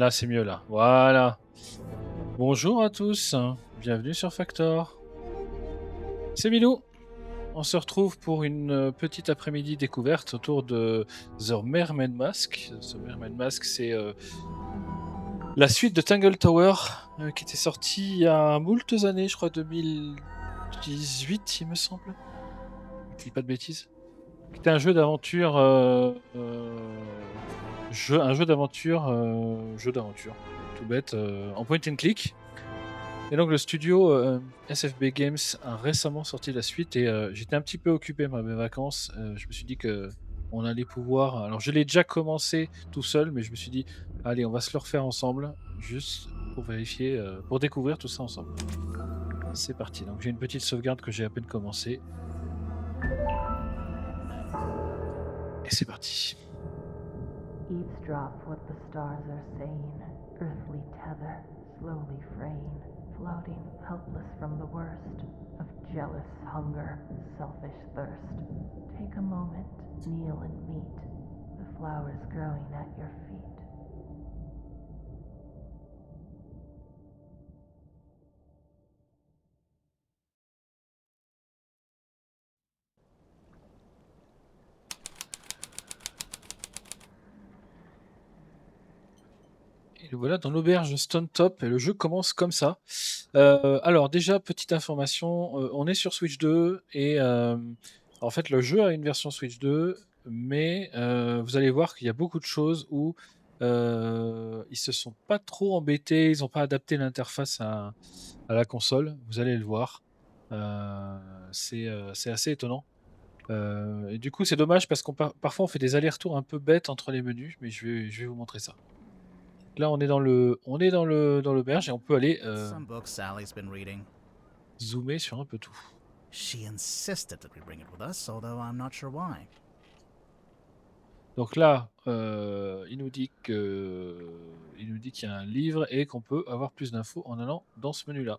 Là, c'est mieux là. Voilà. Bonjour à tous, bienvenue sur Factor. C'est Milou. On se retrouve pour une petite après-midi découverte autour de The Mermaid Mask. The Mermaid Mask, c'est la suite de Tangle Tower qui était sortie il y a moultes années, je crois 2018, il me semble. Je dis pas de bêtises. C'était un jeu d'aventure, jeu d'aventure, tout bête, en point and click. Et donc le studio SFB Games a récemment sorti la suite et j'étais un petit peu occupé par mes vacances. Je me suis dit que on allait pouvoir. Alors je l'ai déjà commencé tout seul, mais je me suis dit, allez, on va se le refaire ensemble, juste pour vérifier, pour découvrir tout ça ensemble. C'est parti. Donc j'ai une petite sauvegarde que j'ai à peine commencé. Et c'est parti. Eavesdrop what the stars are saying, earthly tether, slowly fraying, floating helpless from the worst of jealous hunger, selfish thirst. Take a moment, kneel and meet the flowers growing at your feet. Et le voilà dans l'auberge Stone Top et le jeu commence comme ça. Alors déjà, petite information, on est sur Switch 2 et en fait le jeu a une version Switch 2, mais vous allez voir qu'il y a beaucoup de choses où ils se sont pas trop embêtés, ils ont pas adapté l'interface à la console, vous allez le voir. C'est assez étonnant. Et du coup, c'est dommage parce qu'on parfois on fait des allers-retours un peu bêtes entre les menus, mais je vais vous montrer ça. Là, dans l'auberge et on peut aller Some book Sally's been reading. zoomer sur un peu tout. She insisted that we bring it with us, although I'm not sure why. Donc là, il nous dit qu'il y a un livre et qu'on peut avoir plus d'infos en allant dans ce menu-là.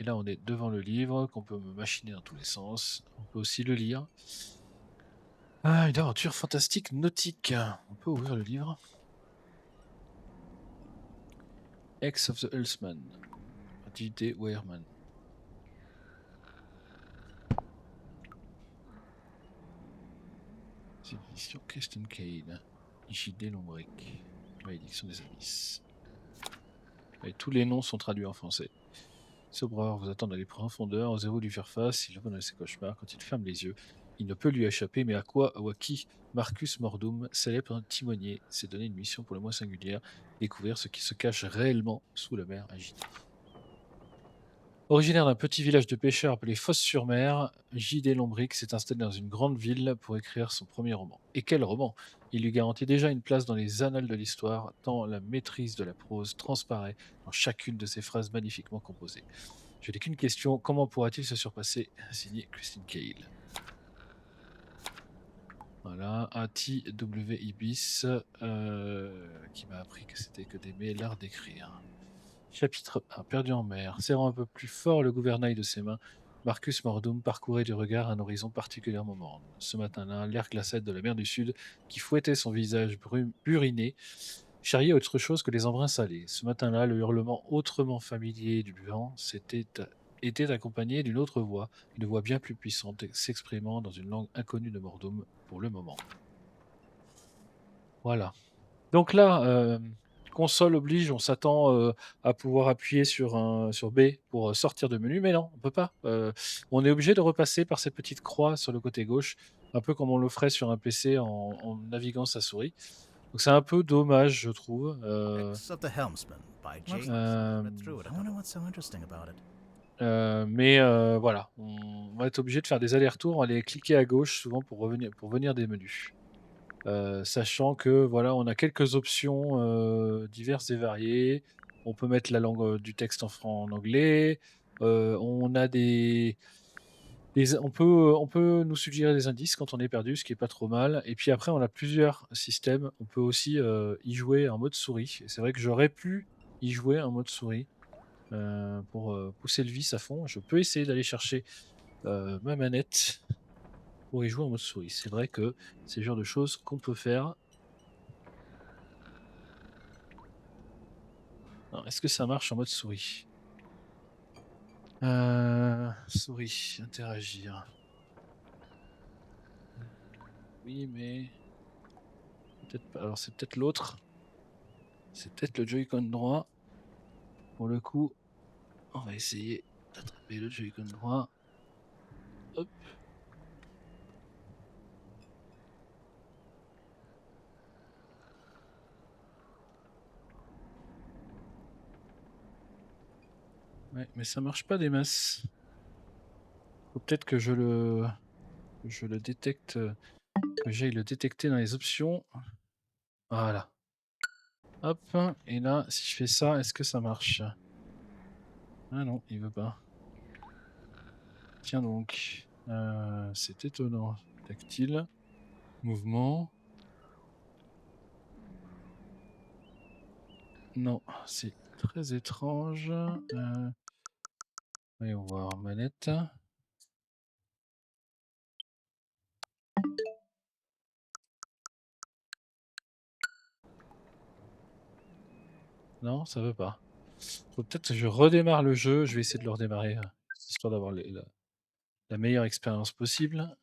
Et là, on est devant le livre qu'on peut machiner dans tous les sens. On peut aussi le lire. Ah, une aventure fantastique nautique. On peut ouvrir le livre. X of the Hulsman. J.D. Weirman. C'est l'édition Kristen Kane. J.D. Lombric. Malédiction des abysses. Et tous les noms sont traduits en français. Ce brave vous attend dans les profondeurs, osez-vous lui faire face, il abandonne ses cauchemars quand il ferme les yeux. Il ne peut lui échapper, mais à quoi ou à qui Marcus Mordum, célèbre timonier, s'est donné une mission pour le moins singulière, découvrir ce qui se cache réellement sous la mer agitée. Originaire d'un petit village de pêcheurs appelé Fosse-sur-Mer, J.D. Lombric s'est installé dans une grande ville pour écrire son premier roman. Et quel roman! Il lui garantit déjà une place dans les annales de l'histoire, tant la maîtrise de la prose transparaît dans chacune de ses phrases magnifiquement composées. Je n'ai qu'une question, comment pourra-t-il se surpasser? Signé Christine Cale. Voilà, A.T.W. Ibis, qui m'a appris que c'était que d'aimer l'art d'écrire. Chapitre 1, perdu en mer. Serrant un peu plus fort le gouvernail de ses mains, Marcus Mordum parcourait du regard un horizon particulièrement morne. Ce matin-là, l'air glacé de la mer du Sud, qui fouettait son visage buriné, charriait autre chose que les embruns salés. Ce matin-là, le hurlement autrement familier du vent était accompagné d'une autre voix, une voix bien plus puissante, s'exprimant dans une langue inconnue de Mordum pour le moment. Voilà. Donc là, console oblige, on s'attend à pouvoir appuyer sur B pour sortir de menu, mais non, on peut pas. On est obligé de repasser par cette petite croix sur le côté gauche, un peu comme on le ferait sur un PC en naviguant sa souris. Donc c'est un peu dommage, je trouve. X of the Helmsman by J. Read through it. I wonder what's so interesting about it. Mais voilà, on va être obligé de faire des allers-retours, aller cliquer à gauche souvent pour venir des menus. Sachant que voilà, on a quelques options diverses et variées. On peut mettre la langue du texte en anglais. On a on peut nous suggérer des indices quand on est perdu, ce qui est pas trop mal. Et puis après, on a plusieurs systèmes. On peut aussi y jouer en mode souris. Et c'est vrai que j'aurais pu y jouer en mode souris pour pousser le vice à fond. Je peux essayer d'aller chercher ma manette pour y jouer en mode souris. C'est vrai que c'est le genre de choses qu'on peut faire. Est-ce que ça marche en mode souris? Souris, interagir. Oui, mais peut-être pas. Alors c'est peut-être l'autre. C'est peut-être le Joy-Con droit. Pour le coup, on va essayer d'attraper le Joy-Con droit. Hop. Ouais, mais ça marche pas des masses. Faut peut-être que je le détecte, que j'aille le détecter dans les options. Voilà. Hop, et là, si je fais ça, est-ce que ça marche? Ah non, il veut pas. Tiens donc, c'est étonnant. Tactile, mouvement. Non, c'est très étrange. Voyons voir, manette. Non, ça veut pas. Faut peut-être que je redémarre le jeu. Je vais essayer de le redémarrer, histoire d'avoir la meilleure expérience possible.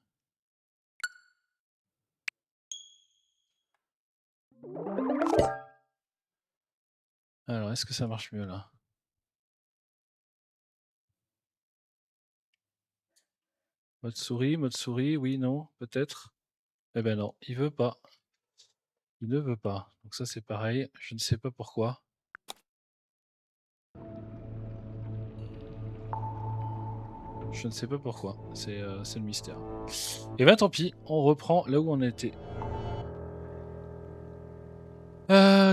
Alors, est-ce que ça marche mieux là? Mode souris, oui, non, peut-être. Eh ben non, il veut pas. Il ne veut pas. Donc ça c'est pareil, je ne sais pas pourquoi. Je ne sais pas pourquoi, c'est le mystère. Et ben tant pis, on reprend là où on était.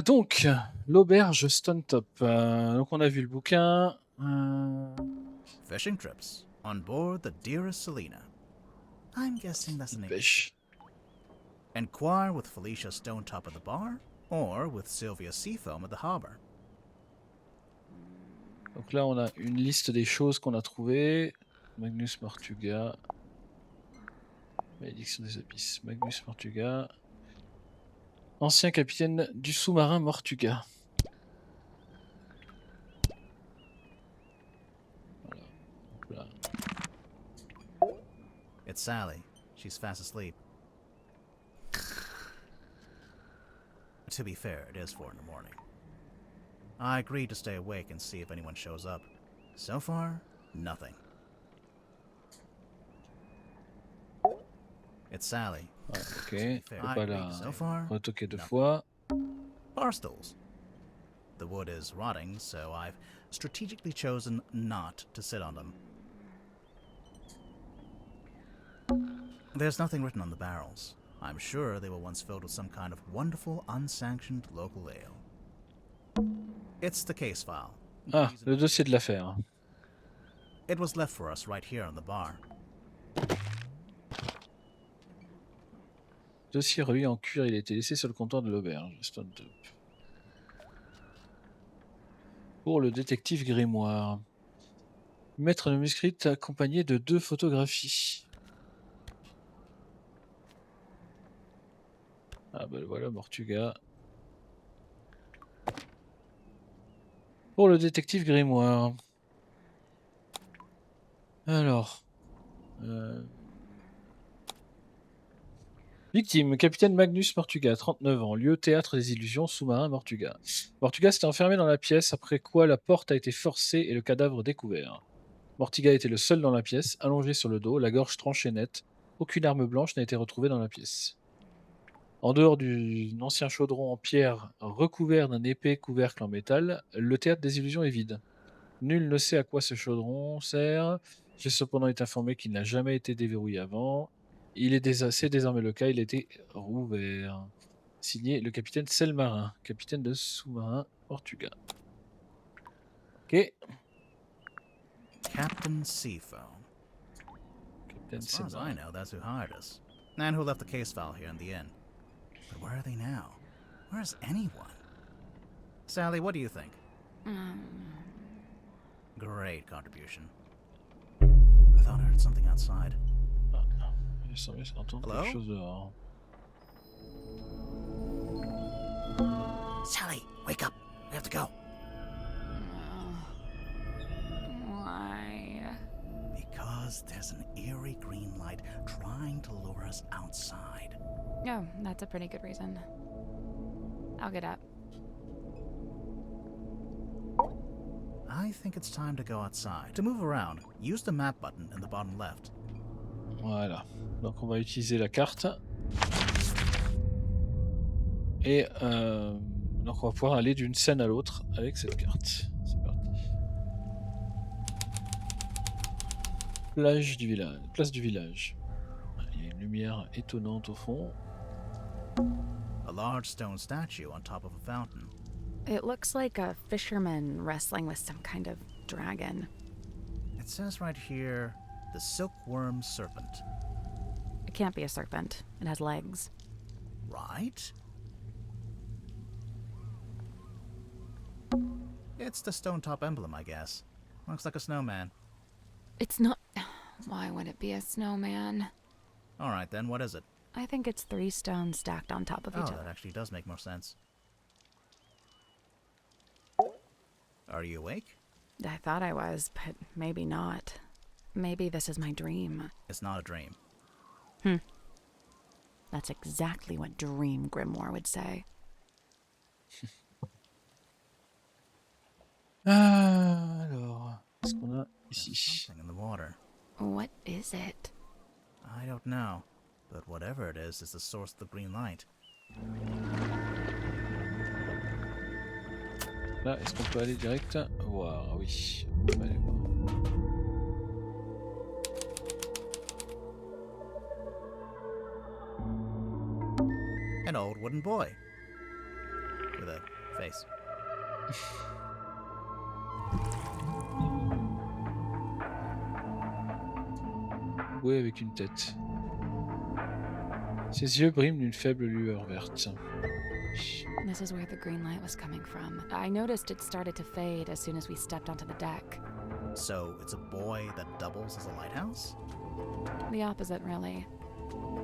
Donc, l'auberge Stone Top. Donc on a vu le bouquin. Fishing trips on board the dearest Selena. I'm guessing that's an English. Pêche. Inquire with Felicia Stonetop at the bar, or with Sylvia Seafoam at the harbor. Donc là, on a une liste des choses qu'on a trouvées. Magnus Mortuga. Malédiction des abysses. Magnus Mortuga. Ancien capitaine du sous-marin Mortuga. Voilà. Donc là. It's Sally. She's fast asleep. To be fair, it is 4 in the morning. I agreed to stay awake and see if anyone shows up. So far, nothing. It's Sally. Ouais, ok. Faut pas la So far, retoquer deux nothing. fois. Bar stools. The wood is rotting, so I've strategically chosen not to sit on them. There's nothing written on the barrels. I'm sure they were once filled with some kind of wonderful, unsanctioned local ale. It's the case file. Ah, le dossier de l'affaire. It was left for us right here on the bar. Dossier remis en cuir, il a été laissé sur le comptoir de l'auberge. Stone Top. Pour le détective Grimoire. Maître manuscrite accompagné de 2 photographies. Ah ben voilà, Mortuga. Pour le détective Grimoire. Alors. Victime, capitaine Magnus Mortuga, 39 ans, lieu théâtre des illusions, sous-marin Mortuga. Mortuga s'était enfermé dans la pièce, après quoi la porte a été forcée et le cadavre découvert. Mortuga était le seul dans la pièce, allongé sur le dos, la gorge tranchée nette. Aucune arme blanche n'a été retrouvée dans la pièce. En dehors d'un ancien chaudron en pierre recouvert d'un épais couvercle en métal, le théâtre des illusions est vide. Nul ne sait à quoi ce chaudron sert. J'ai cependant été informé qu'il n'a jamais été déverrouillé avant. C'est désormais le cas, il a été rouvert. Signé le capitaine Selmarin, capitaine de sous-marin Portugal. Ok. Captain Seafoam. Capitaine As far as I Selmarin. know, that's who hired us. And who left the case file here in the inn. But where are they now? Where's anyone? Sally, what do you think? Great contribution. I thought I heard something outside. Ah, Il semblait entendre quelque Hello? chose dehors. Sally, wake up. We have to go. Why? Because there's an eerie green light trying to lure us outside. Oh, that's a pretty good reason. I'll get up. I think it's time to go outside. To move around, use the map button in the bottom left. Voilà. Donc on va utiliser la carte. Et donc on va pouvoir aller d'une scène à l'autre avec cette carte. C'est parti. Place du village. Il y a une lumière étonnante au fond. A large stone statue on top of a fountain. It looks like a fisherman wrestling with some kind of dragon. It says right here, the silkworm serpent. It can't be a serpent. It has legs. Right? It's the stone top emblem, I guess. Looks like a snowman. It's not... Why would it be a snowman? Alright then, what is it? I think it's 3 stones stacked on top of Oh, each that other. actually does make more sense. Are you awake? I thought I was, but maybe not. Maybe this is my dream. It's not a dream. That's exactly what Dream Grimoire would say. Alors, qu'est-ce qu'on a There's ici? something in the water. What is it? I don't know. But whatever it is the source of the green light. Là, est-ce qu'on peut aller direct voir? Oui, on peut aller voir. An old wooden boy. With a face. Oui, avec une tête. Ses yeux briment d'une faible lueur verte. This is where the green light was coming from. I noticed it started to fade as soon as we stepped onto the deck. So it's a boy that doubles as a lighthouse? The opposite, really.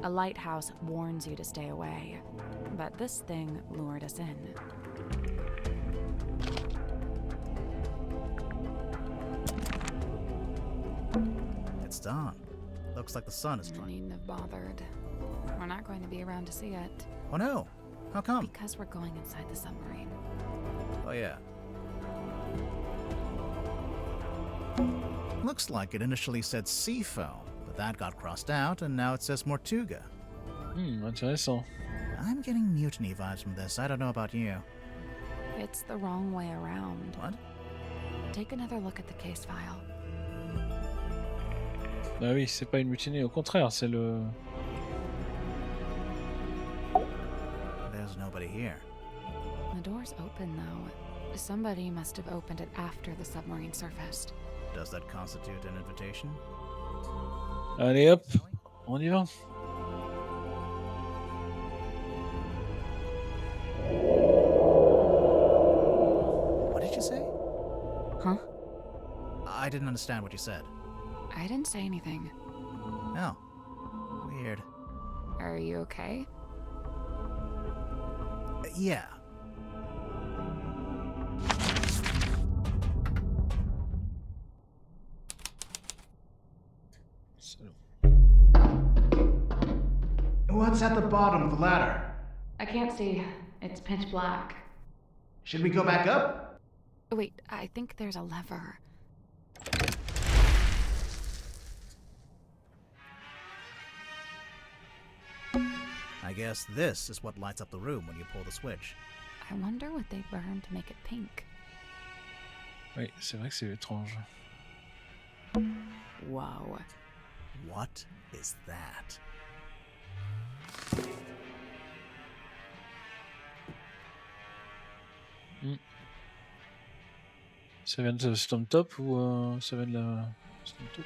A lighthouse warns you to stay away. But this thing lured us in. It's dawn. Looks like the sun is I trying. needn't have bothered. We're not going to be around to see it. Oh no! How come? Because we're going inside the submarine. Oh yeah. Looks like it initially said sea foam, but that got crossed out and now it says Mortuga. Intéressant. I'm getting mutiny vibes from this. I don't know about you. It's the wrong way around. What? Take another look at the case file. Bah oui, c'est pas une mutinerie, au contraire, c'est le... There's nobody here. The door's open, though. Somebody must have opened it after the submarine surfaced. Does that constitute an invitation? Allez hop, on y va. What did you say? Huh? I didn't understand what you said. I didn't say anything. Oh. Weird. Are you okay? Yeah. What's at the bottom of the ladder? I can't see. It's pitch black. Should we go back up? Wait, I think there's a lever. I guess this is what lights up the room when you pull the switch. I wonder what they burned to make it pink. Oui, c'est vrai que c'est étrange. Whoa. What is that? Ça vient de Stone Top ou ça vient de la Stone Top?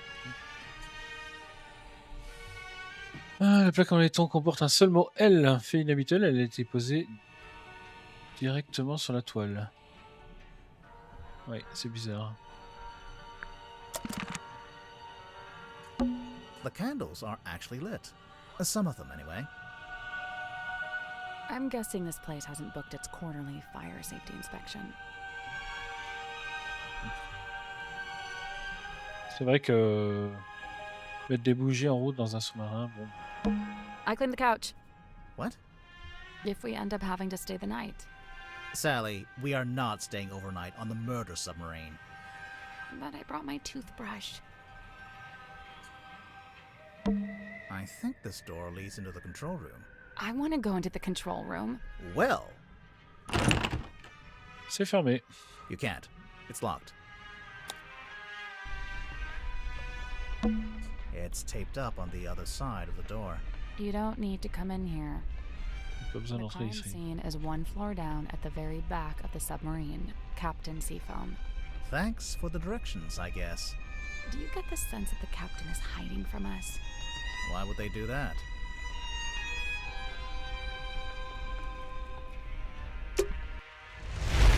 Ah, la plaque en laiton comporte un seul mot L. Fait inhabituel, elle a été posée directement sur la toile. Ouais, c'est bizarre. The candles are actually lit. Some of them, anyway. I'm guessing this place hasn't booked its quarterly fire safety inspection. C'est vrai que mettre des bougies en route dans un sous-marin, bon. I cleaned the couch. What? If we end up having to stay the night. Sally, we are not staying overnight on the murder submarine. But I brought my toothbrush. I think this door leads into the control room. I want to go into the control room. Well, C'est fermé. you can't. It's locked. It's taped up on the other side of the door. You don't need to come in here. Pas besoin The d'entrer crime ici. scene is one floor down at the very back of the submarine, Captain Seafoam. Thanks for the directions, I guess. Do you get the sense that the captain is hiding from us? Why would they do that?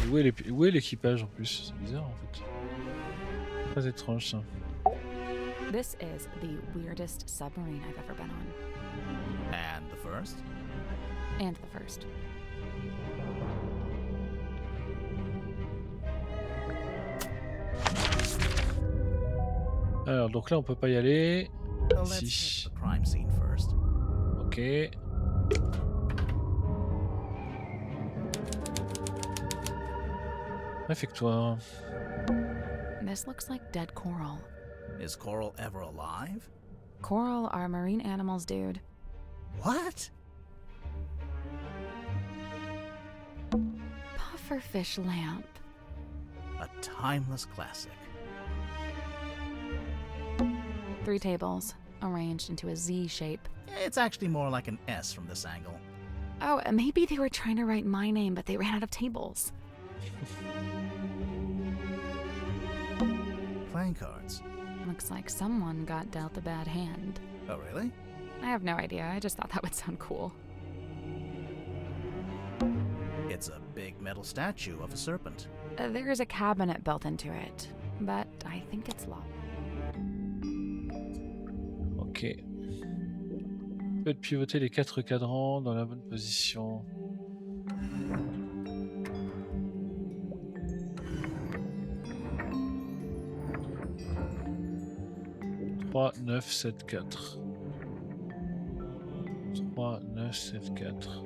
Où est l'équipage en plus? C'est bizarre en fait. Très étrange ça. This is the weirdest submarine I've ever been on. And the first? And the first. Alors donc là on peut pas y aller. Well, let's Ici. head to the crime scene first. Ok. Réfectoire. This looks like dead coral. Is Coral ever alive? Coral are marine animals, dude. What? Pufferfish lamp. A timeless classic. 3 tables, arranged into a Z shape. It's actually more like an S from this angle. Oh, maybe they were trying to write my name, but they ran out of tables. Playing cards. Looks like someone got dealt a bad hand. Oh, really? I have no idea, I just thought that would sound cool. It's a big metal statue of a serpent. There is a cabinet built into it, but I think it's locked. Ok. Peut pivoter les 4 cadrans dans la bonne position. Trois, 9, 7, 4. 3, 9, 7, 4.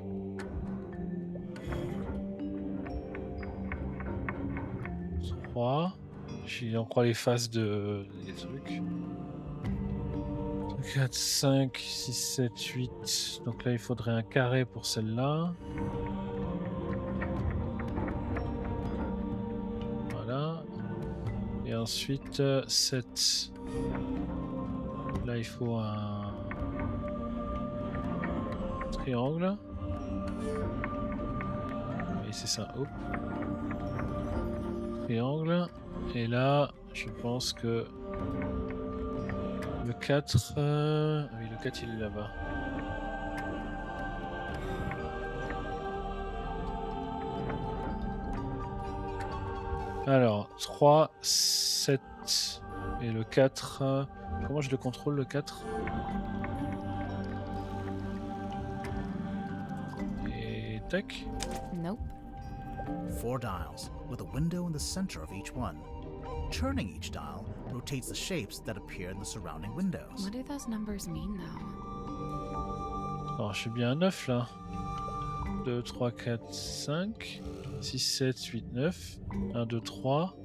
3. J'y en crois les faces des trucs. 4, 5, 6, 7, 8. Donc là, il faudrait un carré pour celle-là. Voilà. Et ensuite, 7. Là, il faut un triangle. Et c'est ça, hop. Triangle. Et là, je pense que le 4... Ah oui, le 4, il est là-bas. Alors, 3, 7 et le 4... Comment je le contrôle, le 4? Et tac. Nope. 4 dials, with a window in the center of each one. Turning each dial rotates the shapes that appear in the surrounding windows. What do those numbers mean, though? Alors, je suis bien à 9 là. 2, 3, 4, 5, 6, 7, 8, 9. 1, 2, 3.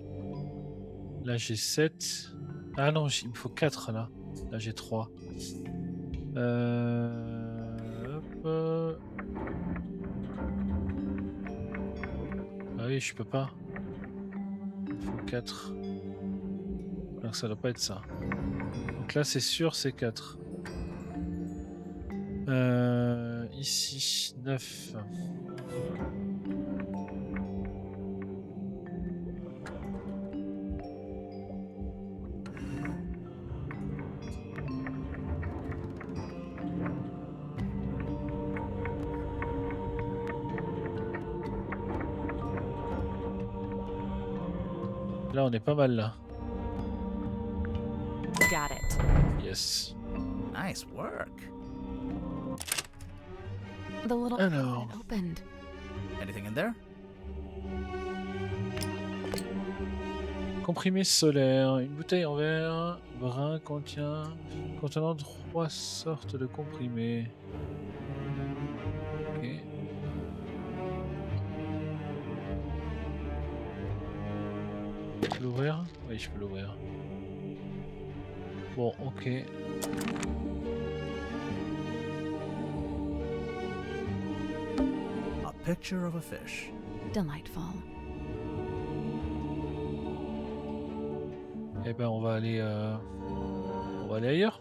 Là, j'ai 7. Ah non, il me faut 4 là. Là, j'ai 3. Hop. Ah oui, je peux pas. Il faut 4. Donc ça doit pas être ça. Donc là, c'est sûr, c'est 4. Ici, 9. Là, on est pas mal là. Got it. Yes. Nice work. The little Alors. cabinet opened. Anything in there? Comprimé solaire. Une bouteille en verre brun contenant 3 sortes de comprimés. Ok. Je peux l'ouvrir? Oui, je peux l'ouvrir. Bon, ok. A picture of a fish. Delightful. Eh ben, on va aller ailleurs.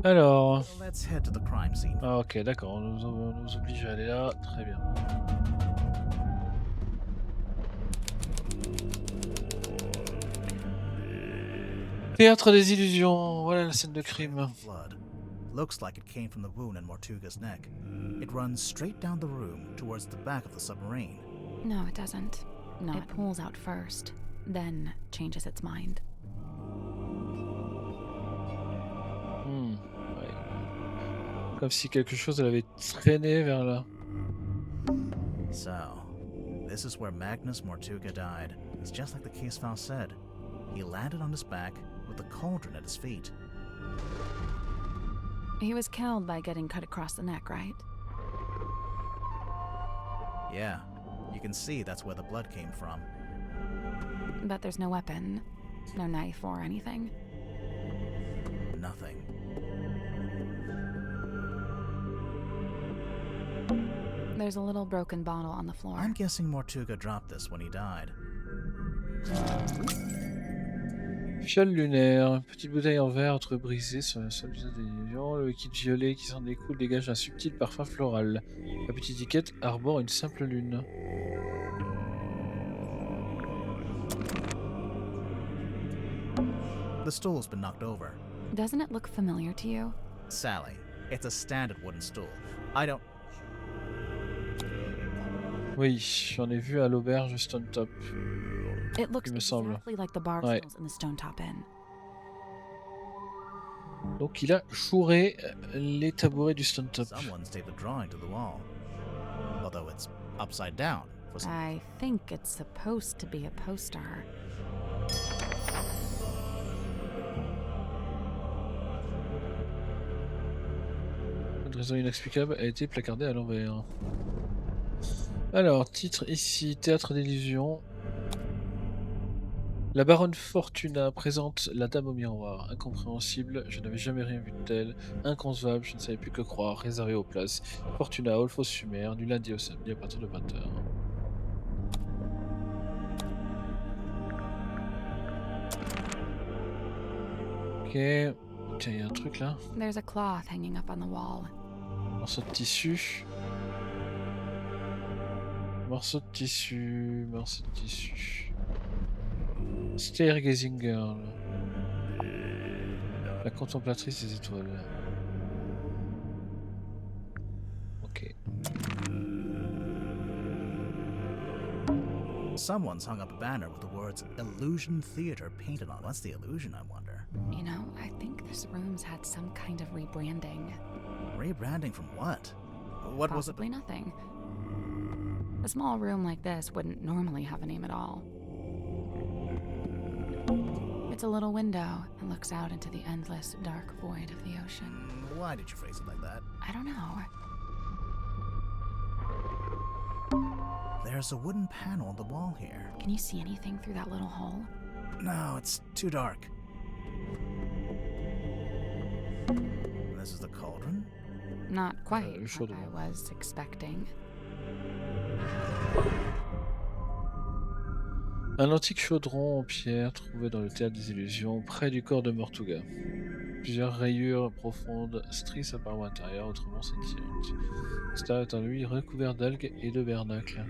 Alors. Let's head to the crime scene. Ah, ok, d'accord. On nous oblige à aller là. Très bien. Théâtre des illusions. Voilà la scène de crime. Blood. Looks like it came from the wound in Mortuga's neck. It runs straight down the room towards the back of the submarine. No, it doesn't. No, it pulls out first, then changes its mind. Ouais. Comme si quelque chose l'avait traîné vers là. So, this is where Magnus Mortuga died. It's just like the case file said. He landed on his back with the cauldron at his feet. He was killed by getting cut across the neck, right? Yeah, you can see that's where the blood came from. But there's no weapon, no knife or anything. Nothing. There's a little broken bottle on the floor. I'm guessing Mortuga dropped this when he died. Fiole lunaire. Petite bouteille en verre brisée sur le sol des illusions. Le liquide violet qui s'en découle dégage un subtil parfum floral. La petite étiquette arbore une simple lune. The stool's been knocked over. Doesn't it look familiar to you? Sally, it's a standard wooden stool. I don't... Oui, j'en ai vu à l'auberge Stone Top. It looks Il me semble. exactly like the bar Ouais. stools in the Stone Top Inn. Donc il a chouré les tabourets du Stone Top. Someone's taped a drawing to the wall. Although it's upside down. For some... I think it's supposed to be a poster. Une raison inexplicable a été placardée à l'envers. Alors, titre ici, Théâtre d'illusions. La baronne Fortuna présente la dame au miroir. Incompréhensible, je n'avais jamais rien vu de tel. Inconcevable, je ne savais plus que croire. Réservé aux places. Fortuna, Hall Sumer, du lundi au samedi à partir de 20h. Ok. Tiens, il y a un truc là. There's a cloth hanging up on the wall. Morceau de tissu. Morceau de tissu. Morceau de tissu. Stargazing Girl. La contemplatrice des étoiles. Ok. Someone's hung up a banner with the words Illusion Theater painted on. What's the illusion, I wonder? You know, I think this room's had some kind of rebranding. Rebranding from what? What was it? Possibly nothing. A small room like this wouldn't normally have a name at all. It's a little window and looks out into the endless, dark void of the ocean. Why did you phrase it like that? I don't know. There's a wooden panel on the wall here. Can you see anything through that little hole? No, it's too dark. This is the cauldron? Not quite le what chaudron. I was expecting. Un antique chaudron en pierre trouvé dans le théâtre des illusions, près du corps de Mortuga. Plusieurs rayures profondes strient sa paroi intérieure, autrement scintillante. L'extérieur est en lui recouvert d'algues et de vernacles.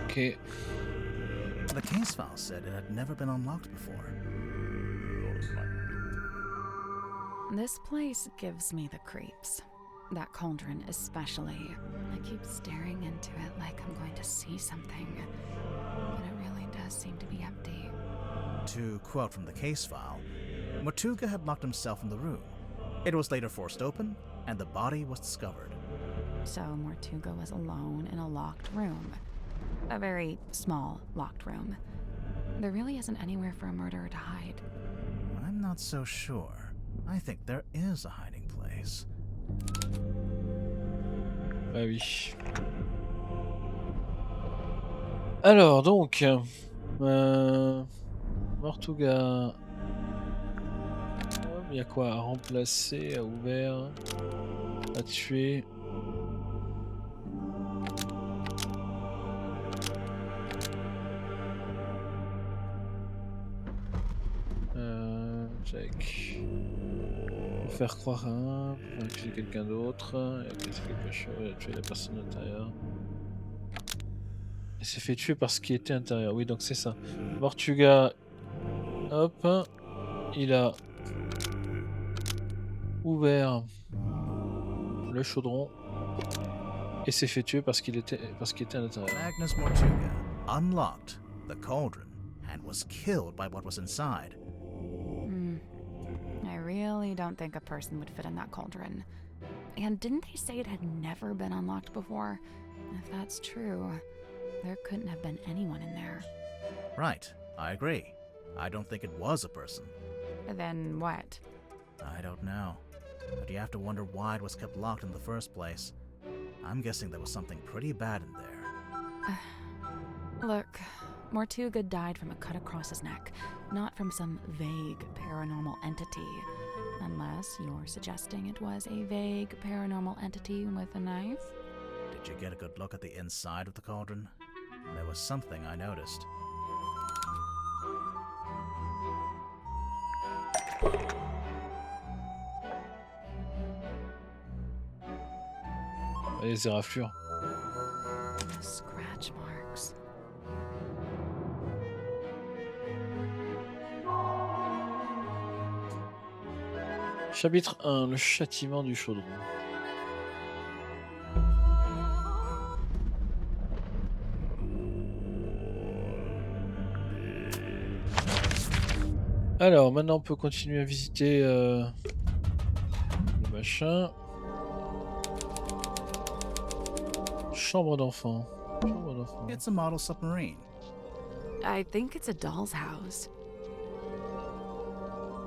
Ok. The case file said it had never been unlocked before. This place gives me the creeps. That cauldron especially. I keep staring into it like I'm going to see something, but it really does seem to be empty. To quote from the case file, Mortuga had locked himself in the room. It was later forced open, and the body was discovered. So Mortuga was alone in a locked room. A very small locked room. There really isn't anywhere for a murderer to hide. I'm not so sure. I think there is a hiding place. Ah oui. Alors, donc... Mortuga... Il y a quoi à remplacer, à ouvert, à tuer. Check. Pour faire croire à un, pour accuser quelqu'un d'autre, il a cassé quelque chose, il a tué la personne à l'intérieur. Il s'est fait tuer parce qu'il était intérieur. Oui, donc c'est ça. Mortuga, hop, il a ouvert le chaudron et s'est fait tuer parce qu'il était à l'intérieur. Magnus Mortuga unlocked the cauldron and was killed by what was inside. I really don't think a person would fit in that cauldron. And didn't they say it had never been unlocked before? If that's true, there couldn't have been anyone in there. Right, I agree. I don't think it was a person. Then what? I don't know. But you have to wonder why it was kept locked in the first place. I'm guessing there was something pretty bad in there. Look, Mortuga died from a cut across his neck, not from some vague paranormal entity. Unless you're suggesting it was a vague paranormal entity with a knife? Did you get a good look at the inside of the cauldron? There was something I noticed. Les éraflures. Scratch marks. Chapitre 1, le châtiment du chaudron. Alors, maintenant on peut continuer à visiter le machin. Chambre d'enfant. Chambre d'enfant. It's a model submarine. I think it's a doll's house.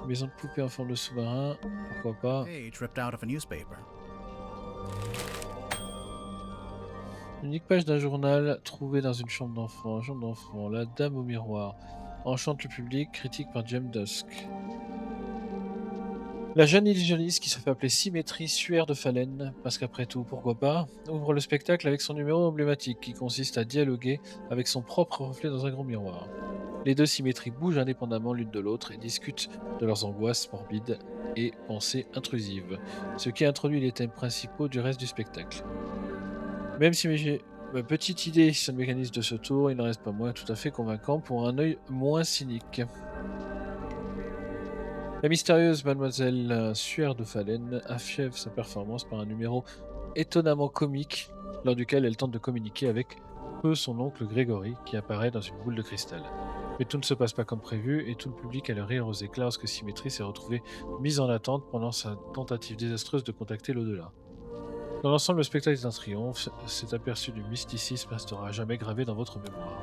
Maison de poupée en forme de sous-marin. Pourquoi pas. Page ripped out of a newspaper. Unique page d'un journal trouvé dans une chambre d'enfant. Chambre d'enfant. La dame au miroir. Enchante le public. Critique par James Dusk. La jeune illusionniste qui se fait appeler Symétrie Suaire de Phalène, parce qu'après tout, pourquoi pas, ouvre le spectacle avec son numéro emblématique qui consiste à dialoguer avec son propre reflet dans un grand miroir. Les deux symétries bougent indépendamment l'une de l'autre et discutent de leurs angoisses morbides et pensées intrusives, ce qui introduit les thèmes principaux du reste du spectacle. Même si j'ai ma petite idée sur le mécanisme de ce tour, il n'en reste pas moins tout à fait convaincant pour un œil moins cynique. La mystérieuse mademoiselle Suaire de Phalène achève sa performance par un numéro étonnamment comique lors duquel elle tente de communiquer avec son oncle Grégory qui apparaît dans une boule de cristal. Mais tout ne se passe pas comme prévu et tout le public a le rire aux éclats lorsque Symétrie s'est retrouvée mise en attente pendant sa tentative désastreuse de contacter l'au-delà. Dans l'ensemble, le spectacle est un triomphe. Cet aperçu du mysticisme restera à jamais gravé dans votre mémoire.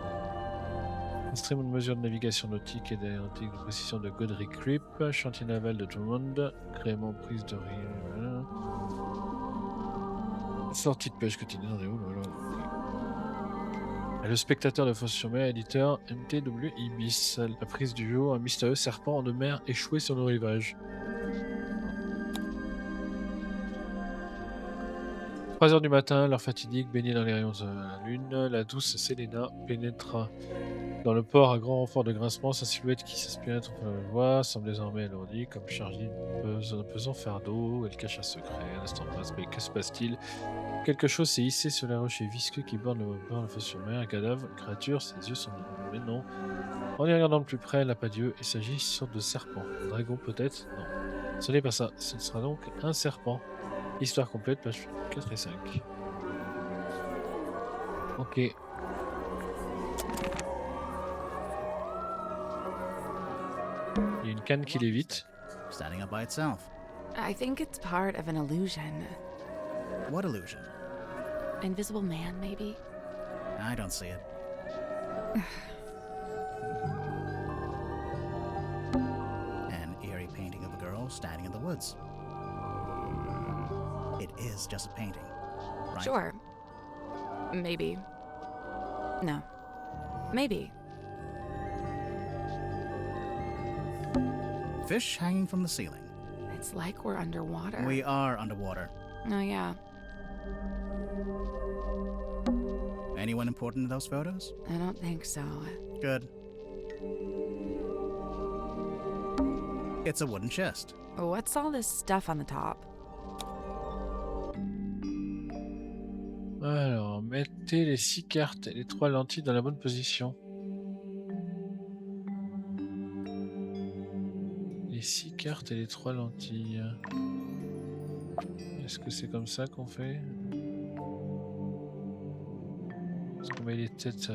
Instrument de mesure de navigation nautique et d'aéronautique de précision de Godric Creep, chantier naval de Drummond, gréement prise de riz. Sortie de pêche quotidienne. Le spectateur de Fosse-sur-Mer, éditeur MTW Ibis. La prise du jour, un mystérieux serpent de mer échoué sur le rivage. 3 heures du matin, l'heure fatidique, baignée dans les rayons de la lune, la douce Selena pénétra dans le port à grand renfort de grincement. Sa silhouette qui s'aspirait entre la voix semble désormais alourdie, comme chargée d'un pesant fardeau. Elle cache un secret. Un instant passe, mais que se passe-t-il? Quelque chose s'est hissé sur les rochers visqueux qui bordent le Fosse-sur-Mer. Un cadavre, une créature, ses yeux sont noirs. Mais non. En y regardant de plus près, elle n'a pas d'yeux. Il s'agit d'une sorte de serpent. Un dragon peut-être? Non. Ce n'est pas ça. Ce sera donc un serpent. Histoire complète, page 4 et 5. Ok. Il y a une canne qui lévite. Standing up by itself. I think it's part of an illusion. What illusion? Invisible man, maybe? I don't see it. An eerie painting of a girl standing in the woods. It is just a painting, right? Sure. Maybe. No. Maybe. Fish hanging from the ceiling. It's like we're underwater. We are underwater. Oh, yeah. Anyone important in those photos? I don't think so. Good. It's a wooden chest. What's all this stuff on the top? Alors, mettez les 6 cartes et les 3 lentilles dans la bonne position. Les 6 cartes et les 3 lentilles. Est-ce que c'est comme ça qu'on fait? Est-ce qu'on met les têtes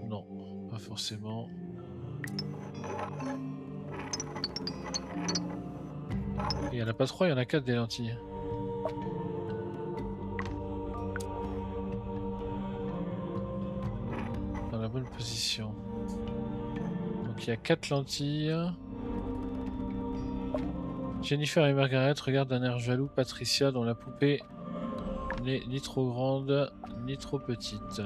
Non, pas forcément. Il n'y en a pas 3, il y en a 4 des lentilles. Dans la bonne position. Donc il y a 4 lentilles. Jennifer et Margaret regardent d'un air jaloux Patricia dont la poupée n'est ni trop grande ni trop petite.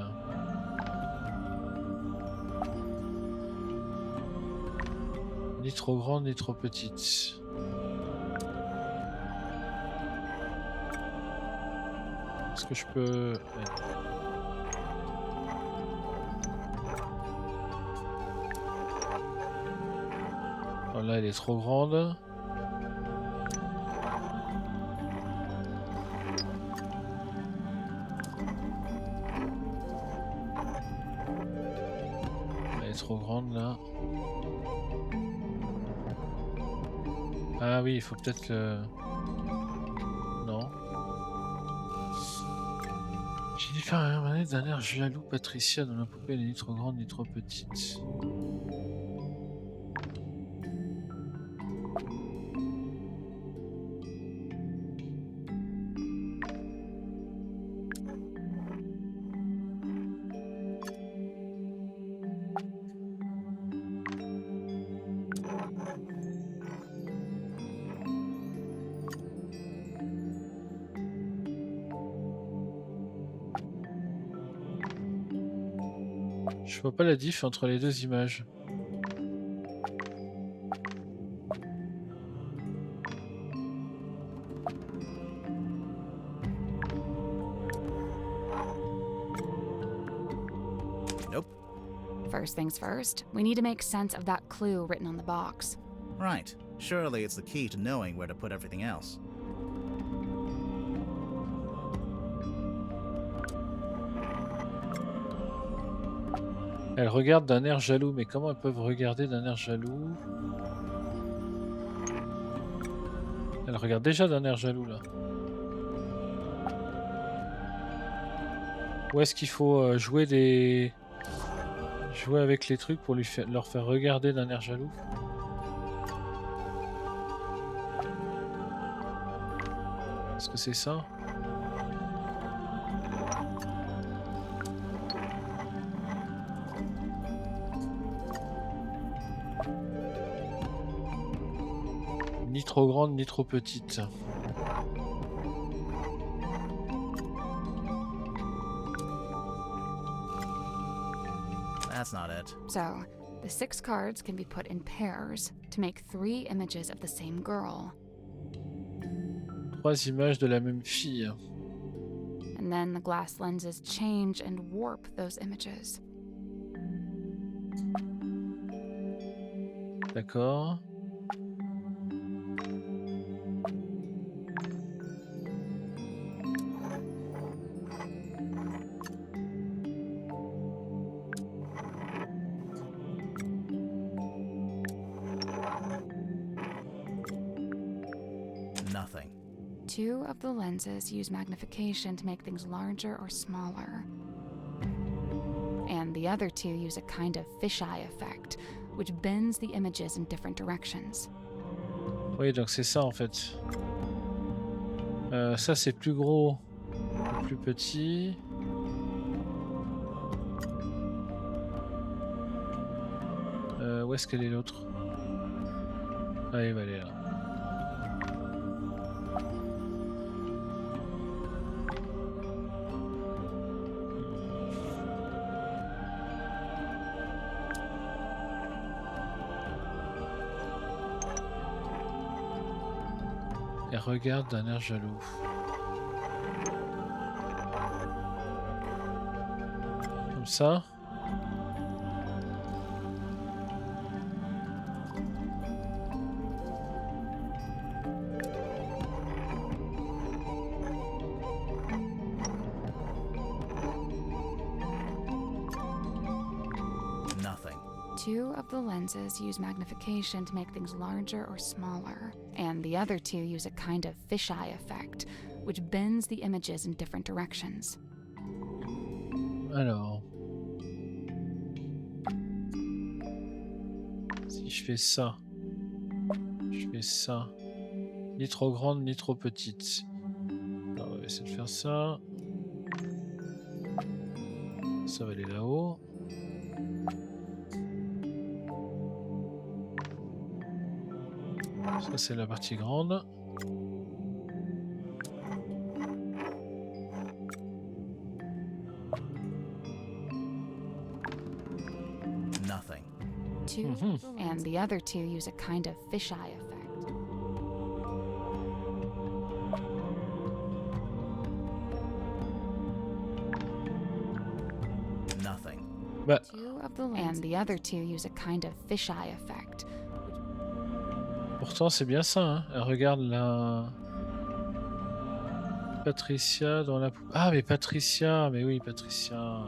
Ni trop grande ni trop petite. Est-ce que je peux... Oh, là, elle est trop grande. Elle est trop grande, là. Ah oui, il faut peut-être le... Non. Jennifer a regardé d'un air jaloux Patricia dont la poupée n'est ni trop grande ni trop petite. Je vois pas la diff entre les deux images. Nope. First things first, we need to make sense of that clue written on the box. Right. Surely it's the key to knowing where to put everything else. Elles regardent d'un air jaloux, mais comment elles peuvent regarder d'un air jaloux? Elles regardent déjà d'un air jaloux, là. Où est-ce qu'il faut jouer avec les trucs pour leur faire regarder d'un air jaloux? Est-ce que c'est ça? Ni trop grande, ni trop petite. That's not it. So, the 6 cards can be put in pairs to make 3 images of the same girl. 3 images de la même fille. And then the glass lenses change and warp those images. D'accord. Two of the lenses use magnification to make things larger or smaller. And the other two use a kind of fisheye effect, which bends the images in different directions. Oui, donc c'est ça en fait. Ça c'est plus gros, plus petit. Où est-ce qu'elle est l'autre? Ah, elle va aller là. Elle regarde d'un air jaloux. Comme ça. Nothing. Two of the lenses use magnification to make things larger or smaller, and the other two use a kind of fisheye effect, which bends the images in different directions. Alors. Si je fais ça. Je fais ça. Ni trop grande, ni trop petite. Alors, on va essayer de faire ça. Ça va aller là-haut. Ça, c'est la partie grande. Nothing. Two, and the other two use a kind of fisheye effect. Nothing. Bah, Two of the and the other two use a kind of fisheye effect. pourtant, c'est bien ça, hein. Elle regarde la... Patricia dans la... Ah, mais Patricia! Mais oui, Patricia...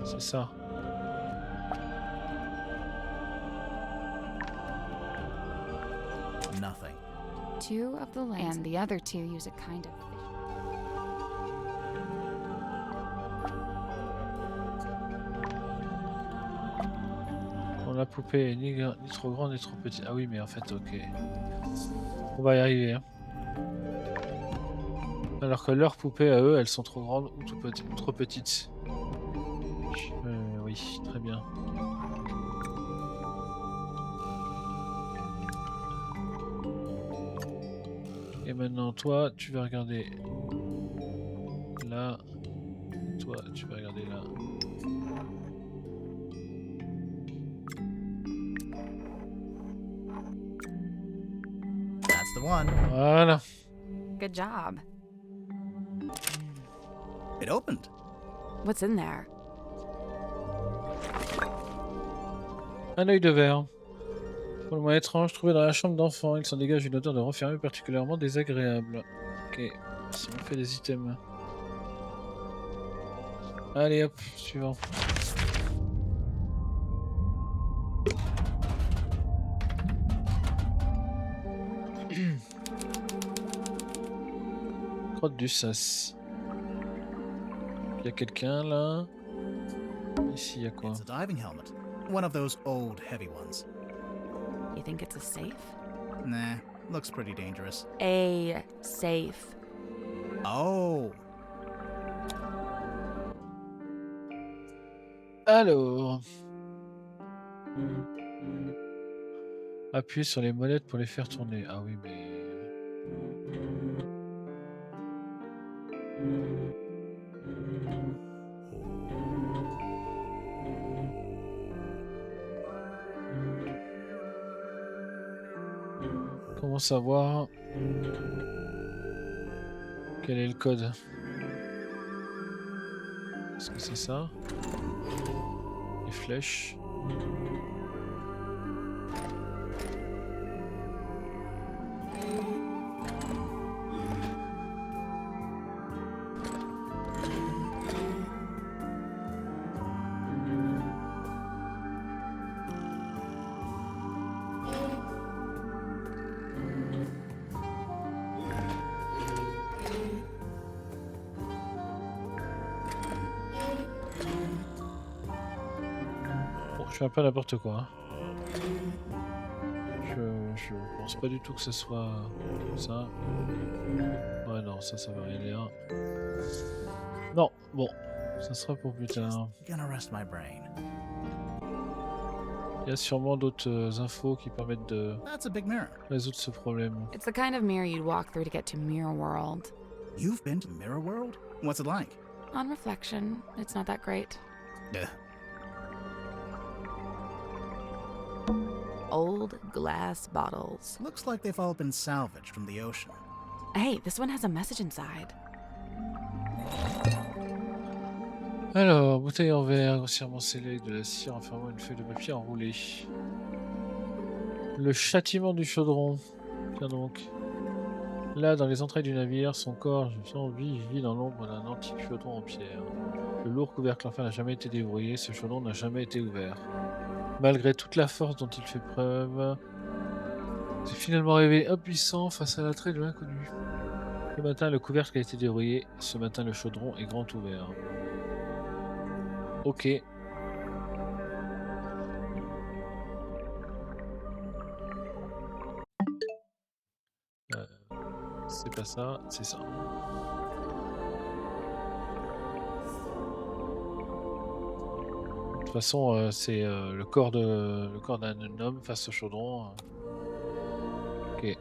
C'est ça. Nothing. Two of the and the other two use a kind of Bon, la poupée est ni trop grande ni trop petite. Ah oui, mais en fait, ok. On va y arriver. Hein. Alors que leurs poupées à eux, elles sont trop grandes ou trop petites. Oui, très bien. Et maintenant, toi, tu vas regarder là. Toi, tu vas regarder là. That's the one. Voilà. Good job. It opened. What's in there? Un œil de verre. Pour le moins étrange, trouvé dans la chambre d'enfant, il s'en dégage une odeur de renfermé particulièrement désagréable. Ok, si on fait des items. Allez hop, suivant. Crotte du sas. Il y a quelqu'un là. Ici, il y a quoi? It's a diving helmet. One of those old heavy ones. You think it's a safe? Nah, looks pretty dangerous. A safe. Oh, Alors. Appuyez sur les monettes pour les faire tourner. Ah oui, mais... Comment savoir quel est le code? Est-ce que c'est ça? Les flèches. Je fais un peu n'importe quoi. Je pense pas du tout que ce soit ça. Ouais, non, ça va aller là. Non, bon, ça sera pour plus tard. Gonna rest my brain. Il y a sûrement d'autres infos qui permettent de That's a big mirror. résoudre ce problème. It's the kind of mirror you'd walk through to get to Mirror World. You've been to Mirror World? What's it like? On reflection, it's not that great. Ugh. Old glass bottles. Looks like they've all been salvaged from the ocean. Hey, this one has a message inside. Alors, bouteille en verre, grossièrement scellée avec de la cire enfermant une feuille de papier enroulée. Le châtiment du chaudron. Tiens donc. Là, dans les entrailles du navire, son corps sans vie vit dans l'ombre d'un antique chaudron en pierre. Le lourd couvercle enfin n'a jamais été déverrouillé, ce chaudron n'a jamais été ouvert. Malgré toute la force dont il fait preuve, s'est finalement révélé impuissant face à l'attrait de l'inconnu. Ce matin, le couvercle a été déverrouillé, ce matin, le chaudron est grand ouvert. Ok. C'est pas ça, c'est ça. De toute façon, c'est le corps d'un homme face au chaudron. Ok.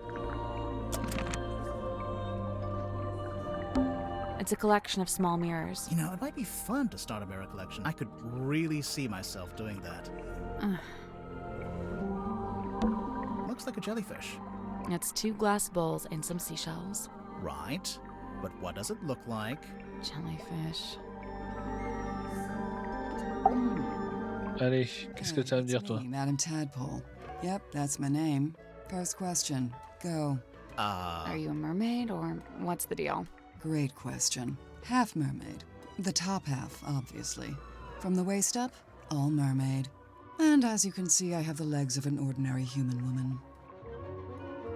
It's a collection of small mirrors. You know, it might be fun to start a mirror collection. I could really see myself doing that. Looks like a jellyfish. It's 2 glass bowls and some seashells. Right. But what does it look like? Jellyfish. Allez, qu'est-ce que tu as à me dire, toi? Me, Madam Tadpole. Yep, that's my name. First question. Go. Are you a mermaid, or what's the deal? Great question. Half mermaid. The top half, obviously. From the waist up, all mermaid. And as you can see, I have the legs of an ordinary human woman.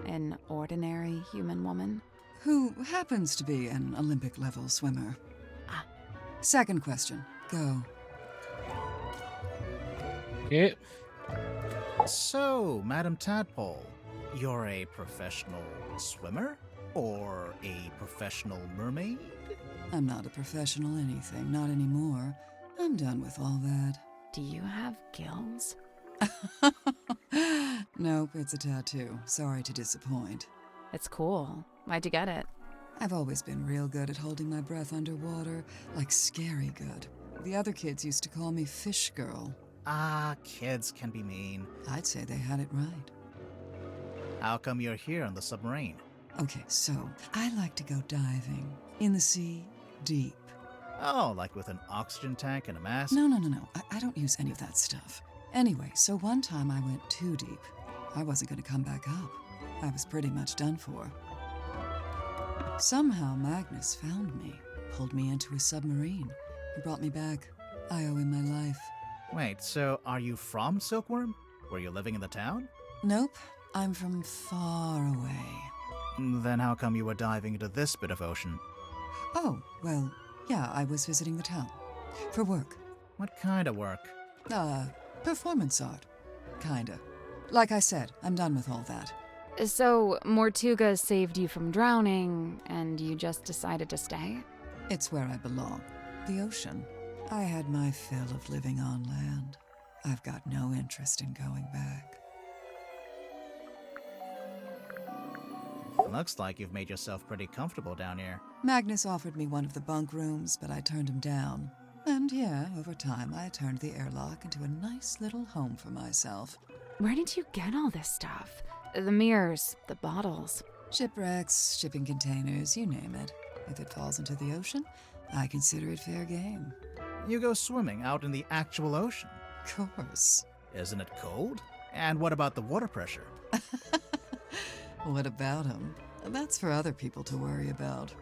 An ordinary human woman? Who happens to be an Olympic-level swimmer. Ah. Second question. Go. Ok. So, Madam Tadpole, you're a professional swimmer? Or a professional mermaid? I'm not a professional anything, not anymore. I'm done with all that. Do you have gills? Nope, it's a tattoo. Sorry to disappoint. It's cool. Why'd you get it? I've always been real good at holding my breath underwater, like scary good. The other kids used to call me Fish Girl. Ah, kids can be mean. I'd say they had it right. How come you're here on the submarine? Okay, so I like to go diving. In the sea, deep. Oh, like with an oxygen tank and a mask? No. I don't use any of that stuff. Anyway, so one time I went too deep. I wasn't going to come back up. I was pretty much done for. Somehow Magnus found me, pulled me into a submarine. He brought me back. I owe him my life. Wait, so are you from Silkworm? Were you living in the town? Nope, I'm from far away. Then how come you were diving into this bit of ocean? Oh, well, yeah, I was visiting the town. For work. What kind of work? Performance art. Kinda. Like I said, I'm done with all that. So, Mortuga saved you from drowning, and you just decided to stay? It's where I belong. The ocean. I had my fill of living on land. I've got no interest in going back. Looks like you've made yourself pretty comfortable down here. Magnus offered me one of the bunk rooms, but I turned him down. And yeah, over time I turned the airlock into a nice little home for myself. Where did you get all this stuff? The mirrors, the bottles. Shipwrecks, shipping containers, you name it. If it falls into the ocean, I consider it fair game. You go swimming out in the actual ocean. Of course. Isn't it cold? And what about the water pressure? What about him? That's for other people to worry about.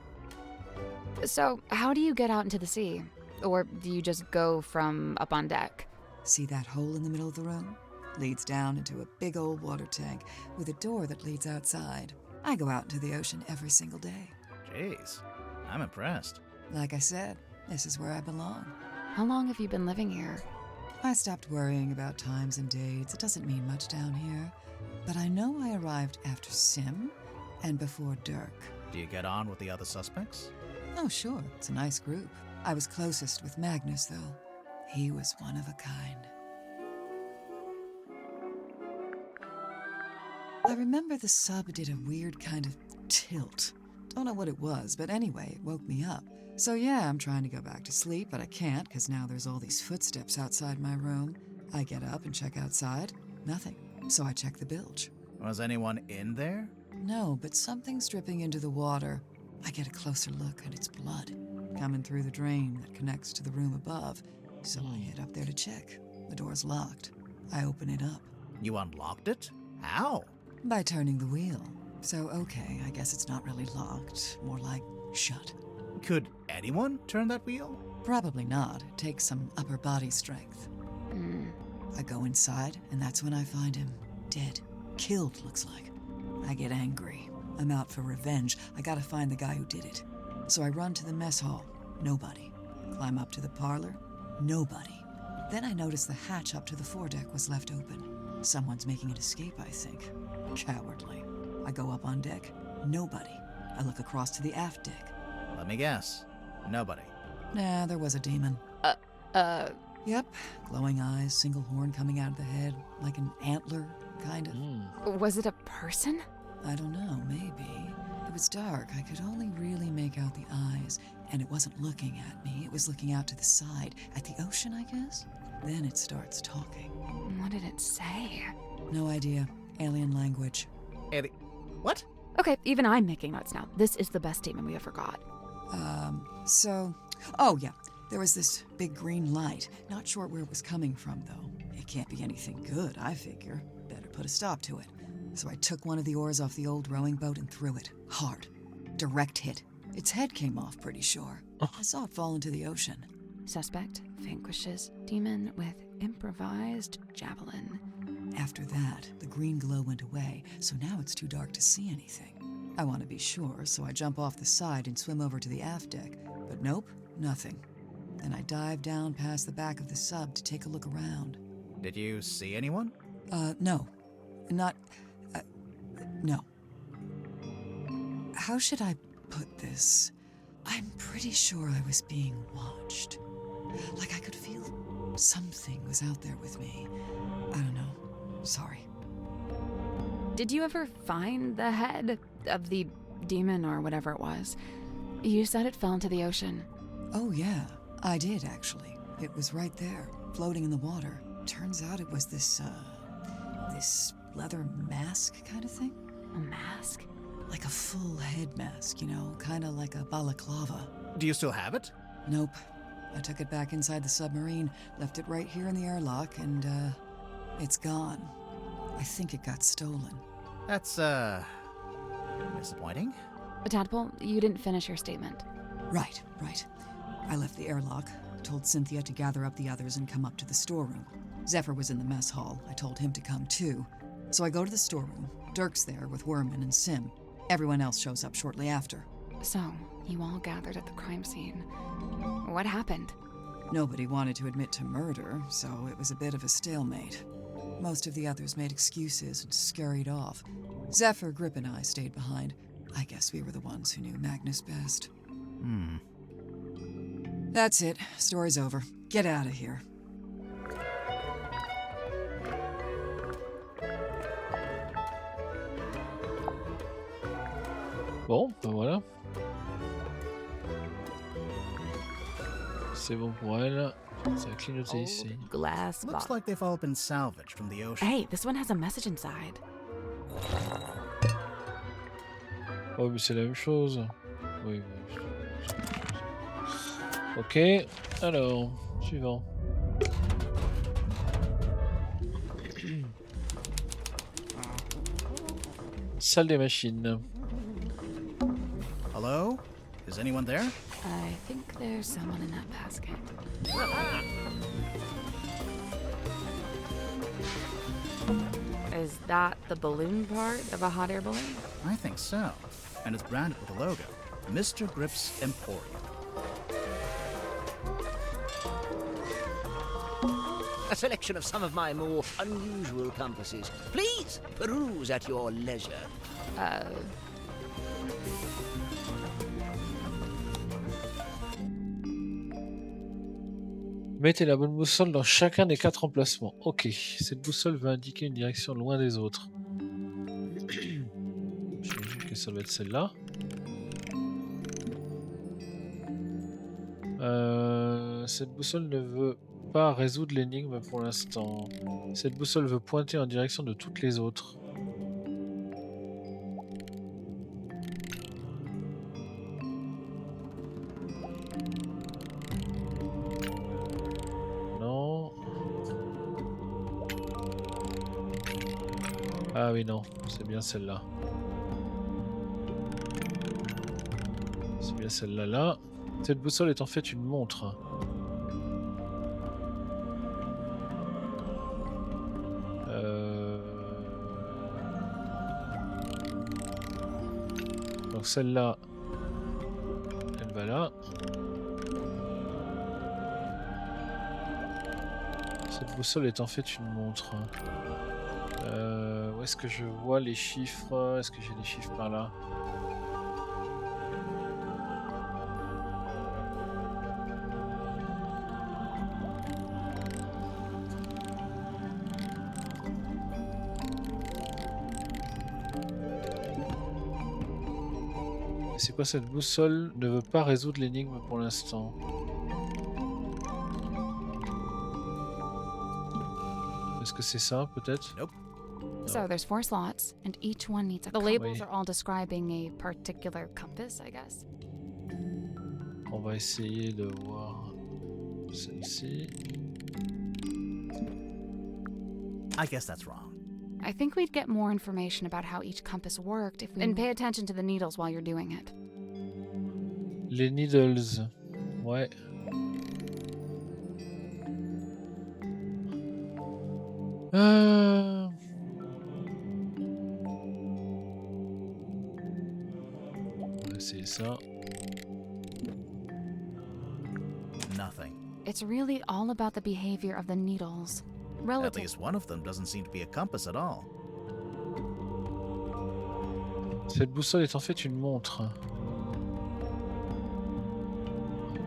So, how do you get out into the sea? Or do you just go from up on deck? See that hole in the middle of the room? Leads down into a big old water tank with a door that leads outside. I go out into the ocean every single day. Jeez, I'm impressed. Like I said, this is where I belong. How long have you been living here? I stopped worrying about times and dates. It doesn't mean much down here. But I know I arrived after Sim and before Dirk. Do you get on with the other suspects? Oh, sure. It's a nice group. I was closest with Magnus, though. He was one of a kind. I remember the sub did a weird kind of tilt. Don't know what it was, but anyway, it woke me up. So yeah, I'm trying to go back to sleep, but I can't because now there's all these footsteps outside my room. I get up and check outside. Nothing. So I check the bilge. Was anyone in there? No, but something's dripping into the water. I get a closer look and it's blood coming through the drain that connects to the room above. So I head up there to check. The door's locked. I open it up. You unlocked it? How? By turning the wheel. So okay, I guess it's not really locked. More like shut. Could anyone turn that wheel? Probably not. It takes some upper body strength. I go inside, and that's when I find him. Dead. Killed, looks like. I get angry. I'm out for revenge. I gotta find the guy who did it. So I run to the mess hall. Nobody. Climb up to the parlor. Nobody. Then I notice the hatch up to the foredeck was left open. Someone's making an escape, I think. Cowardly. I go up on deck. Nobody. I look across to the aft deck. Let me guess. Nobody. Nah, there was a demon. Yep. Glowing eyes, single horn coming out of the head, like an antler, kind of. Was it a person? I don't know, maybe. It was dark. I could only really make out the eyes, and it wasn't looking at me. It was looking out to the side, at the ocean, I guess. Then it starts talking. What did it say? No idea. Alien language. Eddie. What? Okay, even I'm making notes now. This is the best statement we ever got. Oh yeah, there was this big green light. Not sure where it was coming from, though. It can't be anything good, I figure. Better put a stop to it. So I took one of the oars off the old rowing boat and threw it. Hard. Direct hit. Its head came off, pretty sure. I saw it fall into the ocean. Suspect vanquishes demon with improvised javelin. After that, the green glow went away, so now it's too dark to see anything. I want to be sure, so I jump off the side and swim over to the aft deck. But nope, nothing. Then I dive down past the back of the sub to take a look around. Did you see anyone? No. No. How should I put this? I'm pretty sure I was being watched. Like I could feel something was out there with me. I don't know. Sorry. Did you ever find the head of the demon or whatever it was? You said it fell into the ocean. Oh yeah, I did actually. It was right there, floating in the water. Turns out it was this leather mask kind of thing. A mask? Like a full head mask, you know, kind of like a balaclava. Do you still have it? Nope. I took it back inside the submarine, left it right here in the airlock, and, it's gone. I think it got stolen. That's, disappointing. Tadpole, you didn't finish your statement. Right. I left the airlock, told Cynthia to gather up the others and come up to the storeroom. Zephyr was in the mess hall. I told him to come too. So I go to the storeroom. Dirk's there with Werman and Sim. Everyone else shows up shortly after. So, you all gathered at the crime scene. What happened? Nobody wanted to admit to murder, so it was a bit of a stalemate. Most of the others made excuses and scurried off. Zephyr, Grip, and I stayed behind. I guess we were the ones who knew Magnus best. That's it. Story's over. Get out of here. Bon, ben voilà. C'est bon pour elle. Ça a clignoté ici. Glass Looks box. like they've all been salvaged from the ocean. Hey, this one has a message inside. Oh, mais c'est la même chose. Oui, oui. Ok, alors, suivant. Salle des machines. Hello? Is anyone there? I think there's someone in that basket. Is that the balloon part of a hot air balloon? I think so. And it's branded with a logo. Mr. Grip's Emporium. selection of some of my more unusual compasses. Please peruse at your leisure. Mettez la bonne boussole dans chacun des 4 emplacements. Ok, cette boussole va indiquer une direction loin des autres. J'imagine que ça va être celle-là. Cette boussole ne veut pas résoudre l'énigme pour l'instant. Cette boussole veut pointer en direction de toutes les autres. Non. Ah oui, non, c'est bien celle-là. C'est bien celle-là, là. Cette boussole est en fait une montre. Donc celle-là, elle va là. Cette boussole est en fait une montre. Où est-ce que je vois les chiffres? Est-ce que j'ai les chiffres par là? C'est quoi cette boussole? Ne veut pas résoudre l'énigme pour l'instant. Est-ce que c'est ça, peut-être? Nope. So there's 4 slots, and each one needs a. The labels Oui. are all describing a particular compass, I guess. On va essayer de voir celle-ci. I guess that's wrong. I think we'd get more information about how each compass worked if we. And pay attention to the needles while you're doing it. Les needles. Ouais. On va essayer ça. Nothing. It's really all about the behavior of the needles. At Relative. least one of them doesn't seem to be a compass at all. Cette boussole est en fait une montre.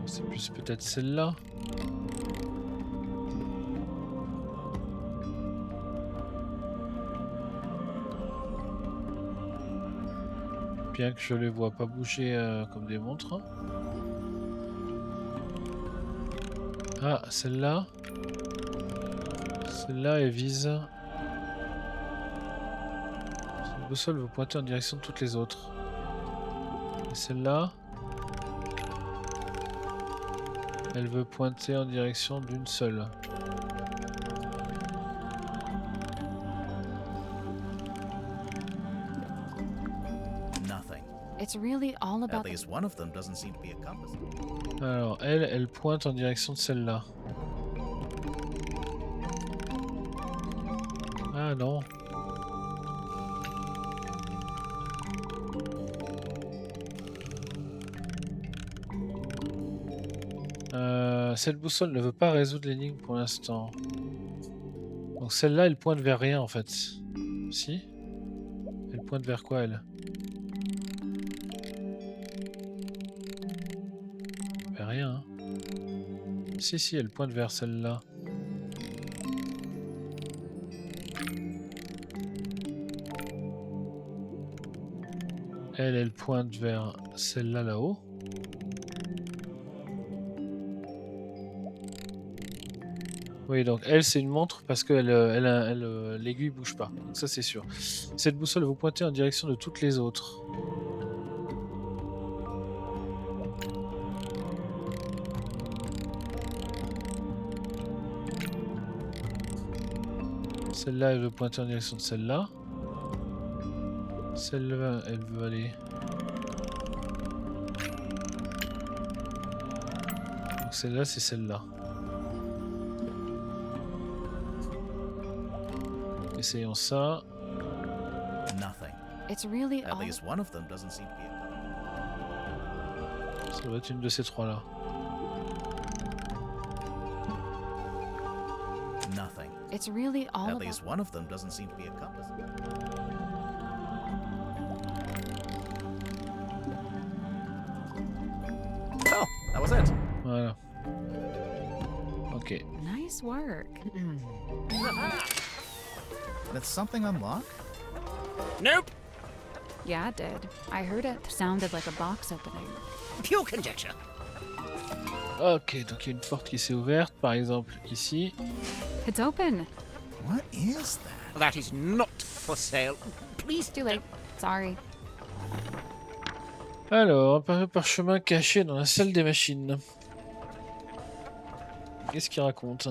C'est plus peut-être celle-là. Bien que je les vois pas bouger comme des montres. Ah, celle-là. Celle-là, elle vise. Cette boussole veut pointer en direction de toutes les autres. Et celle-là, elle veut pointer en direction d'une seule. Nothing. It's really all At about the. least one of them doesn't seem to be a compass. Alors, elle pointe en direction de celle-là. Ah non. Cette boussole ne veut pas résoudre l'énigme pour l'instant. Donc celle-là, elle pointe vers rien en fait. Si? Elle pointe vers quoi elle? Vers rien. Hein. Si, elle pointe vers celle-là. Elle pointe vers celle-là là-haut. Oui, donc elle, c'est une montre parce que l'aiguille bouge pas. Donc ça, c'est sûr. Cette boussole vous pointez en direction de toutes les autres. Celle-là, elle veut pointer en direction de celle-là. Celle-là, elle veut aller. Donc celle-là, c'est celle-là. Essayons ça. Nothing. It's really At all. least one of them doesn't seem to be a Ça doit être une de ces trois-là. nothing. It's really all At about... least one of them doesn't seem to be a compass. Oh, that was it. Voilà. Ok. Nice work. Did something unlock? Nope. Yeah, it did. I heard it. Sounded like a box opening. Pure conjecture. Ok, donc il y a une porte qui s'est ouverte, par exemple ici. It's open. What is that? That is not for sale. Please Too late. Sorry. Alors, un parchemin caché dans la salle des machines. Qu'est-ce qu'il raconte?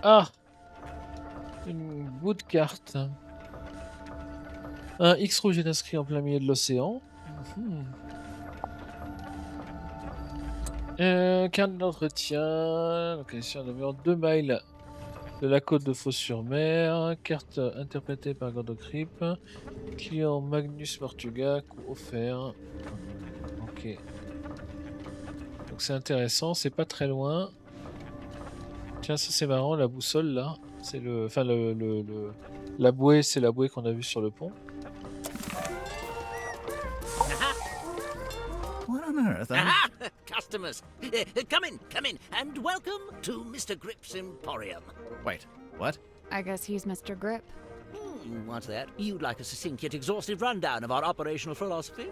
Ah! Une bout de carte. Un X rouge est inscrit en plein milieu de l'océan. Carnet d'entretien. Localisation d'environ 2 miles de la côte de Fos-sur-Mer. Carte interprétée par Gordocrip. Client Magnus Mortuga. Coût offert. Ok. Donc c'est intéressant, c'est pas très loin. Tiens, ça c'est marrant, la boussole là. C'est le. Enfin, la bouée, c'est la bouée qu'on a vue sur le pont. What on earth? Aha! Customers. Come in, and welcome to Mr. Grip's Emporium. Wait, what? I guess he's Mr. Grip. What's that? You'd like a succinct yet exhaustive rundown of our operational philosophy?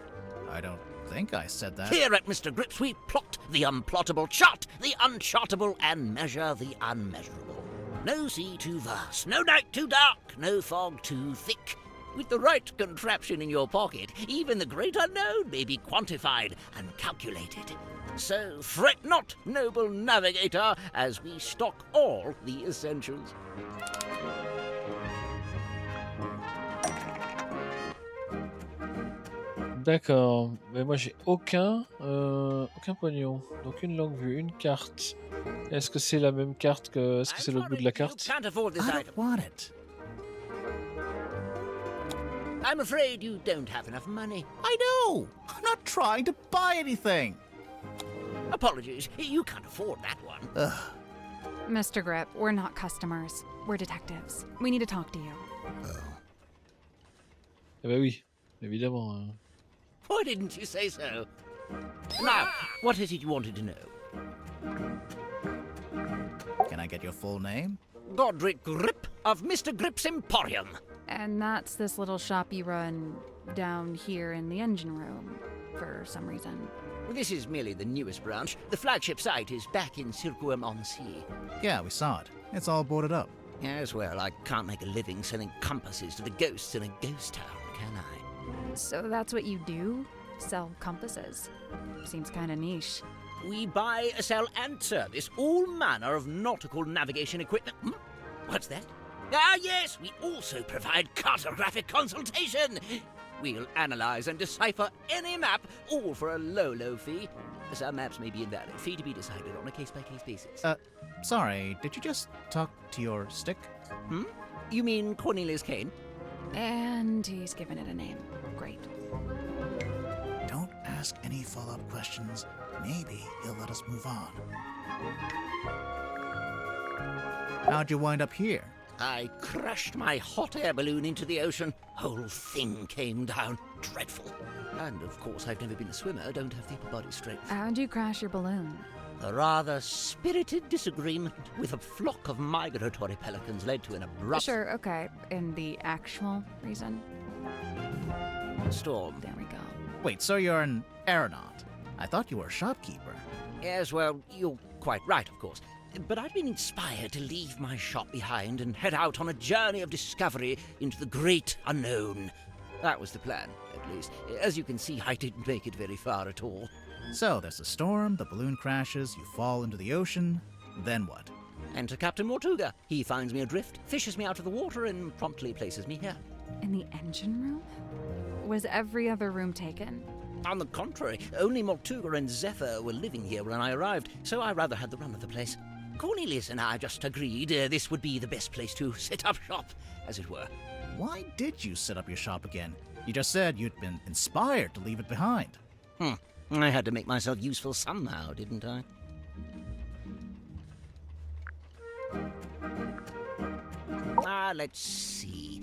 I don't think I said that. Here at Mr. Grip's, we plot the unplottable, chart the unchartable, and measure the unmeasurable. No sea too vast, no night too dark, no fog too thick. With the right contraption in your pocket, even the great unknown may be quantified and calculated. So fret not, noble navigator, as we stock all the essentials. D'accord, mais moi j'ai aucun pognon. Donc une longue vue, une carte. Est-ce que c'est la même carte que. Est-ce que c'est l'autre bout de la carte? You can't afford this I item. don't want it. I'm afraid you don't have enough money. I know! I'm not trying to buy anything! Apologies, you can't afford that one. Ugh. Mr. Grip, we're not customers. We're detectives. We need to talk to you. Eh ben oui, évidemment. Why didn't you say so? Now, what is it you wanted to know? Can I get your full name? Godric Grip of Mr. Grip's Emporium. And that's this little shop you run down here in the engine room, for some reason. Well, this is merely the newest branch. The flagship site is back in Circuum-on-Sea. Yeah, we saw it. It's all boarded up. Yes, well, I can't make a living selling compasses to the ghosts in a ghost town, can I? So that's what you do? Sell compasses? Seems kinda niche. We buy, sell, and service all manner of nautical navigation equipment. What's that? Ah, yes, we also provide cartographic consultation. We'll analyze and decipher any map, all for a low, low fee. Some maps may be invalid. Fee to be decided on a case-by-case basis. Sorry, did you just talk to your stick? You mean Cornelius Kane? And he's given it a name. Great. Don't ask any follow-up questions. Maybe he'll let us move on. How'd you wind up here? I crashed my hot air balloon into the ocean. Whole thing came down. Dreadful. And of course, I've never been a swimmer, don't have the upper body strength. How'd you crash your balloon? A rather spirited disagreement with a flock of migratory pelicans led to an abrupt Sure, okay. And the actual reason? storm. There we go. Wait, so you're an aeronaut? I thought you were a shopkeeper. Yes, well, you're quite right, of course. But I'd been inspired to leave my shop behind and head out on a journey of discovery into the great unknown. That was the plan, at least. As you can see, I didn't make it very far at all. So there's a storm, the balloon crashes, you fall into the ocean. Then what? Enter Captain Mortuga. He finds me adrift, fishes me out of the water, and promptly places me here. In the engine room? Was every other room taken? On the contrary, only Mortuga and Zephyr were living here when I arrived, so I rather had the run of the place. Cornelius and I just agreed this would be the best place to set up shop, as it were. Why did you set up your shop again? You just said you'd been inspired to leave it behind. I had to make myself useful somehow, didn't I? Let's see.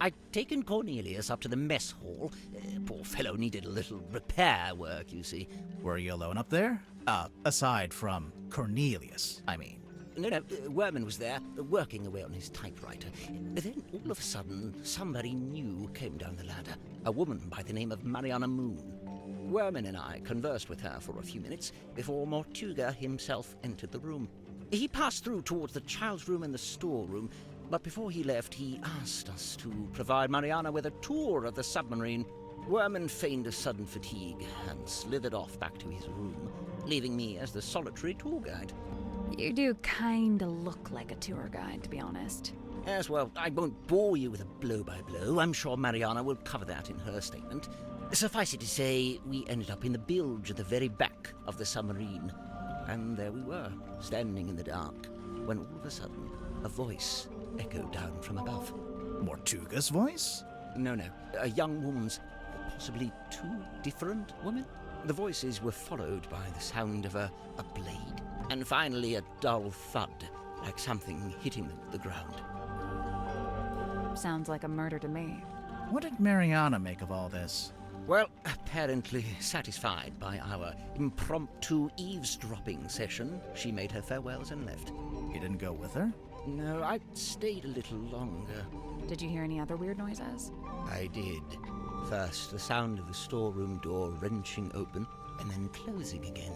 I'd taken Cornelius up to the mess hall. Poor fellow needed a little repair work, you see. Were you alone up there? Aside from Cornelius, I mean. No, Werman was there, working away on his typewriter. Then, all of a sudden, somebody new came down the ladder. A woman by the name of Mariana Moon. Werman and I conversed with her for a few minutes before Mortuga himself entered the room. He passed through towards the child's room and the storeroom, but before he left, he asked us to provide Mariana with a tour of the submarine. Werman feigned a sudden fatigue and slithered off back to his room, leaving me as the solitary tour guide. You do kinda look like a tour guide, to be honest. Yes, well, I won't bore you with a blow-by-blow. I'm sure Mariana will cover that in her statement. Suffice it to say, we ended up in the bilge at the very back of the submarine. And there we were, standing in the dark, when all of a sudden, a voice echoed down from above. Mortuga's voice? No, a young woman's, possibly two different women. The voices were followed by the sound of a blade, and finally a dull thud, like something hitting the ground. Sounds like a murder to me. What did Mariana make of all this? Well, apparently satisfied by our impromptu eavesdropping session, she made her farewells and left. You didn't go with her? No, I stayed a little longer. Did you hear any other weird noises? I did. First, the sound of the storeroom door wrenching open and then closing again.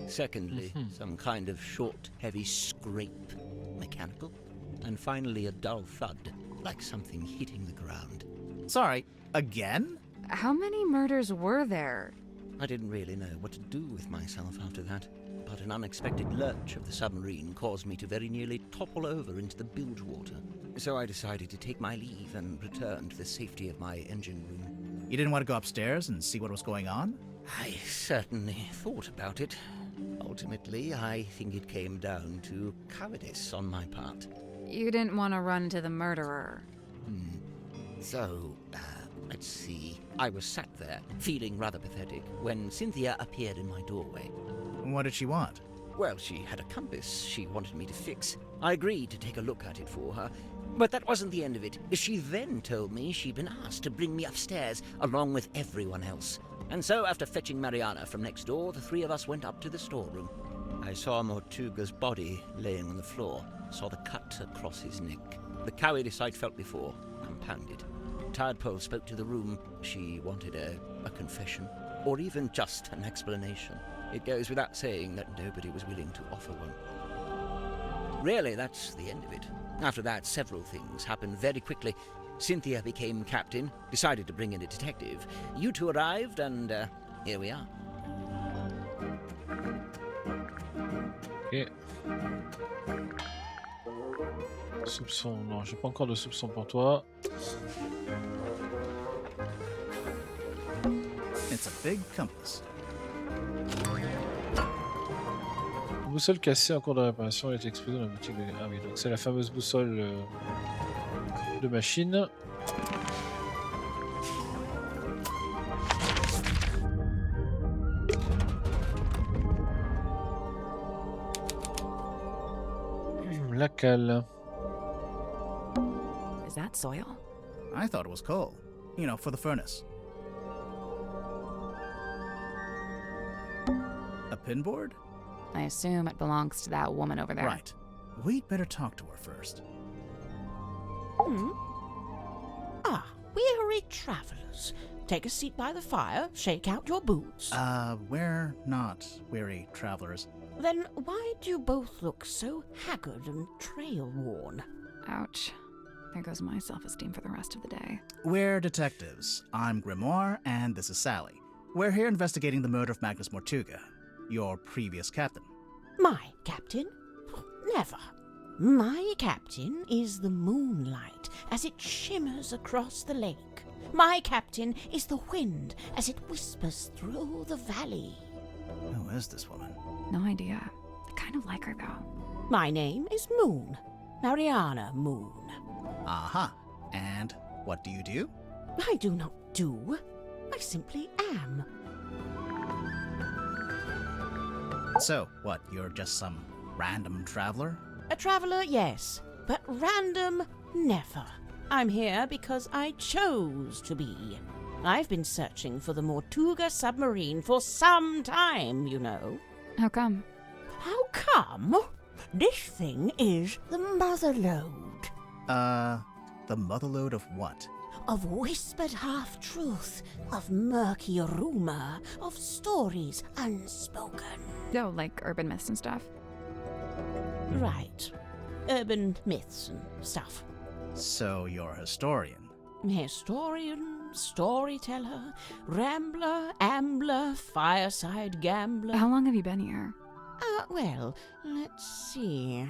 Secondly, some kind of short, heavy scrape, mechanical. And finally, a dull thud, like something hitting the ground. Sorry, again? How many murders were there? I didn't really know what to do with myself after that, but an unexpected lurch of the submarine caused me to very nearly topple over into the bilge water. So I decided to take my leave and return to the safety of my engine room. You didn't want to go upstairs and see what was going on? I certainly thought about it. Ultimately, I think it came down to cowardice on my part. You didn't want to run into the murderer. So, let's see. I was sat there, feeling rather pathetic, when Cynthia appeared in my doorway. What did she want? Well, she had a compass she wanted me to fix. I agreed to take a look at it for her, but that wasn't the end of it. She then told me she'd been asked to bring me upstairs, along with everyone else. And so, after fetching Mariana from next door, the three of us went up to the storeroom. I saw Mortuga's body laying on the floor, saw the cut across his neck. The cowardice I'd felt before compounded. Tadpole spoke to the room. She wanted a confession, or even just an explanation. It goes without saying that nobody was willing to offer one. Really, that's the end of it. After that, several things happened very quickly. Cynthia became captain, decided to bring in a detective. You two arrived, and here we are. Ok. Soupçon, non, j'ai pas encore de soupçon pour toi. It's a big compass. Boussole cassée en cours de réparation, elle a été explosée dans la boutique de... Ah oui, donc c'est la fameuse boussole de machine. La cale. Is that soil? I thought it was coal. You know, for the furnace. A pinboard? I assume it belongs to that woman over there. Right. We'd better talk to her first. Ah, weary travelers. Take a seat by the fire, shake out your boots. We're not weary travelers. Then why do you both look so haggard and trail-worn? Ouch. There goes my self-esteem for the rest of the day. We're detectives. I'm Grimoire, and this is Sally. We're here investigating the murder of Magnus Mortuga, your previous captain. My captain? Never. My captain is the moonlight as it shimmers across the lake. My captain is the wind as it whispers through the valley. Who is this woman? No idea. I kind of like her, though. My name is Moon. Mariana Moon. Aha. And what do you do? I do not do. I simply am. So, what, you're just some random traveler? A traveler, yes. But random, Never. I'm here because I chose to be. I've been searching for the Mortuga submarine for some time, you know. How come? How come? This thing is the motherlode. The motherlode of what? Of whispered half-truth, of murky rumour, of stories unspoken. Oh, like urban myths and stuff? Right. Urban myths and stuff. So you're a historian. Historian, storyteller, rambler, ambler, fireside gambler. How long have you been here? Well, let's see.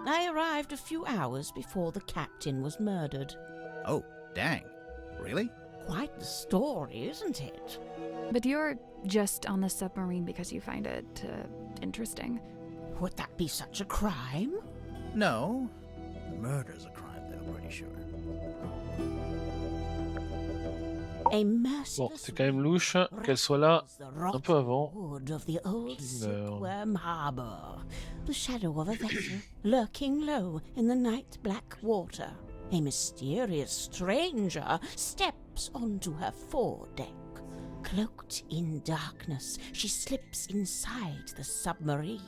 I arrived a few hours before the captain was murdered. Oh, dang. Really? Quite the story, isn't it? But you're just on the submarine because you find it interesting. Would that be such a crime? No. Murder's a crime, though, pretty sure. A Bon, merciless c'est quand même louche qu'elle soit là the un peu avant. wood of the old qu'il meure. silkworm harbour, the shadow of a vessel lurking low in the night black water. A mysterious stranger steps onto her foredeck. Cloaked in darkness, she slips inside the submarine.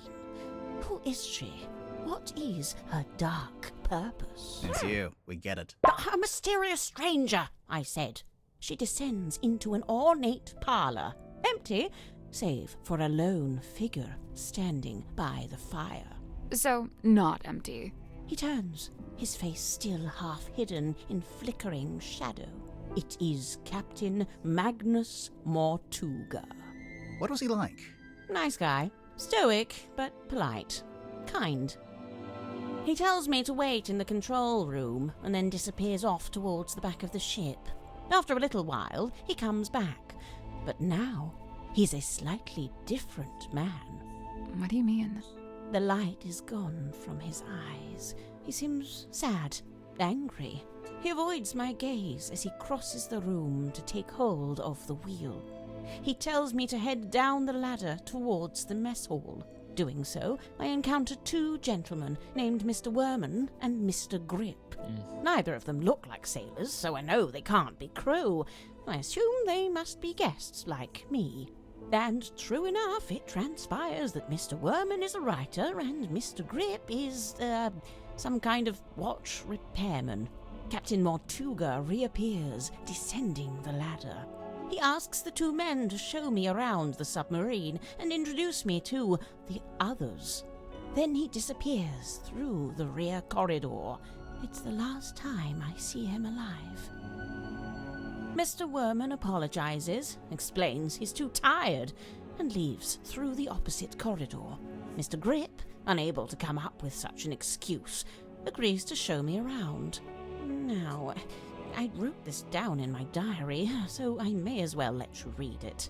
Who is she? What is her dark purpose? It's you. We get it. A mysterious stranger, I said. She descends into an ornate parlour, empty, save for a lone figure standing by the fire. So, not empty. He turns, his face still half hidden in flickering shadow. It is Captain Magnus Mortuga. What was he like? Nice guy. Stoic, but polite. Kind. He tells me to wait in the control room and then disappears off towards the back of the ship. After a little while, he comes back. But now, he's a slightly different man. What do you mean? The light is gone from his eyes. He seems sad, angry. He avoids my gaze as he crosses the room to take hold of the wheel. He tells me to head down the ladder towards the mess hall. Doing so, I encounter two gentlemen named Mr. Werman and Mr. Grip. Neither of them look like sailors, so I know they can't be crew. I assume they must be guests like me. And true enough, it transpires that Mr. Werman is a writer and Mr. Grip is, some kind of watch repairman. Captain Mortuga reappears, descending the ladder. He asks the two men to show me around the submarine and introduce me to the others. Then he disappears through the rear corridor. It's the last time I see him alive. Mr. Werman apologizes, explains he's too tired, and leaves through the opposite corridor. Mr. Grip, unable to come up with such an excuse, agrees to show me around. Now, I wrote this down in my diary, so I may as well let you read it.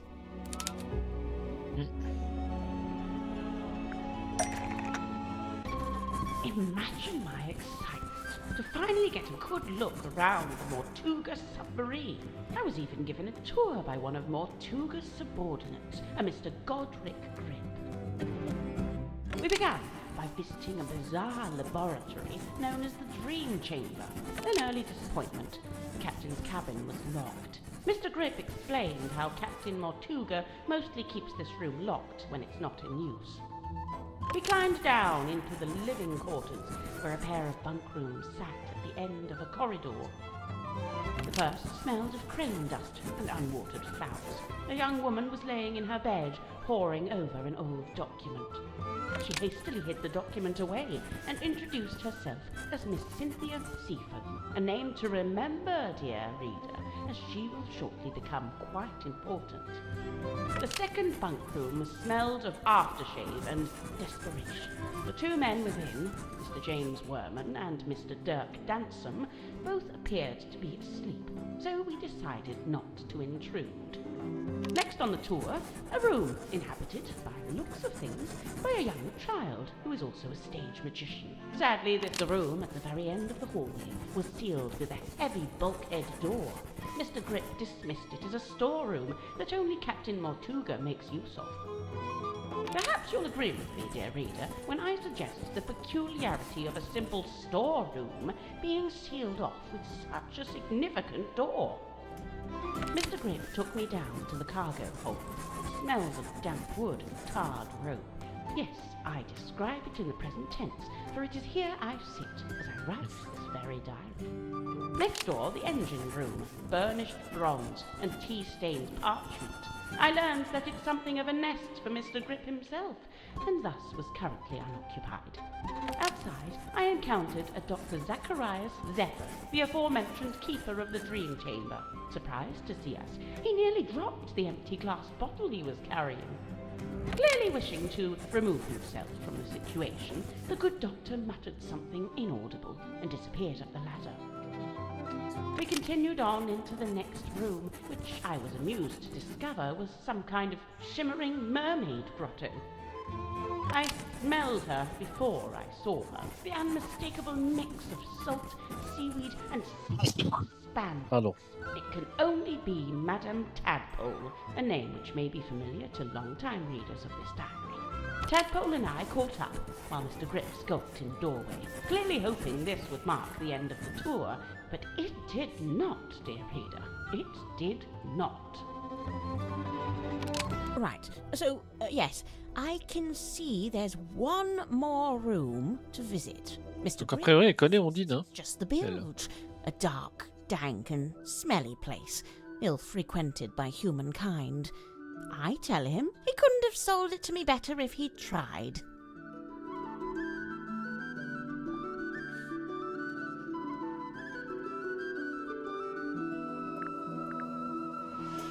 Imagine my excitement to finally get a good look around the Mortuga submarine. I was even given a tour by one of Mortuga's subordinates, a Mr. Godric Grip. We began by visiting a bizarre laboratory known as the Dream Chamber. An early disappointment. The captain's cabin was locked. Mr. Grip explained how Captain Mortuga mostly keeps this room locked when it's not in use. We climbed down into the living quarters, where a pair of bunk rooms sat at the end of a corridor. The first smelled of crane dust and unwatered flowers. A young woman was laying in her bed, poring over an old document. She hastily hid the document away and introduced herself as Miss Cynthia Seafoam, a name to remember, dear reader, as she will shortly become quite important. The second bunk room smelled of aftershave and desperation. The two men within, Mr. James Werman and Mr. Dirk Dansom, both appeared to be asleep, so we decided not to intrude. Next on the tour, a room inhabited, by the looks of things, by a young child who is also a stage magician. Sadly, the room at the very end of the hallway was sealed with a heavy bulkhead door. Mr. Grip dismissed it as a storeroom that only Captain Mortuga makes use of. Perhaps you'll agree with me, dear reader, when I suggest the peculiarity of a simple storeroom being sealed off with such a significant door. Mr. Grip took me down to the cargo hold. It smells of damp wood and tarred rope. Yes, I describe it in the present tense, for it is here I sit as I write this very diary. Next door, the engine room, burnished bronze and tea-stained parchment. I learned that it's something of a nest for Mr. Grip himself, and thus was currently unoccupied. Outside, I encountered a Dr. Zacharias Zephyr, the aforementioned keeper of the dream chamber. Surprised to see us, he nearly dropped the empty glass bottle he was carrying. Clearly wishing to remove himself from the situation, the good doctor muttered something inaudible and disappeared up the ladder. We continued on into the next room, which I was amused to discover was some kind of shimmering mermaid grotto. I smelled her before I saw her. The unmistakable mix of salt, seaweed, and span. Pardon. It can only be Madame Tadpole, a name which may be familiar to long-time readers of this diary. Tadpole and I caught up, while Mr. Grip skulked in the doorway, clearly hoping this would mark the end of the tour, but it did not, dear reader. It did not. Right, so, yes, I can see there's one more room to visit. Mr. Donc a Grip, priori, elle connaît Ondine, hein. just the bilge. A dark, dank and smelly place, ill-frequented by humankind. I tell him he couldn't have sold it to me better if he'd tried.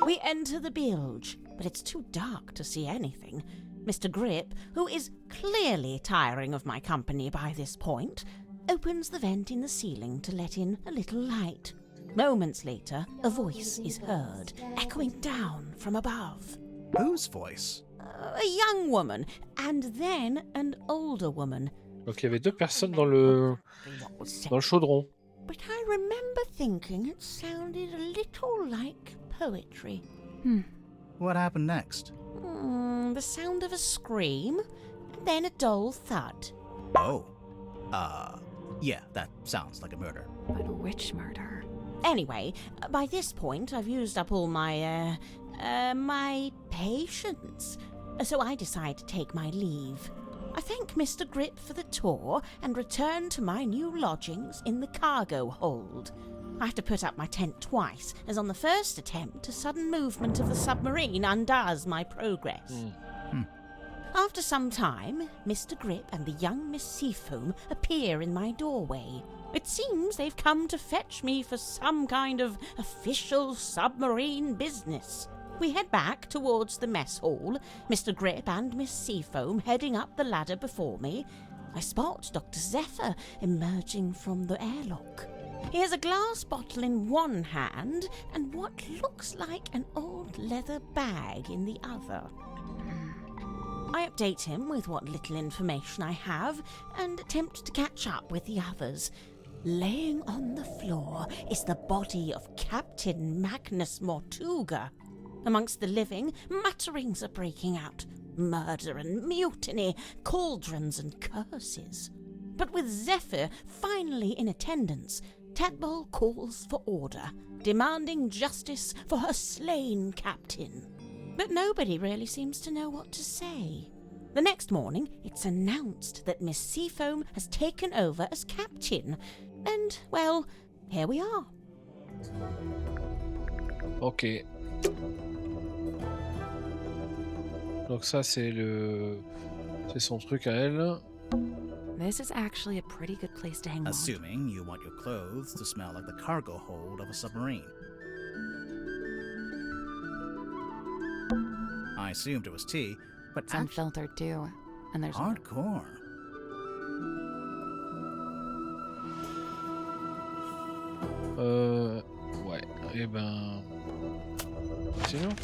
We enter the bilge, but it's too dark to see anything. Mr. Grip, who is clearly tiring of my company by this point, opens the vent in the ceiling to let in a little light. Moments later, a voice is heard, echoing down from above. Whose voice? A young woman, and then an older woman. Donc il y avait deux personnes dans le chaudron. But I remember thinking it sounded a little like poetry. What happened next? The sound of a scream, and then a dull thud. Oh. Yeah, that sounds like a murder. But which murder? Anyway, by this point I've used up all my patience, so I decide to take my leave. I thank Mr. Grip for the tour and return to my new lodgings in the cargo hold. I have to put up my tent twice, as on the first attempt a sudden movement of the submarine undoes my progress. After some time, Mr. Grip and the young Miss Seafoam appear in my doorway. It seems they've come to fetch me for some kind of official submarine business. We head back towards the mess hall, Mr. Grip and Miss Seafoam heading up the ladder before me. I spot Dr. Zephyr emerging from the airlock. He has a glass bottle in one hand and what looks like an old leather bag in the other. I update him with what little information I have and attempt to catch up with the others. Laying on the floor is the body of Captain Magnus Mortuga. Amongst the living, mutterings are breaking out. Murder and mutiny, cauldrons and curses. But with Zephyr finally in attendance, Tadpole calls for order, demanding justice for her slain captain. But nobody really seems to know what to say. The next morning, it's announced that Miss Seafoam has taken over as captain. And, well, here we are. Ok. Donc ça c'est son truc à elle. This is actually a pretty good place to hang on. Assuming you want your clothes to smell like the cargo hold of a submarine. I assumed it was tea, but It's unfiltered too, and there's hardcore. Ouais. Eh ben. Sinon.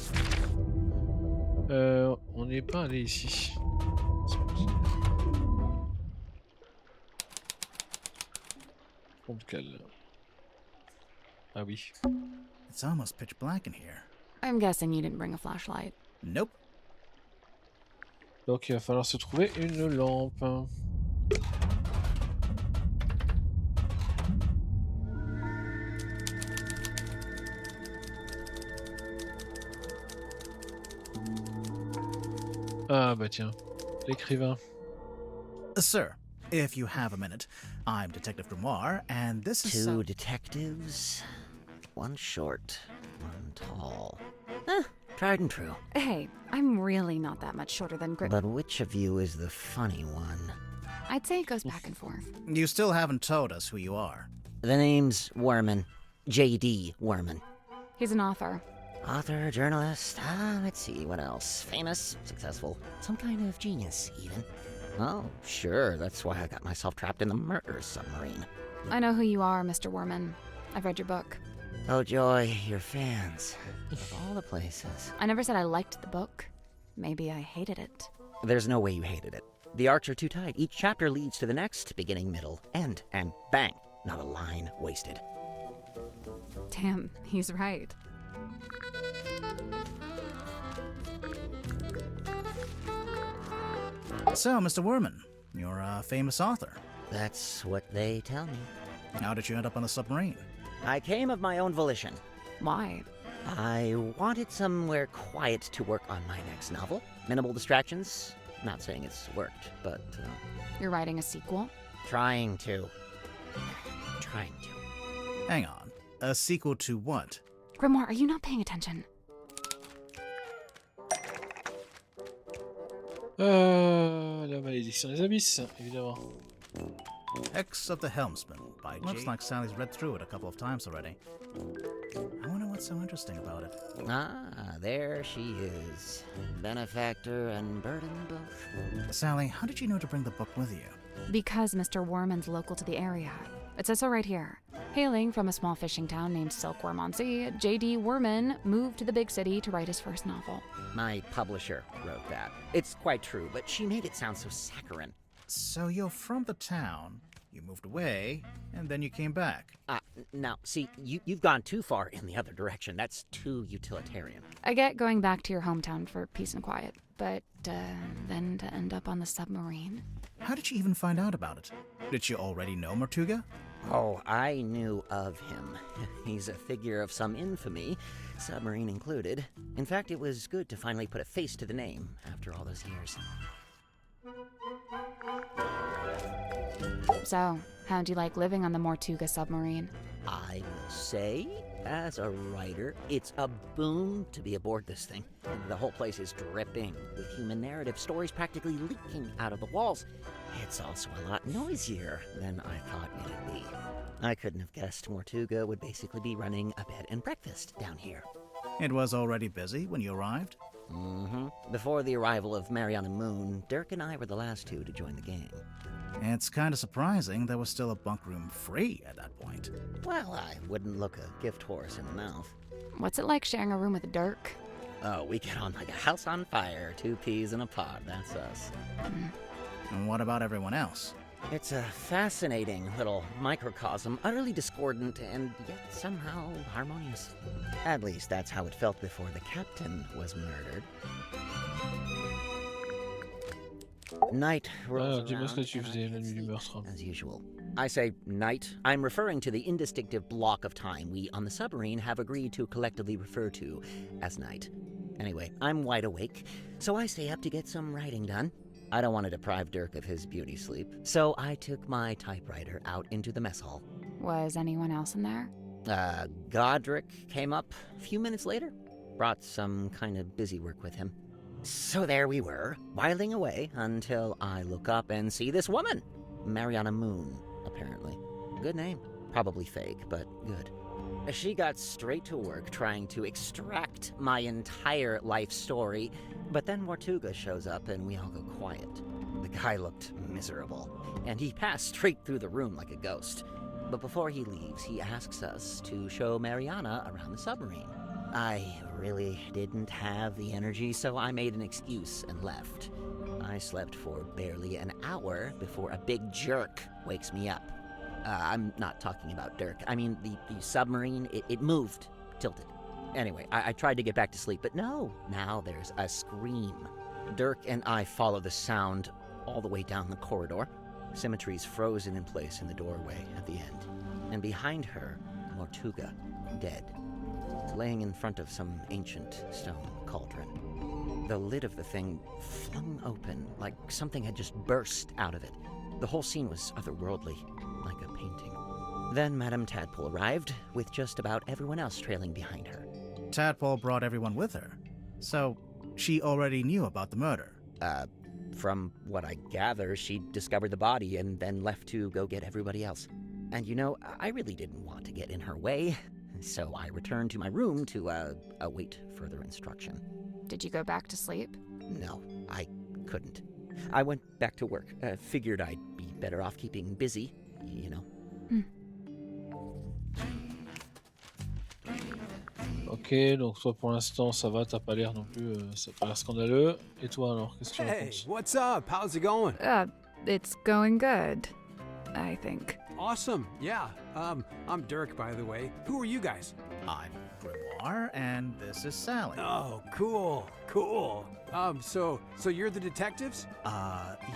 On n'est pas allé ici. Ah oui. It's almost pitch black in here. I'm guessing you didn't bring a flashlight. Nope. Donc il va falloir se trouver une lampe. Ah bah tiens, l'écrivain. Sir, if you have a minute, I'm Detective Grimoire, and this is... Two detectives, one short, one tall. Tried and true. Hey, I'm really not that much shorter than But which of you is the funny one? I'd say it goes back and forth. You still haven't told us who you are. The name's Werman. J.D. Werman. He's an author. Author, journalist, let's see, what else? Famous, successful, some kind of genius, even. Oh, sure, that's why I got myself trapped in the murder submarine. I know who you are, Mr. Worman. I've read your book. Oh, joy, your fans. Of all the places. I never said I liked the book. Maybe I hated it. There's no way you hated it. The arcs are too tight. Each chapter leads to the next, beginning, middle, end, and bang, not a line wasted. Damn, he's right. So, Mr. Werman, you're a famous author. That's what they tell me. How did you end up on a submarine? I came of my own volition. Why? I wanted somewhere quiet to work on my next novel. Minimal distractions. Not saying it's worked, but... You're writing a sequel? Trying to. Trying to. Hang on. A sequel to what? Grimoire, are you not paying attention? La malédiction des abysses, évidemment. X of the Helmsman by Looks like Sally's read through it a couple of times already. I wonder what's so interesting about it. Ah, there she is. Benefactor and burden both. Sally, how did you know to bring the book with you? Because Mr. Worman's local to the area. It says so right here. Hailing from a small fishing town named Silkworm-on-Sea, J.D. Werman moved to the big city to write his first novel. My publisher wrote that. It's quite true, but she made it sound so saccharine. So you're from the town, you moved away, and then you came back. Now, see, you've gone too far in the other direction. That's too utilitarian. I get going back to your hometown for peace and quiet, but then to end up on the submarine? How did you even find out about it? Did you already know Mortuga? Oh, I knew of him. He's a figure of some infamy, submarine included. In fact, it was good to finally put a face to the name after all those years. So, how'd you like living on the Mortuga submarine? I will say, as a writer, it's a boon to be aboard this thing. The whole place is dripping with human narrative, stories practically leaking out of the walls. It's also a lot noisier than I thought it'd be. I couldn't have guessed Mortuga would basically be running a bed and breakfast down here. It was already busy when you arrived? Mm-hmm. Before the arrival of Mariana Moon, Dirk and I were the last two to join the gang. It's kind of surprising there was still a bunk room free at that point. Well, I wouldn't look a gift horse in the mouth. What's it like sharing a room with Dirk? Oh, we get on like a house on fire, 2 peas in a pod, that's us. And what about everyone else? It's a fascinating little microcosm, utterly discordant and yet somehow harmonious. At least that's how it felt before the captain was murdered. Night rolls Dis-moi ce que around, tu and I faisais la can't nuit du sleep, meurtre. as usual. I say night. I'm referring to the indistinctive block of time we on the submarine have agreed to collectively refer to as night. Anyway, I'm wide awake, so I stay up to get some writing done. I don't want to deprive Dirk of his beauty sleep, so I took my typewriter out into the mess hall. Was anyone else in there? Godric came up a few minutes later, brought some kind of busy work with him. So there we were, whiling away until I look up and see this woman. Mariana Moon, apparently. Good name. Probably fake, but good. She got straight to work trying to extract my entire life story, but then Mortuga shows up and we all go quiet. The guy looked miserable, and he passed straight through the room like a ghost. But before he leaves, he asks us to show Mariana around the submarine. I really didn't have the energy, so I made an excuse and left. I slept for barely an hour before a big jerk wakes me up. I'm not talking about Dirk. I mean, the submarine, it moved, tilted. Anyway, I tried to get back to sleep, but no. Now there's a scream. Dirk and I follow the sound all the way down the corridor. Symmetry's frozen in place in the doorway at the end. And behind her, Mortuga, dead, laying in front of some ancient stone cauldron. The lid of the thing flung open, like something had just burst out of it. The whole scene was otherworldly, like a painting. Then Madame Tadpole arrived, with just about everyone else trailing behind her. Tadpole brought everyone with her. So, she already knew about the murder. From what I gather, she discovered the body and then left to go get everybody else. And you know, I really didn't want to get in her way, so I returned to my room to await further instruction. Did you go back to sleep? No, I couldn't. I went back to work. Figured I'd be better off keeping busy, you know. Ok, donc toi pour l'instant ça va, t'as pas l'air non plus, ça a pas l'air scandaleux. Et toi alors, qu'est-ce que tu en Hey, penses? what's up? How's it going? It's going good, I think. Awesome. Yeah. I'm Dirk, by the way. Who are you guys? I'm Grimoire, and this is Sally. Oh, cool. Cool. So you're the detectives?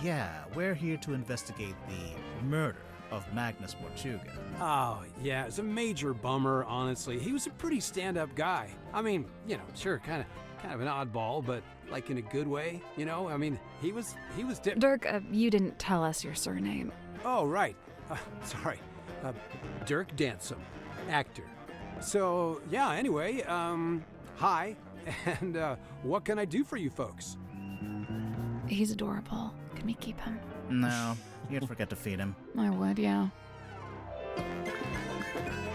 Yeah, we're here to investigate the murder of Magnus Mortuga. Oh, yeah, it's a major bummer, honestly. He was a pretty stand-up guy. I mean, you know, sure, kind of an oddball, but like in a good way, you know? I mean, he was Dirk, you didn't tell us your surname. Oh, right. Sorry. Dirk Dansom, actor. So, yeah, anyway, hi, and what can I do for you folks? He's adorable. Can we keep him? No, you'd forget to feed him. I would, yeah.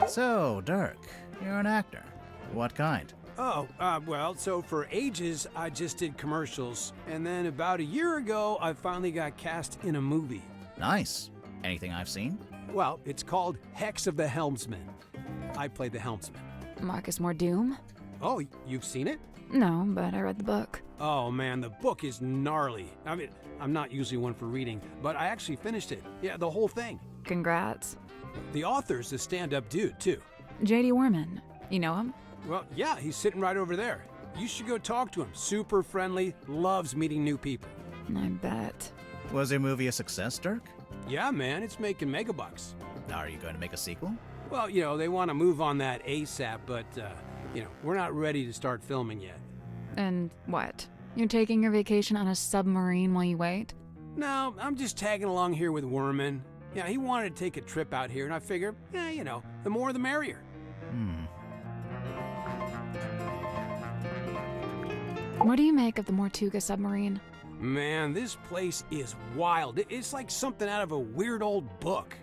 So, Dirk, you're an actor. What kind? Oh, well, so for ages, I just did commercials, and then about a year ago, I finally got cast in a movie. Nice. Anything I've seen? Well, it's called Hex of the Helmsman. I played the helmsman. Marcus Mordoom? Oh, you've seen it? No, but I read the book. Oh man, the book is gnarly. I mean, I'm not usually one for reading, but I actually finished it. Yeah, the whole thing. Congrats. The author's a stand-up dude, too. J.D. Worman. You know him? Well, yeah, he's sitting right over there. You should go talk to him. Super friendly, loves meeting new people. I bet. Was your movie a success, Dirk? Yeah, man, it's making megabucks. Are you going to make a sequel? Well, you know, they want to move on that ASAP, but, you know, we're not ready to start filming yet. And what? You're taking your vacation on a submarine while you wait? No, I'm just tagging along here with Worman. Yeah, he wanted to take a trip out here, and I figured, yeah, you know, the more the merrier. What do you make of the Mortuga submarine? Man, this place is wild. It's like something out of a weird old book.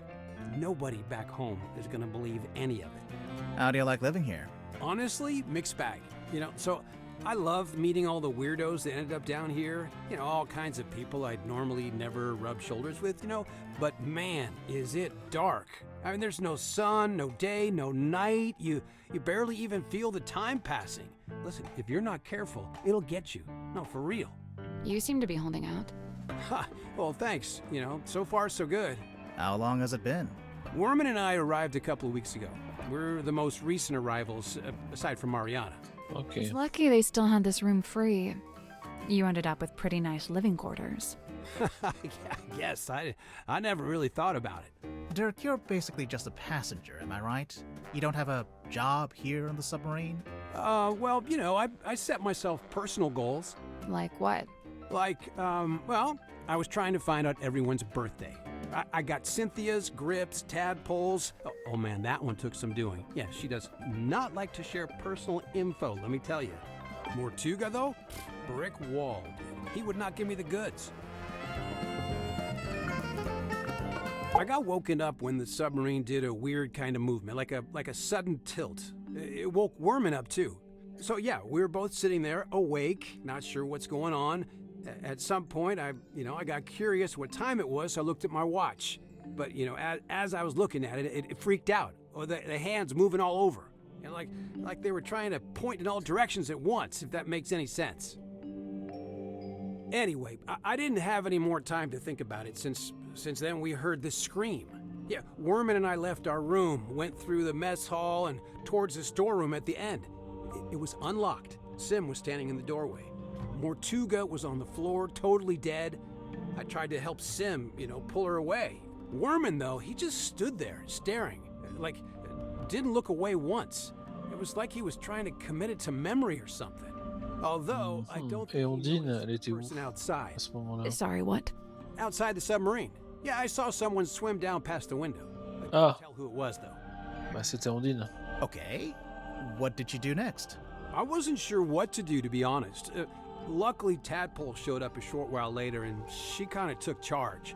Nobody back home is gonna believe any of it. How do you like living here? Honestly, mixed bag. You know, so I love meeting all the weirdos that ended up down here. You know, all kinds of people I'd normally never rub shoulders with, you know. But man, is it dark. I mean, there's no sun, no day, no night. You barely even feel the time passing. Listen, if you're not careful, it'll get you. No, for real. You seem to be holding out. Ha, well, thanks. You know, so far so good. How long has it been? Worman and I arrived a couple of weeks ago. We're the most recent arrivals, aside from Mariana. Ok. It's lucky they still had this room free. You ended up with pretty nice living quarters. I guess. I never really thought about it. Dirk, you're basically just a passenger, am I right? You don't have a job here on the submarine? Well, you know, I set myself personal goals. Like what? Like, well, I was trying to find out everyone's birthday. I got Cynthia's, Grip's, Tadpole's. Oh man, that one took some doing. Yeah, she does not like to share personal info, let me tell you. Mortuga, though, brick wall. He would not give me the goods. I got woken up when the submarine did a weird kind of movement, like a sudden tilt. It woke Worman up too. So yeah, we were both sitting there, awake, not sure what's going on. At some point, I got curious what time it was, so I looked at my watch. But you know, as I was looking at it, it freaked out. Or the hands moving all over, and like they were trying to point in all directions at once, if that makes any sense. Anyway, I didn't have any more time to think about it since then we heard this scream. Yeah, Worman and I left our room, went through the mess hall and towards the storeroom at the end. It was unlocked. Sim was standing in the doorway. Mortuga was on the floor, totally dead. I tried to help Sim, pull her away. Worman, though, he just stood there, staring. Like, didn't look away once. It was like he was trying to commit it to memory or something. Although, I don't Et think he Ondine, noticed elle the était où person outside. à ce moment-là? Sorry, what? Outside the submarine. Yeah, I saw someone swim down past the window. I couldn't Ah. tell who it was, though. Bah, c'était Ondine. Okay. What did you do next? I wasn't sure what to do, to be honest. Luckily, Tadpole showed up a short while later, and she kind of took charge.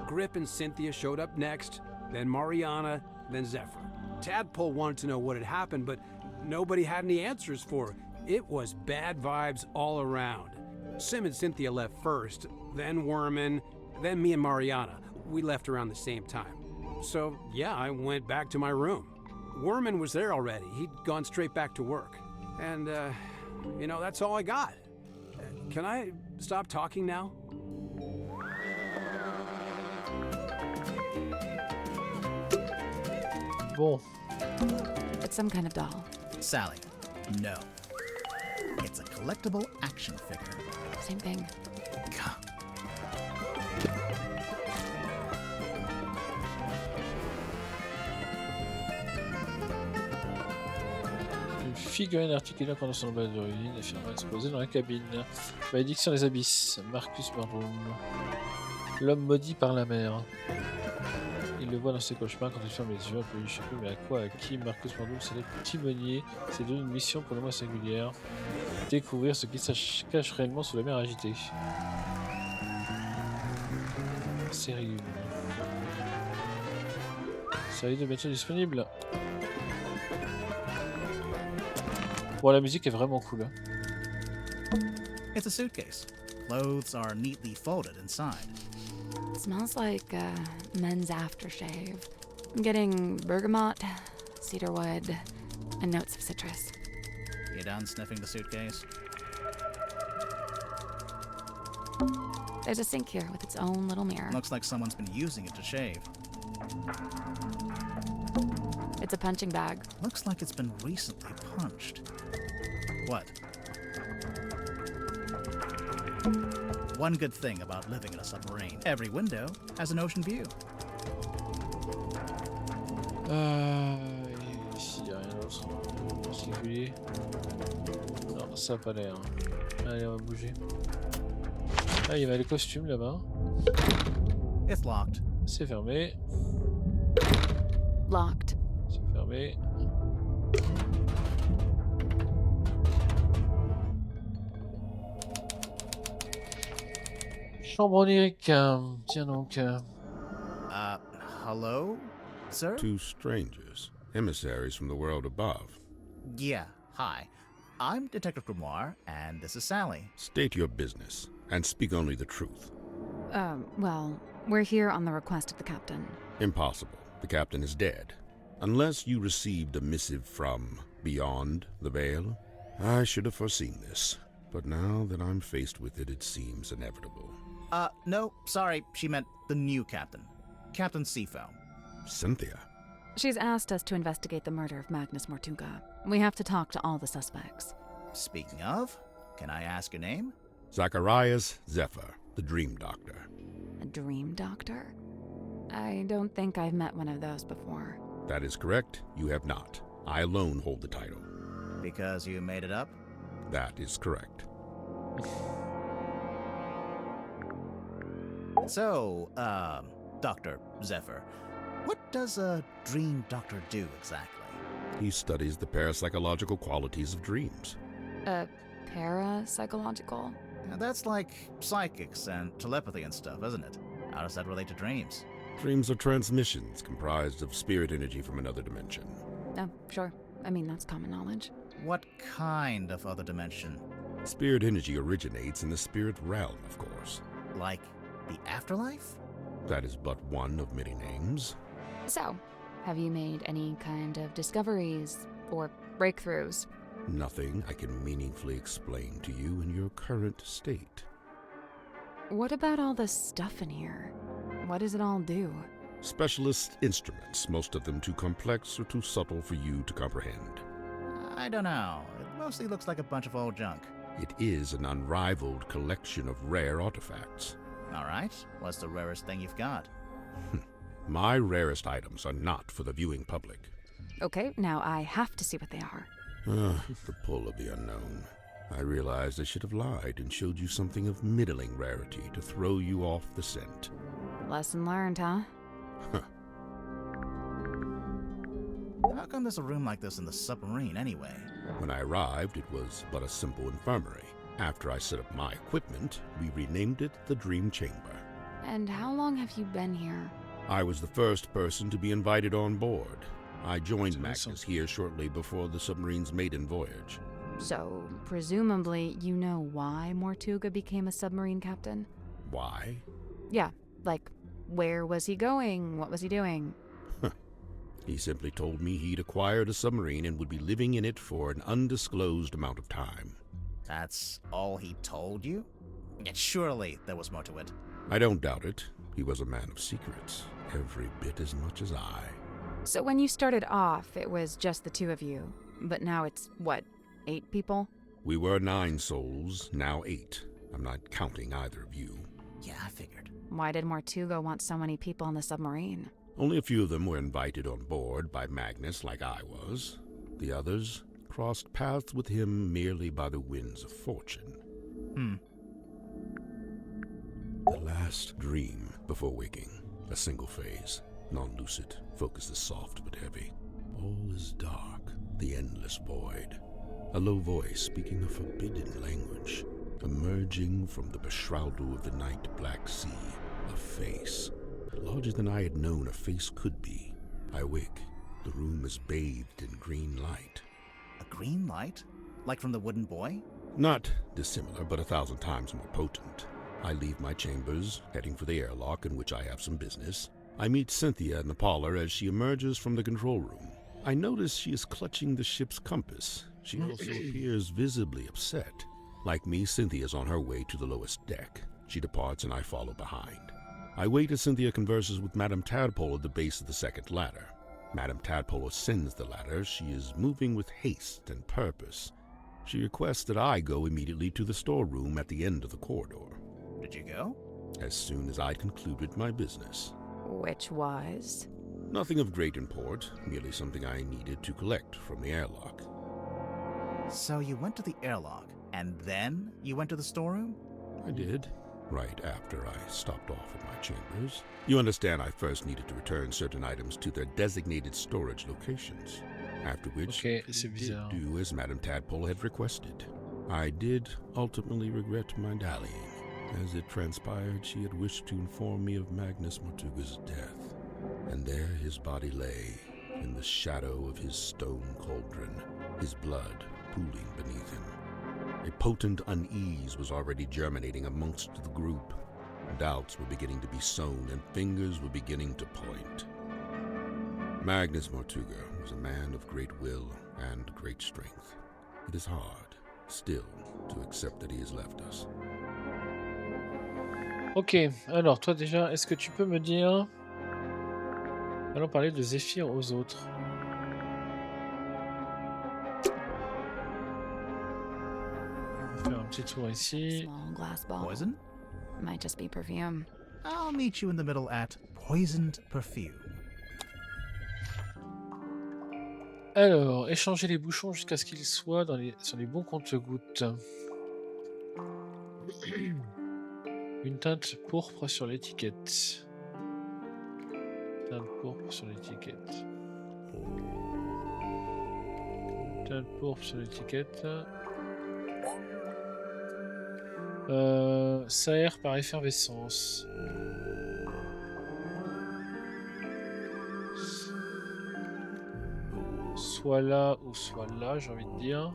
Grip and Cynthia showed up next, then Mariana, then Zephyr. Tadpole wanted to know what had happened, but nobody had any answers for her. It was bad vibes all around. Sim and Cynthia left first, then Worman, then me and Mariana. We left around the same time. So, yeah, I went back to my room. Worman was there already. He'd gone straight back to work. And, that's all I got. Can I stop talking now? Bon. It's some kind of doll. Sally, no. It's a collectible action figure. Same thing. Une figurine articulée pendant son emballage d'origine et finalement explosée dans la cabine. Malédiction des abysses. Marcus Marboum. L'homme maudit par la mer. Il le voit dans ses cauchemars quand il ferme les yeux, un peu échappé, mais à quoi, à qui Marcus Marboum, c'est le timonier. C'est devenu une mission pour le moins singulière. Découvrir ce qui se cache réellement sous la mer agitée. Série 1. Série 2 bientôt disponible. Bon, la musique est vraiment cool. Hein. It's a suitcase. Clothes are neatly folded inside. It smells like men's aftershave. I'm getting bergamot, cedarwood, and notes of citrus. You done sniffing the suitcase? There's a sink here with its own little mirror. Looks like someone's been using it to shave. It's a punching bag. Looks like it's been recently punched. What? One good thing about living in a submarine. Every window has an ocean view. Ici, il n'y a rien d'autre en particulier. Non, ça n'a pas l'air. Allez, on va bouger. Ah, il y avait les costumes là-bas. It's locked. C'est fermé. Locked. C'est fermé. Chambre onirique. Tiens donc. Hello, sir? Two strangers, emissaries from the world above. Yeah, hi. I'm Detective Grimoire, and this is Sally. State your business, and speak only the truth. Well, we're here on the request of the captain. Impossible. The captain is dead. Unless you received a missive from beyond the veil. I should have foreseen this, but now that I'm faced with it, it seems inevitable. No, sorry, she meant the new captain. Captain Seafoam. Cynthia? She's asked us to investigate the murder of Magnus Mortuga. We have to talk to all the suspects. Speaking of, can I ask your name? Zacharias Zephyr, the Dream Doctor. A dream doctor? I don't think I've met one of those before. That is correct, you have not. I alone hold the title. Because you made it up? That is correct. So, Dr. Zephyr, what does a dream doctor do exactly? He studies the parapsychological qualities of dreams. Parapsychological? Now, that's like psychics and telepathy and stuff, isn't it? How does that relate to dreams? Dreams are transmissions comprised of spirit energy from another dimension. Oh, sure. I mean, that's common knowledge. What kind of other dimension? Spirit energy originates in the spirit realm, of course. Like the afterlife? That is but one of many names. So, have you made any kind of discoveries or breakthroughs? Nothing I can meaningfully explain to you in your current state. What about all the stuff in here? What does it all do? Specialist instruments, most of them too complex or too subtle for you to comprehend. I don't know. It mostly looks like a bunch of old junk. It is an unrivaled collection of rare artifacts. All right. What's the rarest thing you've got? My rarest items are not for the viewing public. Okay, now I have to see what they are. The pull of the unknown. I realized I should have lied and showed you something of middling rarity to throw you off the scent. Lesson learned, huh? How come there's a room like this in the submarine anyway? When I arrived, it was but a simple infirmary. After I set up my equipment, we renamed it the Dream Chamber. And how long have you been here? I was the first person to be invited on board. I joined Magnus here shortly before the submarine's maiden voyage. So, presumably, you know why Mortuga became a submarine captain? Why? Yeah, like, where was he going? What was he doing? He simply told me he'd acquired a submarine and would be living in it for an undisclosed amount of time. That's all he told you? Yet surely there was more to it. I don't doubt it. He was a man of secrets, every bit as much as I. So when you started off, it was just the two of you. But now it's, what, 8 people? We were 9 souls, now 8. I'm not counting either of you. Yeah, I figured. Why did Mortuga want so many people on the submarine? Only a few of them were invited on board by Magnus like I was. The others crossed paths with him merely by the winds of fortune. The last dream before waking. A single phase. Non-lucid. Focus is soft but heavy. All is dark. The endless void. A low voice speaking a forbidden language. Emerging from the beshroudal of the night black sea. A face. Larger than I had known a face could be. I wake. The room is bathed in green light. A green light? Like from the wooden boy? Not dissimilar, but 1,000 times more potent. I leave my chambers, heading for the airlock in which I have some business. I meet Cynthia in the parlor as she emerges from the control room. I notice she is clutching the ship's compass. She also appears visibly upset. Like me, Cynthia's on her way to the lowest deck. She departs and I follow behind. I wait as Cynthia converses with Madame Tadpole at the base of the second ladder. Madame Tadpole ascends the ladder. She is moving with haste and purpose. She requests that I go immediately to the storeroom at the end of the corridor. Did you go? As soon as I'd concluded my business. Which was? Nothing of great import, merely something I needed to collect from the airlock. So you went to the airlock, and then you went to the storeroom? I did. Right after I stopped off at my chambers. You understand I first needed to return certain items to their designated storage locations. After which, I did do as Madame Tadpole had requested. I did ultimately regret my dallying. As it transpired, she had wished to inform me of Magnus Mortuga's death. And there his body lay, in the shadow of his stone cauldron, his blood pooling beneath him. A potent unease was already germinating amongst the group. Doubts were beginning to be sown, and fingers were beginning to point. Magnus Mortuga was a man of great will and great strength. It is hard, still, to accept that he has left us. Ok, alors toi déjà, est-ce que tu peux me dire... Allons parler de Zéphyr aux autres. On va faire un petit tour ici. Small glass bottle. Poison? Might just be perfume. I'll meet you in the middle at poisoned perfume. Alors, échanger les bouchons jusqu'à ce qu'ils soient sur les bons compte-gouttes. Une teinte pourpre sur l'étiquette. Teinte pourpre sur l'étiquette. Teinte pourpre sur l'étiquette. Ça aère par effervescence. Soit là ou soit là, j'ai envie de dire.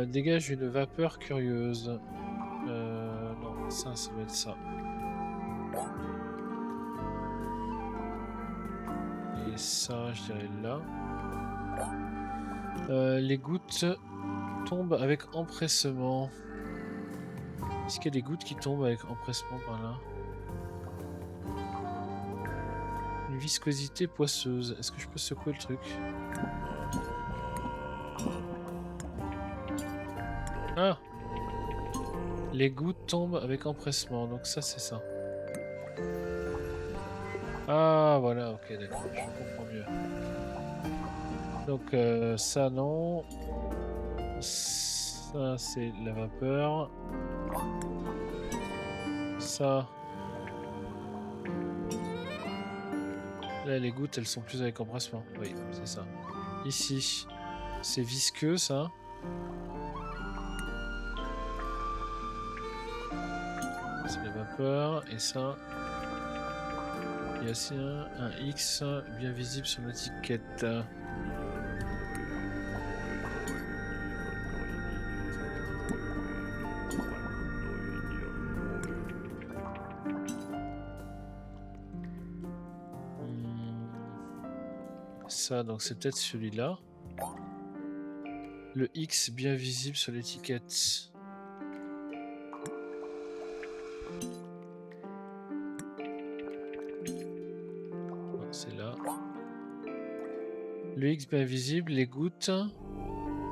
Dégage une vapeur curieuse. Non, ça va être ça. Et ça, je dirais là. Les gouttes tombent avec empressement. Est-ce qu'il y a des gouttes qui tombent avec empressement par là? Une viscosité poisseuse. Est-ce que je peux secouer le truc? Ah! Les gouttes tombent avec empressement, donc ça c'est ça. Ah voilà, ok d'accord, je comprends mieux. Donc ça non. Ça c'est la vapeur. Ça. Là les gouttes elles sont plus avec empressement. Oui, c'est ça. Ici, c'est visqueux ça. C'est la vapeur. Et ça. Il y a aussi un X bien visible sur l'étiquette. Ça, donc c'est peut-être celui-là. Le X bien visible sur l'étiquette. C'est là. Le X bien visible, les gouttes.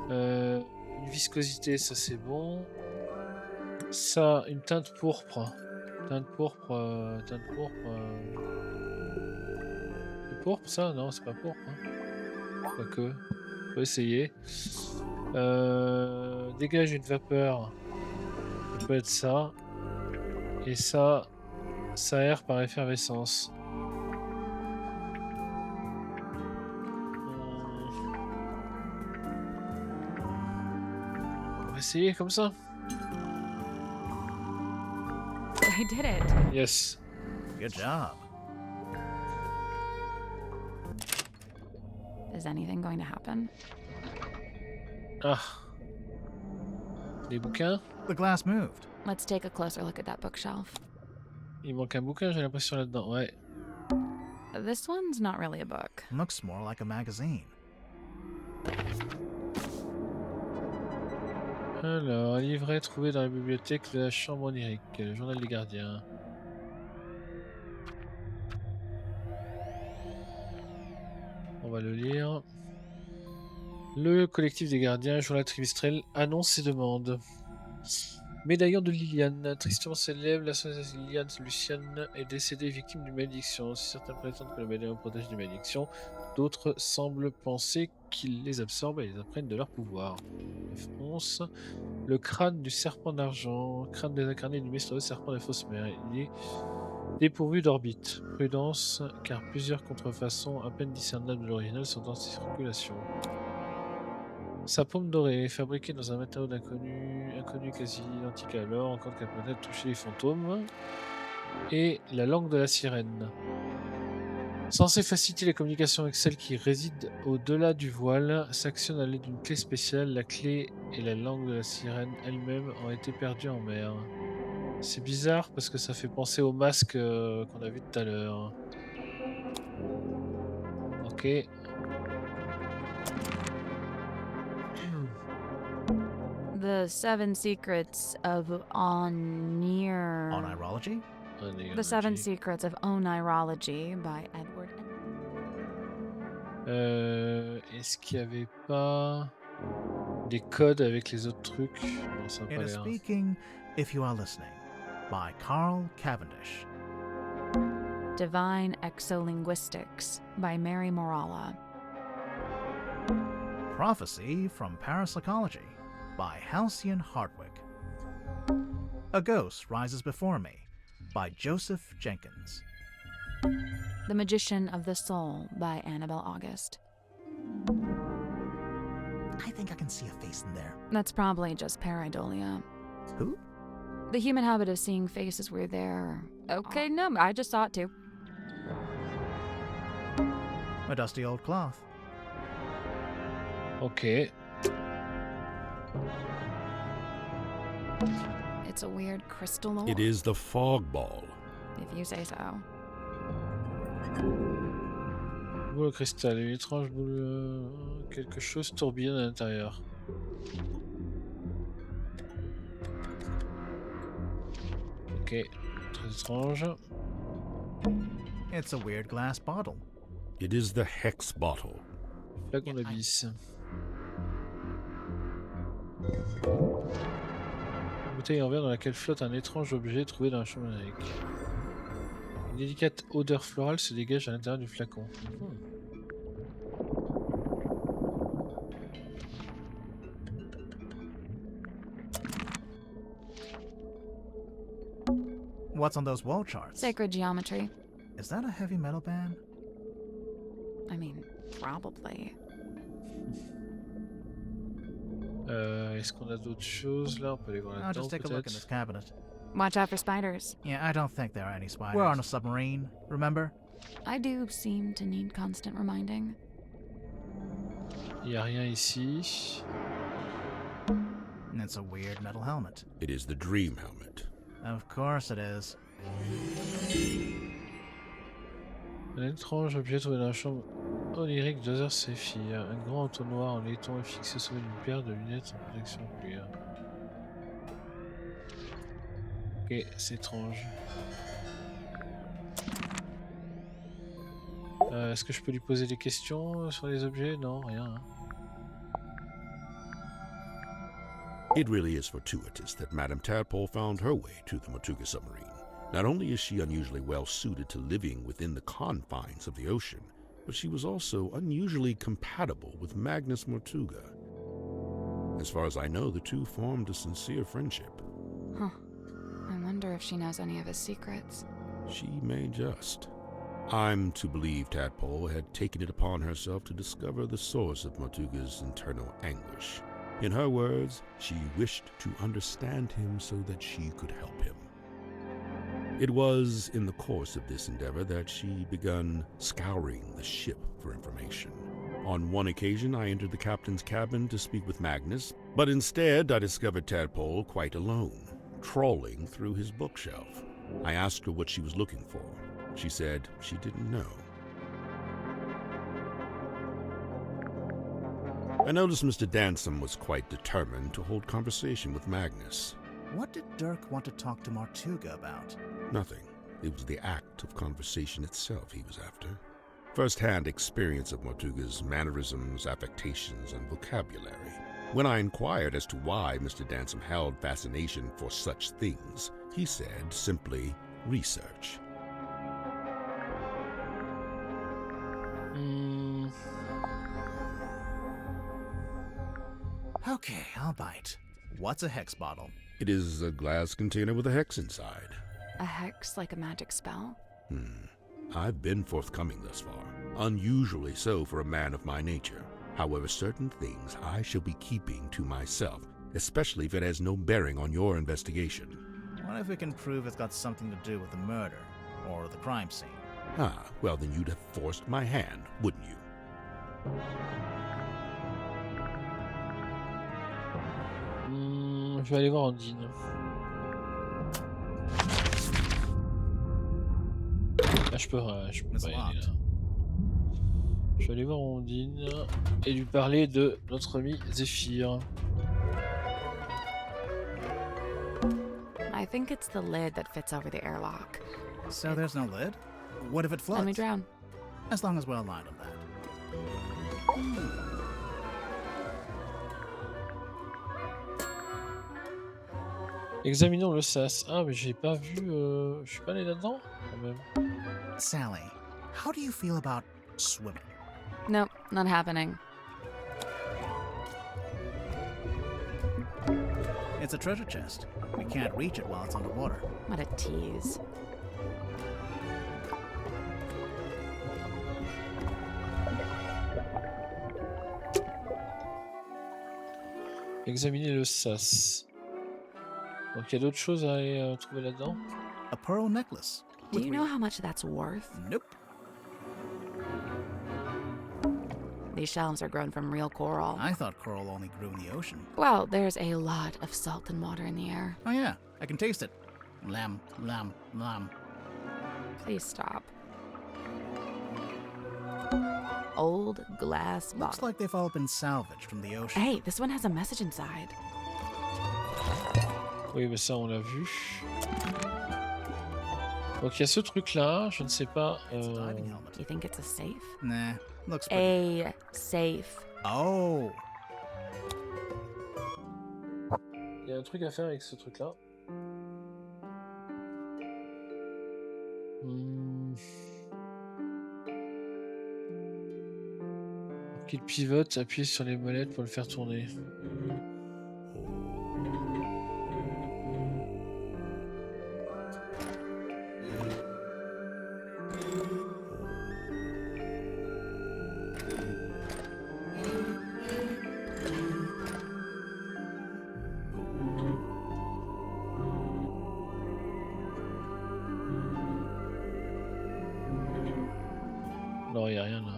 Une viscosité, ça c'est bon. Ça, une teinte pourpre. Teinte pourpre. Teinte pourpre. C'est pourpre ça? Non, c'est pas pourpre. Hein. Quoique. On peut essayer. Dégage une vapeur. Ça peut être ça. Et ça, ça aère par effervescence. On va essayer comme ça. I did it. Yes. Good job. Is anything going to happen? Ah. Les bouquins. The glass moved. Let's take a closer look at that bookshelf. Il manque un bouquin, j'ai l'impression là-dedans. Ouais. This one's not really a book. Looks more like a magazine. Alors, un livret trouvé dans la bibliothèque de la chambre onirique, le journal des gardiens. On va le lire. Le collectif des gardiens, journal trimestriel, annonce ses demandes. Médaillon de Liliane. Tristement s'élève, l'association Liliane Luciane est décédée victime d'une malédiction. Si certains prétendent que le médaillon protège des malédictions, d'autres semblent penser qu'il les absorbe et les apprennent de leur pouvoir. F11. Le crâne du serpent d'argent. Crâne désincarné du mystérieux serpent des fausses mers. Il est dépourvu d'orbite. Prudence, car plusieurs contrefaçons à peine discernables de l'original sont en circulation. Sa paume dorée, fabriquée dans un matériau inconnu quasi identique à l'or, encore qu'elle peut-être toucher les fantômes. Et la langue de la sirène. Censée faciliter les communications avec celle qui réside au-delà du voile, s'actionne à l'aide d'une clé spéciale. La clé et la langue de la sirène elle-même ont été perdues en mer. C'est bizarre parce que ça fait penser au masque qu'on a vu tout à l'heure. Ok. The Seven Secrets of Onirology? The Seven Secrets of Onirology by Edward. Est-ce qu'il n'y avait pas des codes avec les autres trucs? Non, ça n'a It pas is l'air. speaking, if you are listening, by Carl Cavendish. Divine Exolinguistics by Mary Morala. Prophecy from Parapsychology by Halcyon Hardwick. A Ghost Rises Before Me by Joseph Jenkins. The Magician of the Soul by Annabelle August. I think I can see a face in there. That's probably just pareidolia. Who? The human habit of seeing faces where they're... Okay, no, I just saw it too. A dusty old cloth. Ok. It's a weird crystal lore, It is the fog ball. if you say so. Boule au cristal, une étrange boule. Quelque chose tourbillonne à l'intérieur. Ok, très étrange. It's a weird glass bottle. It is the hex bottle. Flacon d'abysse. bouteille en verre dans laquelle flotte un étrange objet trouvé dans la chambre d'Eric. Une délicate odeur florale se dégage à l'intérieur du flacon. What's on those wall charts? Sacred geometry. Is that a heavy metal band? I mean, probably. Est-ce qu'on a d'autres choses là? On peut aller voir I'll là-dedans just take a look in this peut-être. cabinet. Watch out for spiders. Yeah, I don't think there are any spiders. We're on a submarine, remember? I do seem to need constant reminding. Il n'y a rien ici. It's a weird metal helmet. It is the dream helmet. Of course it is. Un étrange objet trouvé dans la chambre onirique d'Other Séphir. Un grand entonnoir en laiton est fixé sur une paire de lunettes en protection cuir. Ok, c'est étrange. Est-ce que je peux lui poser des questions sur les objets? Non, rien. Hein. It really is fortuitous that Madame Tadpole found her way to the Motuga submarine. Not only is she unusually well suited to living within the confines of the ocean, but she was also unusually compatible with Magnus Motuga. As far as I know, the two formed a sincere friendship. Huh. I wonder if she knows any of his secrets. She may just. I'm to believe Tadpole had taken it upon herself to discover the source of Motuga's internal anguish. In her words, she wished to understand him so that she could help him. It was in the course of this endeavor that she began scouring the ship for information. On one occasion, I entered the captain's cabin to speak with Magnus, but instead I discovered Tadpole quite alone, trawling through his bookshelf. I asked her what she was looking for. She said she didn't know. I noticed Mr. Dansom was quite determined to hold conversation with Magnus. What did Dirk want to talk to Martuga about? Nothing. It was the act of conversation itself he was after. First-hand experience of Martuga's mannerisms, affectations, and vocabulary. When I inquired as to why Mr. Dansom held fascination for such things, he said simply, research. Okay, I'll bite. What's a hex bottle? It is a glass container with a hex inside. A hex like a magic spell? I've been forthcoming thus far, unusually so for a man of my nature. However, certain things I shall be keeping to myself, especially if it has no bearing on your investigation. What if we can prove it's got something to do with the murder, or the crime scene? Ah, well then you'd have forced my hand, wouldn't you? Je vais aller voir Ondine. Ah, je peux pas y aller là. Je vais aller voir Ondine et lui parler de notre ami Zéphyr. I think it's the lid that fits over the airlock. So there's no lid? What if it floods? Let me drown. As long as we're aligned on that. Examinons le sas. Ah, mais j'ai pas vu. Je suis pas allé là-dedans quand même. Sally, how do you feel about swimming? Nope, not happening. It's a treasure chest. We can't reach it while it's underwater. What a tease. Examiner le sas. Donc il y a d'autres choses à aller trouver là-dedans. A pearl necklace. Do you know how much that's worth? Nope. These shelves are grown from real coral. I thought coral only grew in the ocean. Well, there's a lot of salt and water in the air. Oh yeah, I can taste it. Lamb, lamb, lamb. Please stop. Old glass bottle. Looks like they've all been salvaged from the ocean. Hey, this one has a message inside. Oui, mais ça on l'a vu. Donc il y a ce truc là, je ne sais pas. It's a diving helmet. You think it's a safe? Nah, looks pretty. A safe. Oh. Il y a un truc à faire avec ce truc-là. Pour qu'il pivote, appuyez sur les molettes pour le faire tourner. Non, il n'y a rien là.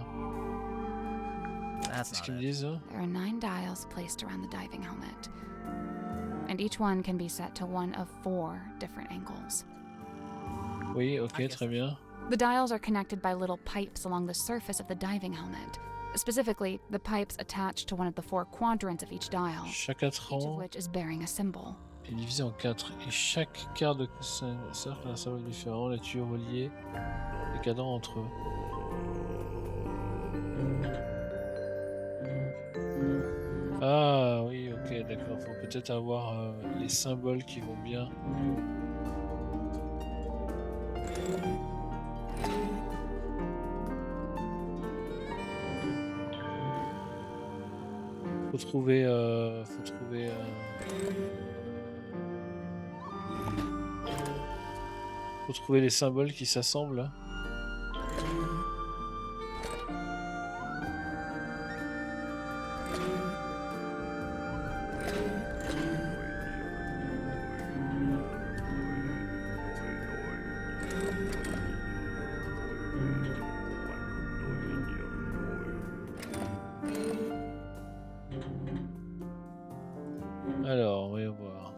That's Qu'est-ce not qu'ils me it. disent là? There are 9 dials placed around the diving helmet, and each one can be set to one of 4 different angles. Oui, ok, très bien. The dials are connected by little pipes along the surface of the diving helmet. Specifically, the pipes attached to one of the 4 quadrants of each dial, Chaque 4 each of ans which is bearing a symbol. est divisé en 4 et chaque quart de cercle a un symbole différent, les tuyaux reliés, les cadrans entre eux. Ah oui, ok, d'accord. Faut peut-être avoir les symboles qui vont bien. Faut trouver les symboles qui s'assemblent. Alors, voyons voir.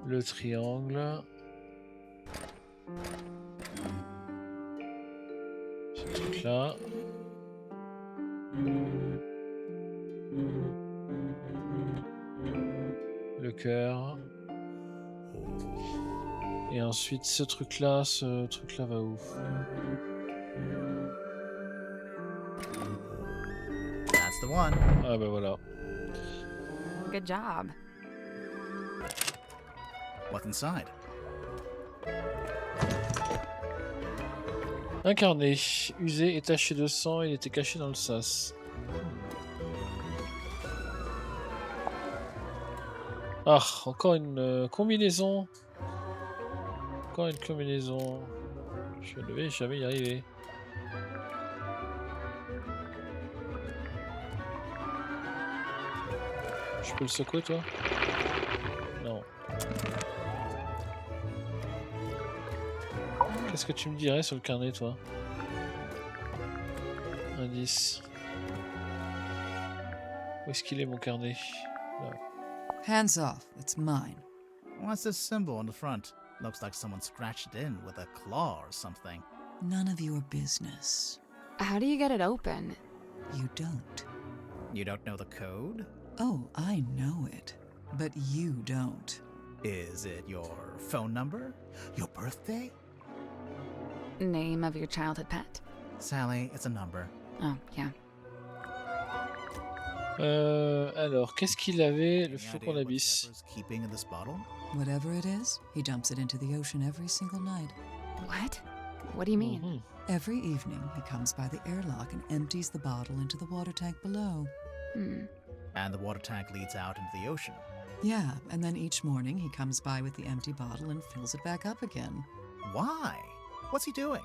Le triangle. Ce truc-là. Le cœur. Et ensuite, ce truc-là va où? That's the one. Ah bah voilà. Good job. What's inside? Un carnet, usé et taché de sang, il était caché dans le sas. Ah, encore une combinaison. Encore une combinaison. Je ne vais jamais y arriver. Je peux le secouer, toi? Non. Qu'est-ce que tu me dirais sur le carnet, toi? Indice. Où est-ce qu'il est, mon carnet? Là. Hands off, it's mine. What's this symbol on the front? Looks like someone scratched it in with a claw or something. None of your business. How do you get it open? You don't. You don't know the code? Oh, I know it. But you don't. Is it your phone number? Your birthday? Name of your childhood pet? Sally, it's a number. Oh, yeah. Alors, qu'est-ce qu'il avait, le Any flocon idea what d'abysse? Zepper's keeping in this bottle? Whatever it is, he dumps it into the ocean every single night. What? What do you mean? Mhm. Every evening, he comes by the airlock and empties the bottle into the water tank below. And the water tank leads out into the ocean. Yeah, and then each morning he comes by with the empty bottle and fills it back up again. Why? What's he doing?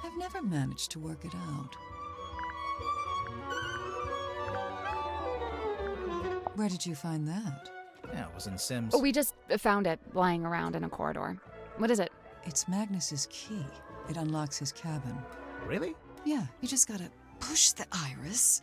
I've never managed to work it out. Where did you find that? Yeah, it was in Sims. We just found it lying around in a corridor. What is it? It's Magnus's key. It unlocks his cabin. Really? Yeah, you just gotta push the iris,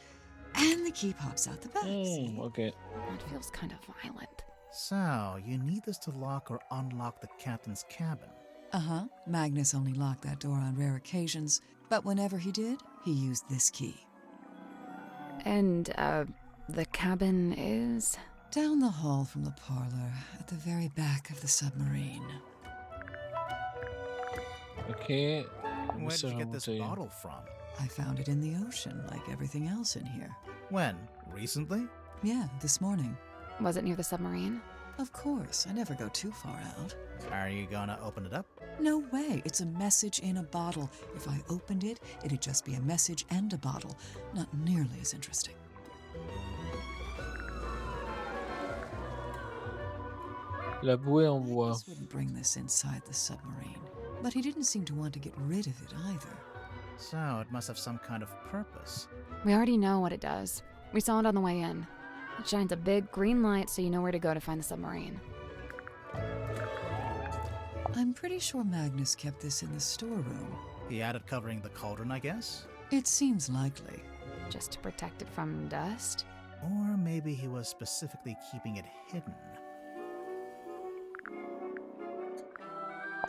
and the key pops out the back. see? Okay. That feels kind of violent. So, you need this to lock or unlock the captain's cabin. Uh-huh. Magnus only locked that door on rare occasions, but whenever he did, he used this key. And, the cabin is? Down the hall from the parlor, at the very back of the submarine. Okay. Where did you get this bottle from? I found it in the ocean, like everything else in here. When? Recently? Yeah, this morning. Was it near the submarine? Of course, I never go too far out. Are you gonna open it up? No way, it's a message in a bottle. If I opened it, it'd just be a message and a bottle. Not nearly as interesting. La bouée en bois. Magnus wouldn't bring this inside the submarine, but he didn't seem to want to get rid of it either. So it must have some kind of purpose. We already know what it does. We saw it on the way in. It shines a big green light so you know where to go to find the submarine. I'm pretty sure Magnus kept this in the storeroom. He had it covering the cauldron, I guess? It seems likely. Just to protect it from dust? Or maybe he was specifically keeping it hidden.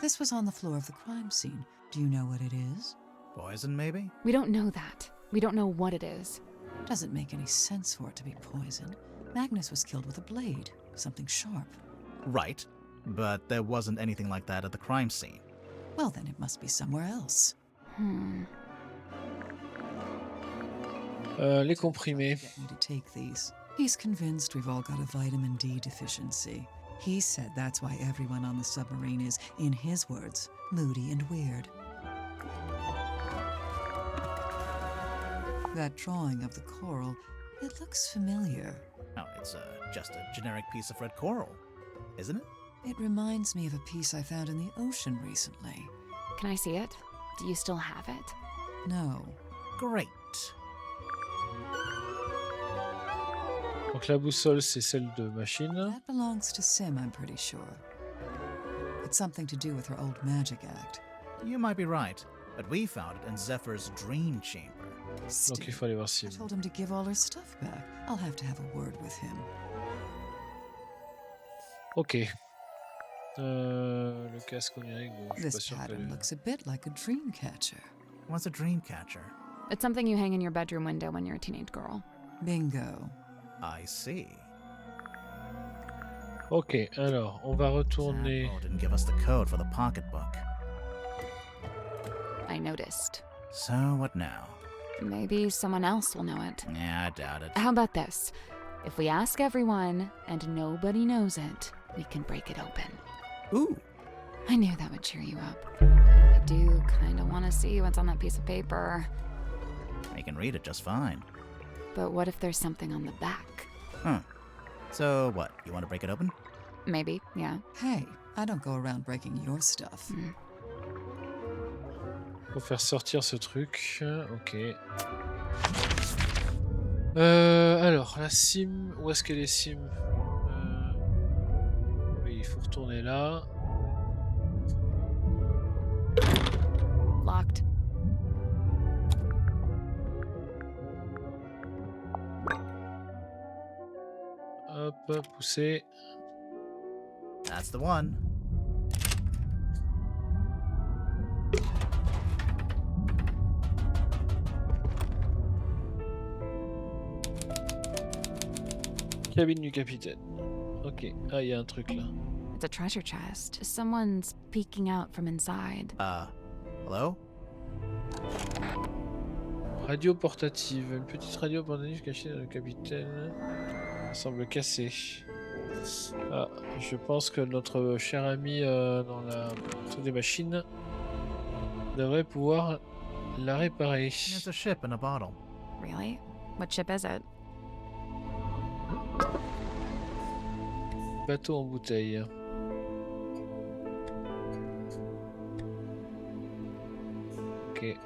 This was on the floor of the crime scene. Do you know what it is? Poison, maybe? We don't know that. We don't know what it is. Doesn't make any sense for it to be poison. Magnus was killed with a blade, something sharp. Right, but there wasn't anything like that at the crime scene. Well, then it must be somewhere else. Les comprimés. Get me to take these. He's convinced we've all got a vitamin D deficiency. He said that's why everyone on the submarine is, in his words, moody and weird. That drawing of the coral, it looks familiar. Oh, it's just a generic piece of red coral, isn't it? It reminds me of a piece I found in the ocean recently. Can I see it? Do you still have it? No. Great. Donc la boussole, c'est celle de machine. That belongs to Sim, I'm pretty sure. It's something to do with her old magic act. You might be right, but we found it in Zephyr's dream chamber. Donc il faut aller voir I Sim. told him to give all her stuff back. I'll have to have a word with him. Ok. Le casque onirique, bon, je suis pas This sûr que... pattern looks a bit like a dream catcher. What's a dream catcher? It's something you hang in your bedroom window when you're a teenage girl. Bingo. I see. Ok, alors, on va retourner... Tadpole didn't give us the code for the pocketbook. I noticed. So what now? Maybe someone else will know it. Yeah, I doubt it. How about this? If we ask everyone and nobody knows it, we can break it open. Ooh. I knew that would cheer you up. I do kind of want to see what's on that piece of paper. I can read it just fine. But what if there's something on the back? Huh. So what, you want to break it open? Maybe, yeah. Hey, I don't go around breaking your stuff. Faut faire sortir ce truc. Ok. Alors, la sim... Où est-ce qu'elle est, sim? Oui, il faut retourner là. Locked. Hop, pousser. That's the one. Cabine du capitaine. Ok. Ah, il y a un truc là. It's a treasure chest. Someone's peeking out from inside. Hello? Radio portative. Une petite radio portative cachée dans le capitaine. Semble cassée. Ah, je pense que notre cher ami dans la truc des machines devrait pouvoir la réparer. It's a ship in a bottle. Really? What ship is it? Bateau en bouteille. Ok.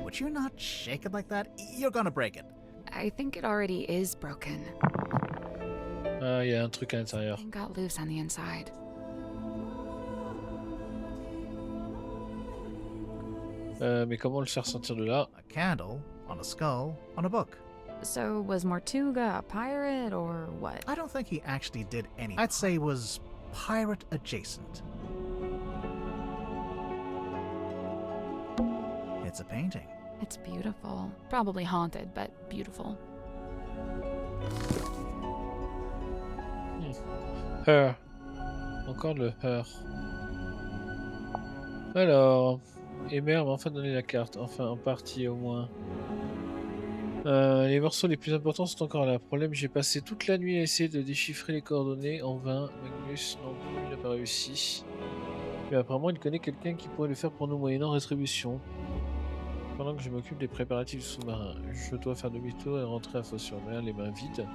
Would you not shake it like that? You're gonna break it. I think it already is broken. Ah, il y a un truc à l'intérieur. It got loose on the inside. Mais comment le faire sortir de là? A candle on a skull on a book. So, was Mortuga a pirate or what? I don't think he actually did anything. I'd say he was pirate adjacent. It's a painting. It's beautiful. Probably haunted, but beautiful. Her. Encore le her. Alors. Emer m'a enfin donné la carte. Enfin, en partie au moins. Les morceaux les plus importants sont encore là. Problème, j'ai passé toute la nuit à essayer de déchiffrer les coordonnées. En vain. Magnus non plus n'a pas réussi. Mais apparemment, il connaît quelqu'un qui pourrait le faire pour nous moyennant rétribution. Pendant que je m'occupe des préparatifs du sous-marin, je dois faire demi-tour et rentrer à Fos-sur-Mer, les mains vides.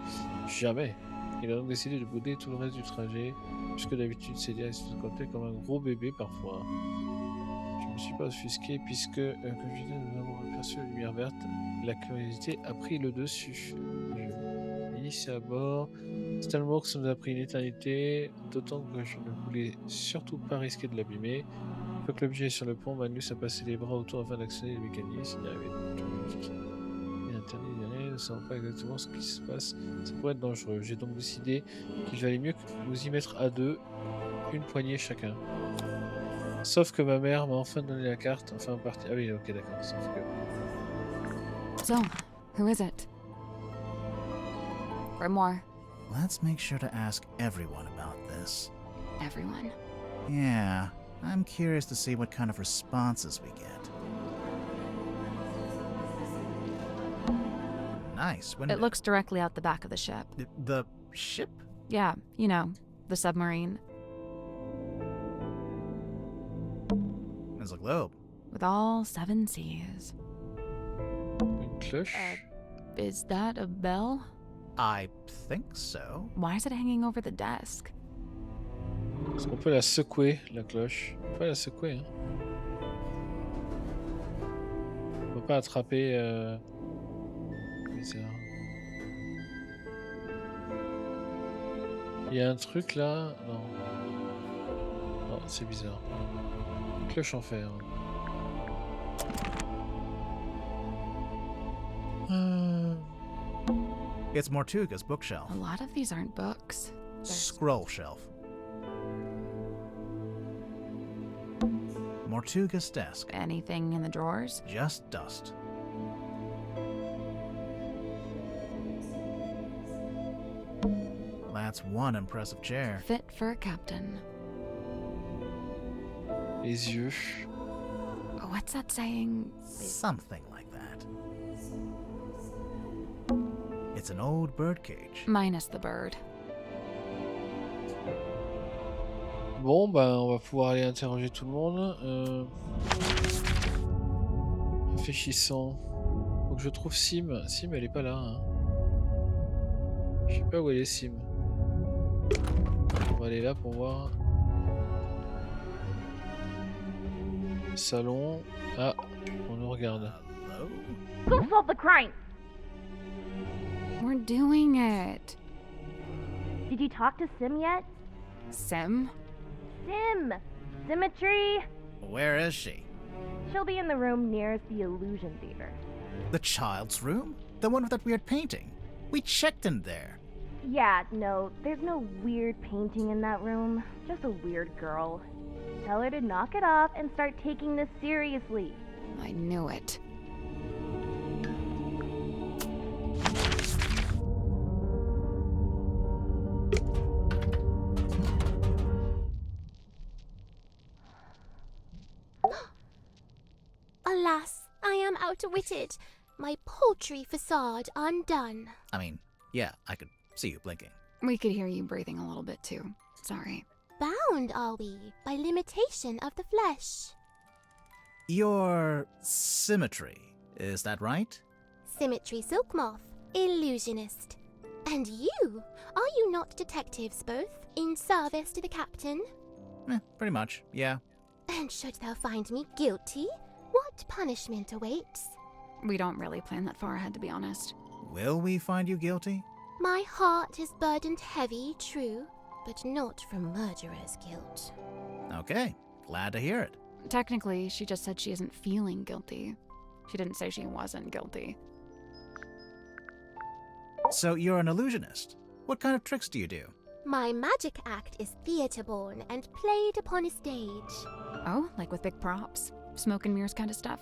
Jamais. Il a donc décidé de bouder tout le reste du trajet, puisque d'habitude, Célia se comportait comme un gros bébé parfois. Je ne me suis pas offusqué, puisque, comme je disais, nous avons aperçu la lumière verte. La curiosité a pris le dessus. Je ici à bord. Stalmorx nous a pris une éternité, d'autant que je ne voulais surtout pas risquer de l'abîmer. Une fois que l'objet est sur le pont, Magnus a passé les bras autour afin d'actionner les mécanismes. Il y avait il est interdit d'y aller, nous ne savons pas exactement ce qui se passe. Ça pourrait être dangereux. J'ai donc décidé qu'il valait mieux que nous y mettre à deux, une poignée chacun. Sauf que ma mère m'a enfin donné la carte, enfin partie. Ah oui, ok, d'accord. Sauf que. So, who is it? Grimoire. Let's make sure to ask everyone about this. Everyone. Yeah, I'm curious to see what kind of responses we get. Nice. It looks directly out the back of the ship. The ship? Yeah, you know, the submarine. There's a globe. With all 7 seas. Une cloche? Is that a bell? I think so. Why is it hanging over the desk? Est-ce qu'on peut la secouer, la cloche? On peut la secouer, hein? On peut pas attraper. Bizarre. Il y a un truc là? Non. Non, c'est bizarre. Cloche en fer. It's Mortuga's bookshelf. A lot of these aren't books. Scroll shelf. Mortuga's desk. Anything in the drawers? Just dust. That's one impressive chair. Fit for a captain. Les yeux. Oh, what's that saying? Something like that. It's an old birdcage. Minus the bird. Bon, bah, on va pouvoir aller interroger tout le monde. Réfléchissons. Faut que je trouve Sim. Sim, elle est pas là. Hein. Je sais pas où elle est, Sim. On va aller là pour voir. Salon. Ah, on nous regarde. Go solve the crime! We're doing it. Did you talk to Sim yet? Sim? Sim! Symmetry! Where is she? She'll be in the room nearest the illusion theater. The child's room? The one with that weird painting? We checked in there. Yeah, no, there's no weird painting in that room. Just a weird girl. Tell her to knock it off and start taking this seriously. I knew it. Alas, I am outwitted. My paltry facade undone. I mean, yeah, I could see you blinking. We could hear you breathing a little bit too. Sorry. Bound are we by limitation of the flesh. Your symmetry, is that right? Symmetry Silk Moth, illusionist. And you? Are you not detectives both, in service to the captain? Pretty much, yeah. And should thou find me guilty, what punishment awaits? We don't really plan that far ahead, to be honest. Will we find you guilty? My heart is burdened heavy, true, but not from murderer's guilt. Okay, glad to hear it. Technically, she just said she isn't feeling guilty. She didn't say she wasn't guilty. So you're an illusionist. What kind of tricks do you do? My magic act is theatre-born and played upon a stage. Oh, like with big props? Smoke and mirrors kind of stuff?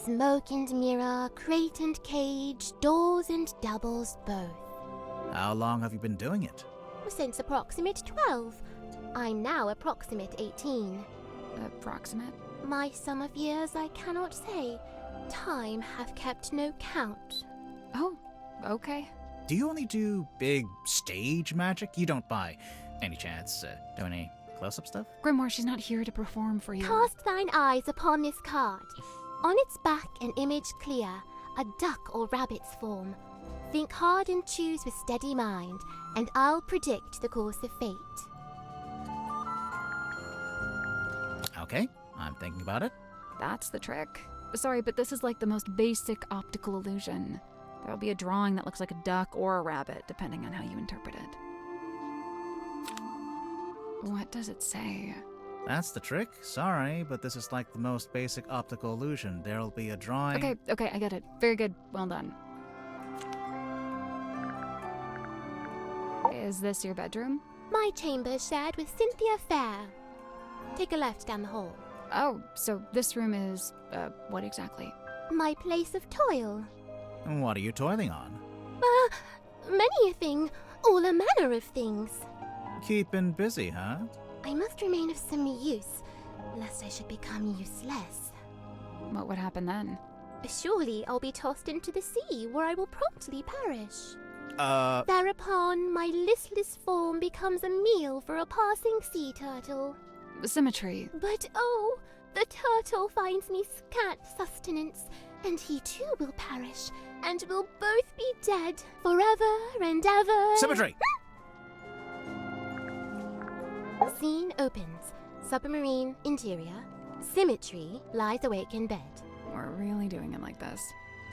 Smoke and mirror, crate and cage, doors and doubles both. How long have you been doing it? Since approximate 12. I'm now approximate 18. Approximate? My sum of years I cannot say. Time hath kept no count. Oh, okay. Do you only do big stage magic? You don't by any chance do any close-up stuff? Grimoire, she's not here to perform for you. Cast thine eyes upon this card. On its back an image clear, a duck or rabbit's form. Think hard and choose with steady mind, and I'll predict the course of fate. Okay, I'm thinking about it. That's the trick. Sorry, but this is like the most basic optical illusion. There'll be a drawing that looks like a duck or a rabbit, depending on how you interpret it. What does it say? That's the trick. Sorry, but this is like the most basic optical illusion. There'll be a drawing. Okay, I get it. Very good. Well done. Is this your bedroom? My chamber is shared with Cynthia Fair. Take a left down the hall. Oh, so this room is, what exactly? My place of toil. What are you toiling on? Many a thing, all a manner of things. Keeping busy, huh? I must remain of some use, lest I should become useless. What would happen then? Surely I'll be tossed into the sea, where I will promptly perish. Thereupon, my listless form becomes a meal for a passing sea turtle. Symmetry. But oh, the turtle finds me scant sustenance, and he too will perish, and we'll both be dead forever and ever. Symmetry! Scene opens. Submarine interior. Symmetry lies awake in bed. We're really doing it like this.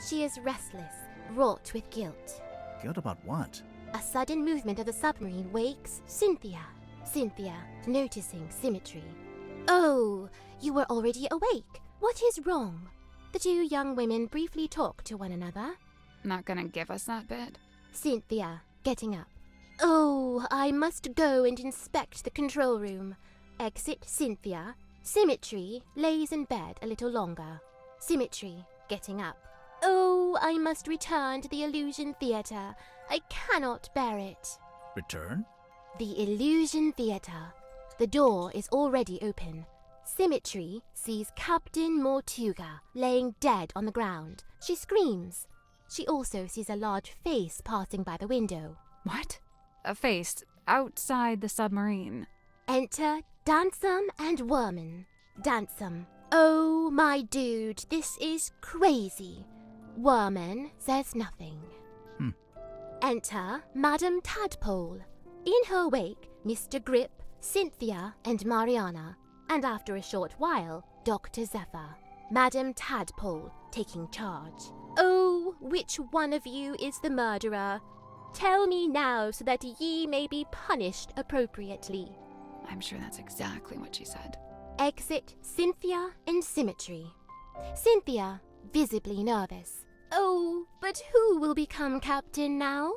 She is restless, wrought with guilt. Guilt about what? A sudden movement of the submarine wakes Cynthia. Cynthia, noticing Symmetry. Oh, you were already awake. What is wrong? The two young women briefly talk to one another. Not gonna give us that bit? Cynthia, getting up. Oh, I must go and inspect the control room. Exit Cynthia. Symmetry lays in bed a little longer. Symmetry, getting up. Oh, I must return to the Illusion Theatre. I cannot bear it. Return? The Illusion Theatre. The door is already open. Symmetry sees Captain Mortuga laying dead on the ground. She screams. She also sees a large face passing by the window. What? A face outside the submarine. Enter Dansum and Worman. Dansum. Oh, my dude, this is crazy. Worman says nothing. Enter Madame Tadpole. In her wake, Mr. Grip, Cynthia, and Mariana. And after a short while, Dr. Zephyr. Madame Tadpole taking charge. Oh, which one of you is the murderer? Tell me now so that ye may be punished appropriately. I'm sure that's exactly what she said. Exit Cynthia and Symmetry. Cynthia, visibly nervous. Oh, but who will become captain now?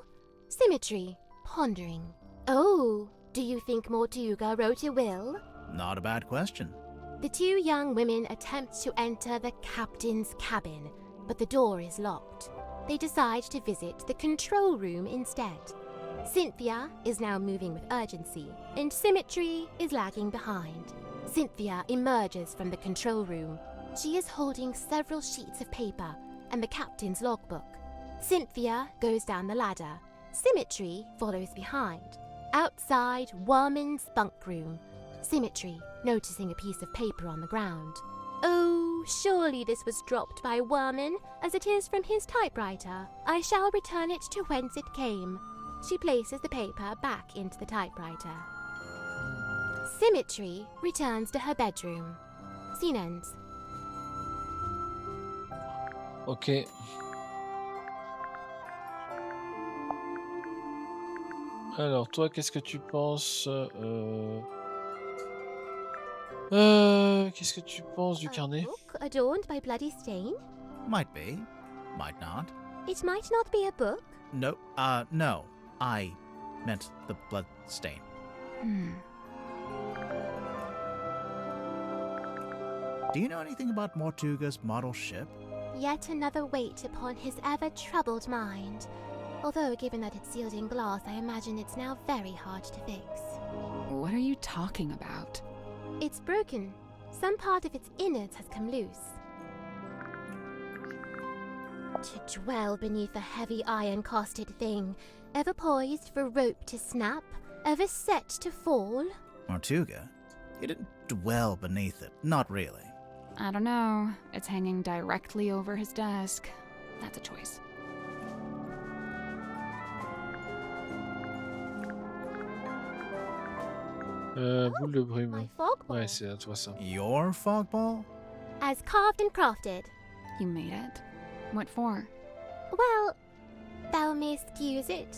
Symmetry, pondering. Oh, do you think Mortuga wrote a will? Not a bad question. The two young women attempt to enter the captain's cabin, but the door is locked. They decide to visit the control room instead. Cynthia is now moving with urgency, and Symmetry is lagging behind. Cynthia emerges from the control room. She is holding several sheets of paper and the captain's logbook. Cynthia goes down the ladder. Symmetry follows behind. Outside Worman's bunk room, Symmetry noticing a piece of paper on the ground. Oh, surely this was dropped by Worman, as it is from his typewriter. I shall return it to whence it came. She places the paper back into the typewriter. Symmetry returns to her bedroom. Scene ends. Ok. Alors, toi, qu'est-ce que tu penses qu'est-ce que tu penses du carnet? Book adorned by bloody stain? Might be. Might not. It might not be a book. No, no. I meant the blood stain. Do you know anything about Mortuga's model ship? Yet another weight upon his ever-troubled mind. Although, given that it's sealed in glass, I imagine it's now very hard to fix. What are you talking about? It's broken. Some part of its innards has come loose. To dwell beneath a heavy iron-casted thing, ever poised for rope to snap, ever set to fall. Mortuga? You didn't dwell beneath it. Not really. I don't know. It's hanging directly over his desk. That's a choice. Boule de brume. My fog ball. Ouais, c'est à toi ça. Your fog ball? As carved and crafted. You made it? What for? Well, thou mayst use it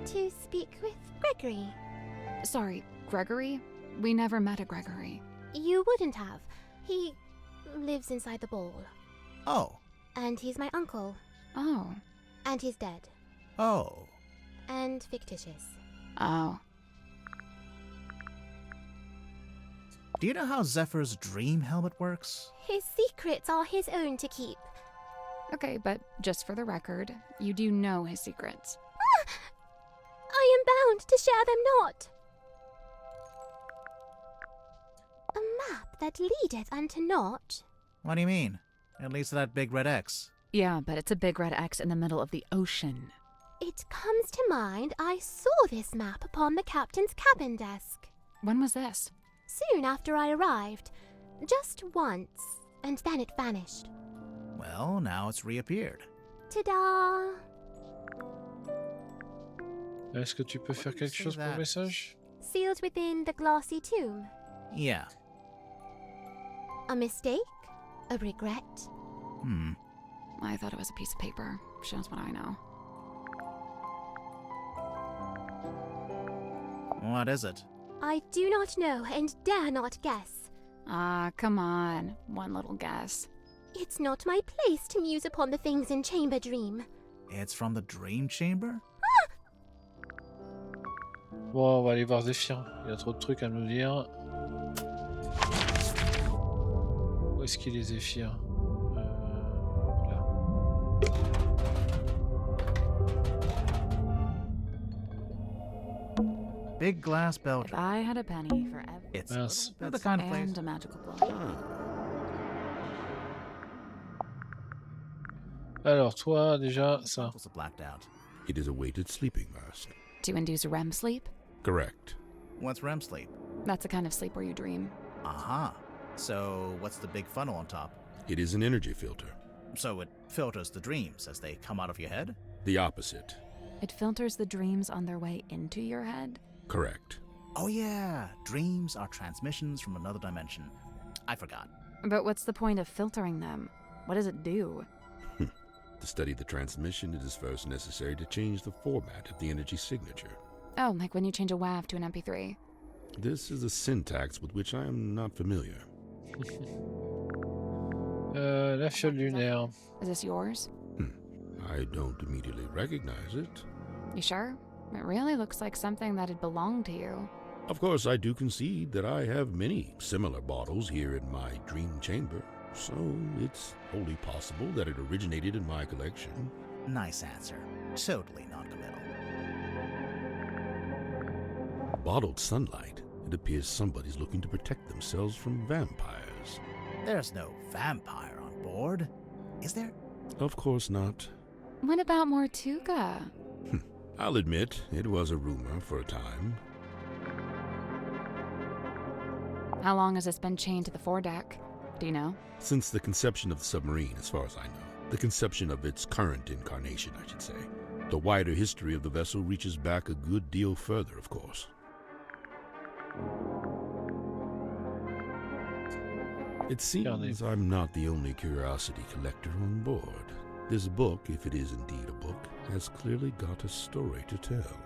to speak with Gregory. Sorry, Gregory? We never met a Gregory. You wouldn't have. He lives inside the ball. Oh. And he's my uncle. Oh. And he's dead. Oh. And fictitious. Oh. Do you know how Zephyr's dream helmet works? His secrets are his own to keep. Okay, but just for the record, you do know his secrets. I am bound to share them not. A map that leadeth unto naught. What do you mean? It leads to that big red X. Yeah, but it's a big red X in the middle of the ocean. It comes to mind I saw this map upon the captain's cabin desk. When was this? Soon after I arrived. Just once, and then it vanished. Well, now it's reappeared. Ta-da! Est-ce que tu peux faire quelque chose pour le message? Sealed within the glassy tomb. Yeah. A mistake? A regret? I thought it was a piece of paper. Shows what I know. What is it? I do not know and dare not guess. Ah, come on. One little guess. It's not my place to muse upon the things in Chamber Dream. It's from the Dream Chamber? Bon, on va aller voir Zéphyr. Il y a trop de trucs à nous dire. Où est-ce qu'il est, Zéphyr? Là. Big glass If belter. I had a penny for every It's Mince. the kind of place. and a magical blow. Alors, toi, déjà, ça. Also blacked out. It is a weighted sleeping mask. To induce REM sleep? Correct. What's REM sleep? That's the kind of sleep where you dream. Aha. So, what's the big funnel on top? It is an energy filter. So it filters the dreams as they come out of your head? The opposite. It filters the dreams on their way into your head? Correct. Oh yeah, dreams are transmissions from another dimension. I forgot. But what's the point of filtering them? What does it do? To study the transmission, it is first necessary to change the format of the energy signature. Oh, like when you change a WAV to an MP3. This is a syntax with which I am not familiar. La fiole lunaire. Is this yours? I don't immediately recognize it. You sure? It really looks like something that'd belong to you. Of course, I do concede that I have many similar bottles here in my dream chamber, so it's wholly possible that it originated in my collection. Nice answer. Totally non-committal. Bottled sunlight. It appears somebody's looking to protect themselves from vampires. There's no vampire on board, is there? Of course not. What about Mortuga? I'll admit, it was a rumor for a time. How long has this been chained to the foredeck? Do you know? Since the conception of the submarine, as far as I know. The conception of its current incarnation, I should say. The wider history of the vessel reaches back a good deal further, of course. It seems I'm not the only curiosity collector on board. This book, if it is indeed a book, has clearly got a story to tell.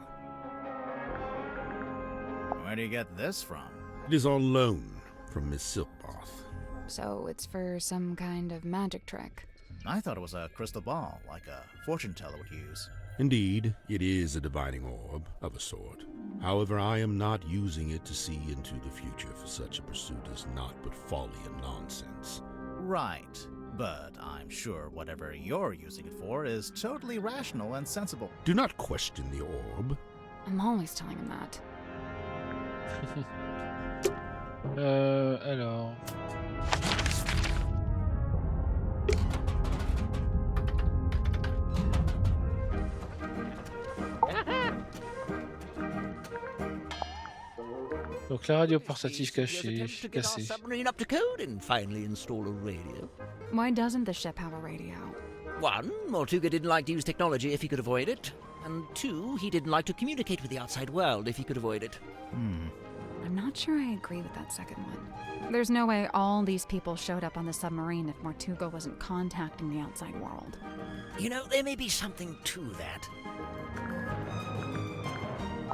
Where do you get this from? It is on loan from Miss Silkmoth. So it's for some kind of magic trick. I thought it was a crystal ball, like a fortune teller would use. Indeed, it is a divining orb of a sort. However, I am not using it to see into the future, for such a pursuit is naught but folly and nonsense. Right, but I'm sure whatever you're using it for is totally rational and sensible. Do not question the orb. I'm always telling him that. Alors. Donc la radio portative Cynthia's cachée, attempt to get our cassée. submarine up to code and finally install a radio. Why doesn't the ship have a radio? 1, Mortuga didn't like to use technology if he could avoid it. And 2, he didn't like to communicate with the outside world if he could avoid it. I'm not sure I agree with that second one. There's no way all these people showed up on the submarine if Mortuga wasn't contacting the outside world. You know, there may be something to that.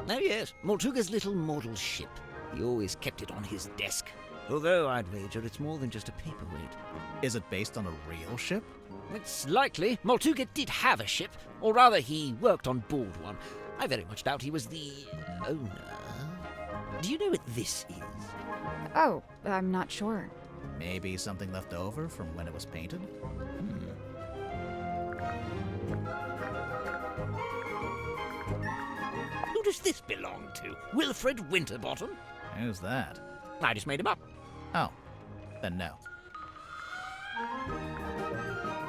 Oh yes, Mortuga's little model ship. He always kept it on his desk. Although I'd wager it's more than just a paperweight. Is it based on a real ship? It's likely. Mortuga did have a ship, or rather he worked on board one. I very much doubt he was the owner. Do you know what this is? Oh, I'm not sure. Maybe something left over from when it was painted? Who does this belong to? Wilfred Winterbottom? Who's that? I just made him up. Oh, then no.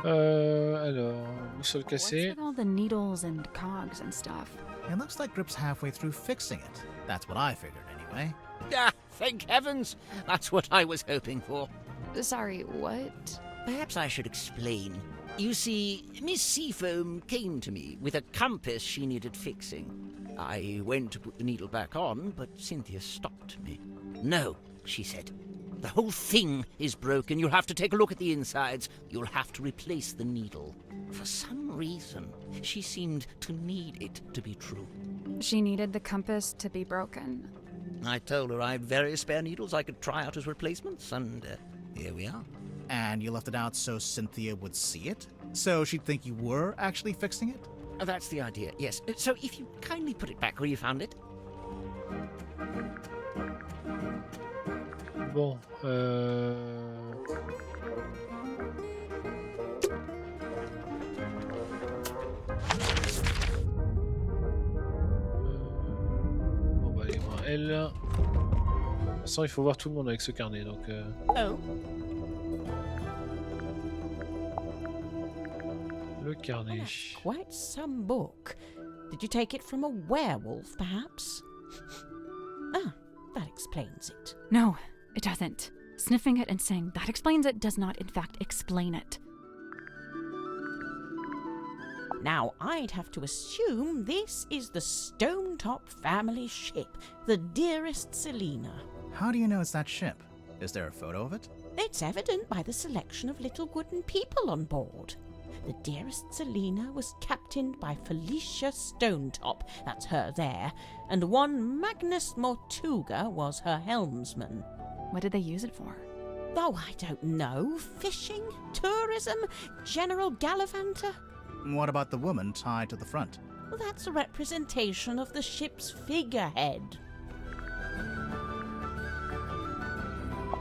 Alors, boussole What's cassée. with all the needles and cogs and stuff? It looks like Grip's halfway through fixing it. That's what I figured anyway. Ah, thank heavens! That's what I was hoping for. Sorry, what? Perhaps I should explain. You see, Miss Seafoam came to me with a compass she needed fixing. I went to put the needle back on, but Cynthia stopped me. No, she said. The whole thing is broken. You'll have to take a look at the insides. You'll have to replace the needle. For some reason, she seemed to need it to be true. She needed the compass to be broken. I told her I had various spare needles I could try out as replacements, and here we are. And you left it out so Cynthia would see it? So she'd think you were actually fixing it? That's the idea, yes. So if you kindly put it back where you found it. Bon, Bon bah les mains L. De toute façon il faut voir tout le monde avec ce carnet donc Oh, le carnet. quite some book. Did you take it from a werewolf, perhaps? Ah, that explains it. No, it doesn't. Sniffing it and saying that explains it does not, in fact, explain it. Now, I'd have to assume this is the Stonetop family ship, the Dearest Selina. How do you know it's that ship? Is there a photo of it? It's evident by the selection of little wooden people on board. The Dearest Selina was captained by Felicia Stonetop, that's her there, and one Magnus Mortuga was her helmsman. What did they use it for? Oh, I don't know. Fishing? Tourism? General Gallivanter? What about the woman tied to the front? Well, that's a representation of the ship's figurehead.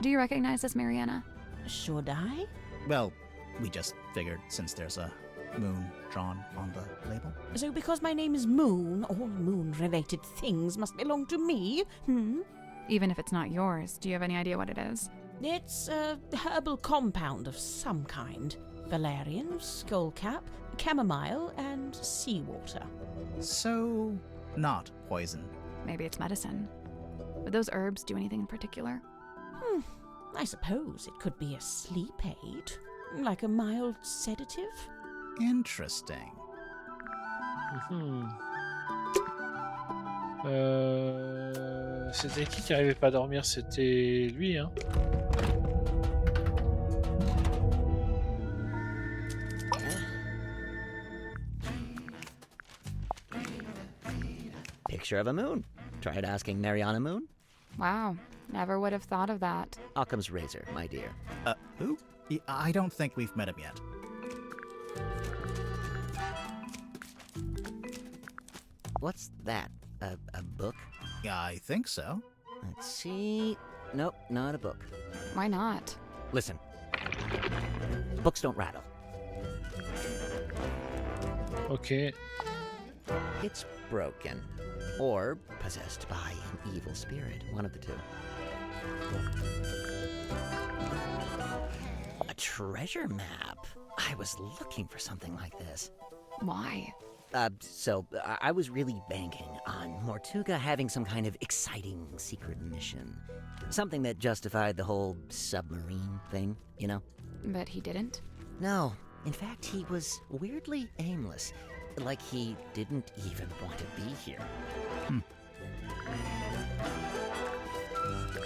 Do you recognize this, Mariana? Should I? Well, we just figured since there's a moon drawn on the label. So because my name is Moon, all moon-related things must belong to me, Even if it's not yours, do you have any idea what it is? It's a herbal compound of some kind. Valerian, skullcap, chamomile, and seawater. So, not poison. Maybe it's medicine. Would those herbs do anything in particular? I suppose it could be a sleep aid, like a mild sedative. Interesting. C'était qui arrivait pas à dormir? C'était lui, hein? Picture of a moon. Tried asking Mariana Moon? Wow, never would have thought of that. Occam's razor, my dear. Who? I don't think we've met him yet. What's that? A book? I think so. Let's see. Nope, not a book. Why not? Listen. Books don't rattle. Ok. It's broken. Or possessed by an evil spirit. One of the two. A treasure map. I was looking for something like this. Why? I was really banking on Mortuga having some kind of exciting secret mission. Something that justified the whole submarine thing, you know? But he didn't? No. In fact, he was weirdly aimless. Like he didn't even want to be here.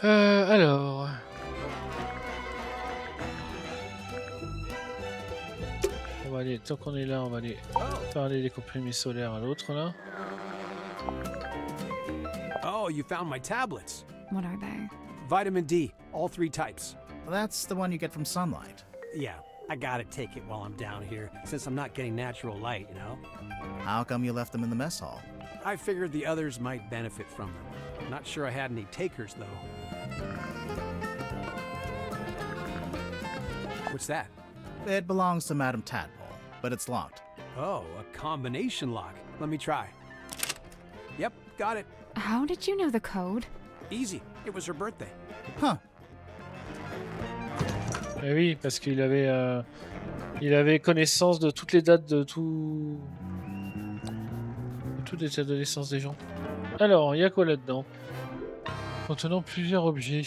Alors... On va aller, tant qu'on est là, on va aller parler des comprimés solaires à l'autre là. Oh, you found my tablets. What are they? Vitamin D, all 3 types. That's the one you get from sunlight. Yeah, I gotta take it while I'm down here, since I'm not getting natural light, you know? How come you left them in the mess hall? I figured the others might benefit from them. Not sure I had any takers, though. What's that? It belongs to Madame Tadpole, but it's locked. Oh, a combination lock. Let me try. Yep, got it. How did you know the code? Easy. It was her birthday. Huh. Eh oui, parce qu'il avait connaissance de toutes les dates de toutes les dates de naissance des gens. Alors, il y a quoi là-dedans? Contenant plusieurs objets.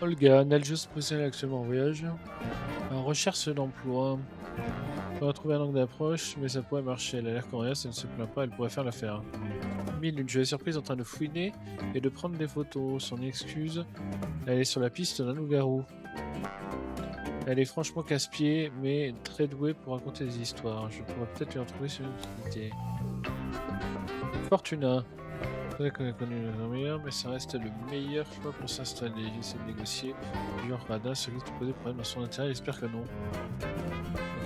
Olga, nalgeuse professionnelle actuellement en voyage. En recherche d'emploi. On va trouver un angle d'approche, mais ça pourrait marcher. Elle a l'air coriace, elle ne se plaint pas, elle pourrait faire l'affaire. 1000, une jolie surprise en train de fouiner et de prendre des photos. Son excuse, elle est sur la piste d'un loup-garou. Elle est franchement casse-pied, mais très douée pour raconter des histoires. Je pourrais peut-être lui en trouver sur une utilité. Fortuna. C'est vrai qu'on a connu le meilleur, mais ça reste le meilleur choix pour s'installer. J'essaie de négocier. Genre radin, celui qui posait problème dans son intérieur, j'espère que non.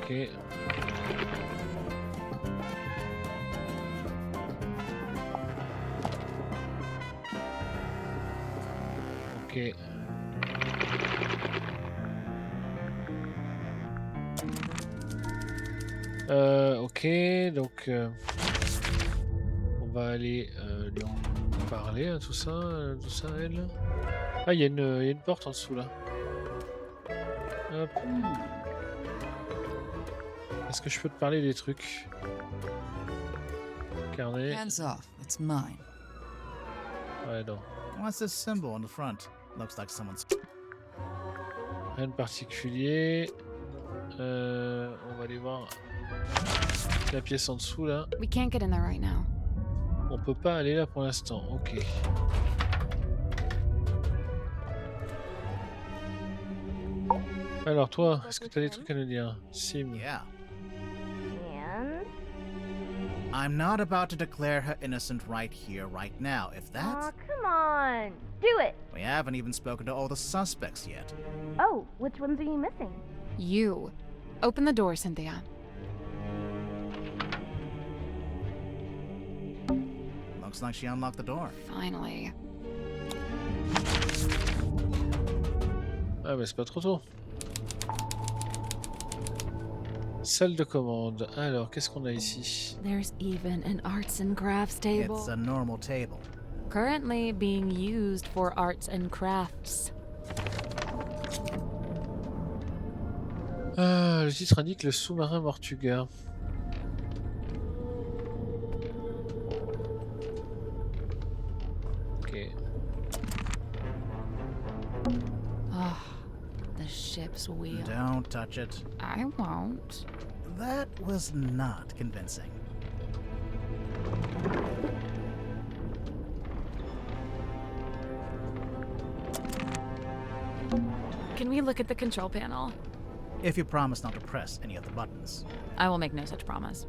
Ok. Ok. Ok, donc on va aller lui en parler, hein, tout ça, elle. Ah, il y a une porte en dessous là. Hop. Est-ce que je peux te parler des trucs? Carnet. Hands off. It's mine. Ouais, non. What's this symbol on the front? Looks like someone's... Rien de particulier. On va aller voir la pièce en dessous là. We can't get in there right now. On peut pas aller là pour l'instant. Ok. Alors toi, est-ce que tu as des trucs à nous dire? Sim. Yeah. And? I'm not about to declare her innocent right here, right now. If that's... Aw, come on. Do it. We haven't even spoken to all the suspects yet. Oh, which ones are you missing? You. Open the door, Cynthia. Looks like she unlocked the door. Finally. Ah mais c'est pas trop tôt. Salle de commande. Alors, qu'est-ce qu'on a ici? There's even an arts and crafts table. It's a normal table. Currently being used for arts and crafts. Le titre indique le sous-marin Mortuga. Ok. Oh, the ship's wheel. Don't touch it. I won't. That was not convincing. Can we look at the control panel? If you promise not to press any of the buttons. I will make no such promise.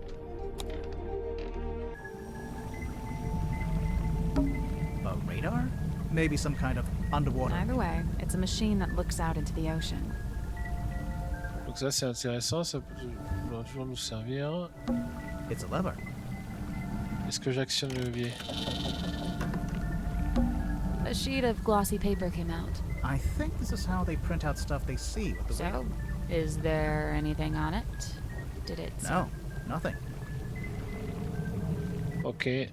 A radar? Maybe some kind of underwater... Either way, it's a machine that looks out into the ocean. Donc ça c'est intéressant, ça peut toujours nous servir. It's a lever. Est-ce que j'actionne le levier? A sheet of glossy paper came out. I think this is how they print out stuff they see with the So, is there anything on it? Did it... No, nothing. Ok.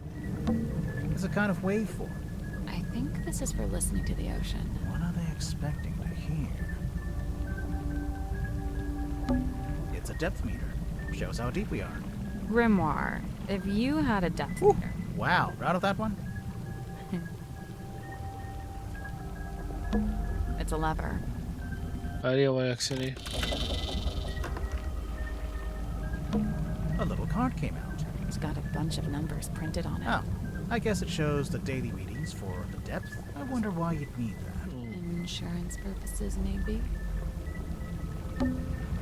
It's a kind of waveform. I think this is for listening to the ocean. What are they expecting to hear? It's a depth meter. Shows how deep we are. Grimoire, if you had a depth meter. Wow, proud of that one? It's a lever. Allez, on va l'actionner. A little card came out. It's got a bunch of numbers printed on it. Oh, I guess it shows the daily readings for the depth. I wonder why you'd need that. Insurance purposes, maybe?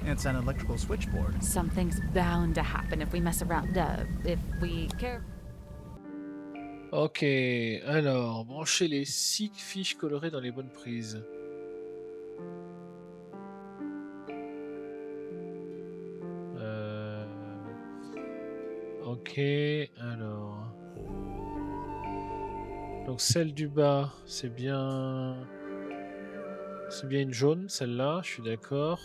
It's an electrical switchboard. Something's bound to happen if we mess around. If we care. Ok, alors, branchez les 6 fiches colorées dans les bonnes prises. Ok, alors... Donc celle du bas, c'est bien... C'est bien une jaune, celle-là, je suis d'accord.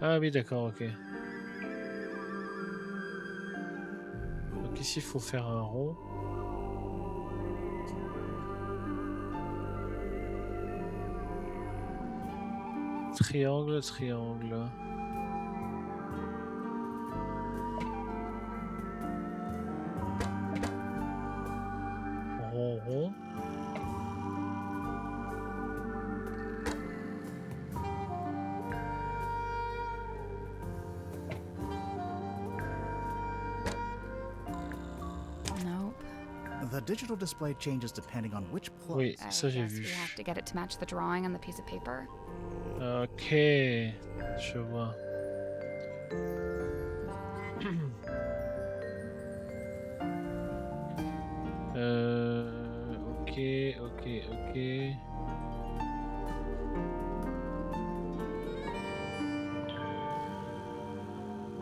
Ah oui, d'accord, ok. Donc ici, il faut faire un rond. Triangle, triangle. Rond, rond. The digital display changes depending on which plot. Oui, ça j'ai vu. We have to get it to match the drawing on the piece of paper. Ok, je vois. Ok.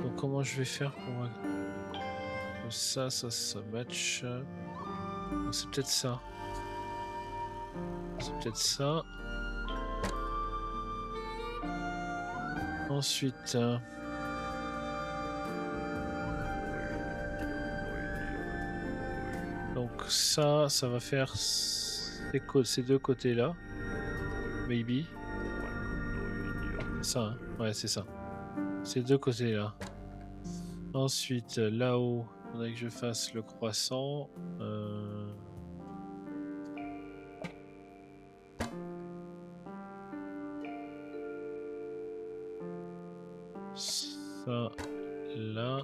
Donc comment je vais faire pour... Ça match. C'est peut-être ça. C'est peut-être ça. Ensuite... Donc ça va faire ces deux côtés-là. Maybe. Ça, hein. Ouais, c'est ça. Ces deux côtés-là. Ensuite, là-haut, il faudrait que je fasse le croissant. Ça, là.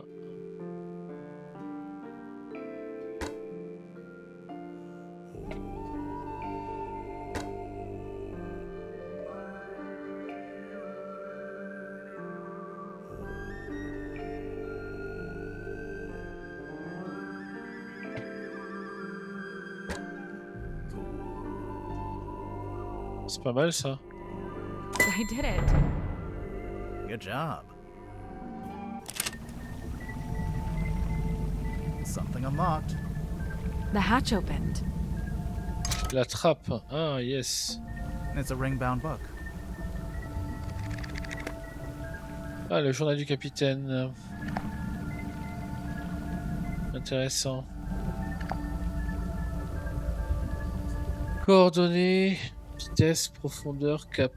C'est pas mal ça. I did it. Good job. Something unlocked. The hatch opened. La trappe. Ah, yes. It's a ring-bound book. Ah, le journal du capitaine. Intéressant. Coordonnées, vitesse, profondeur, cap.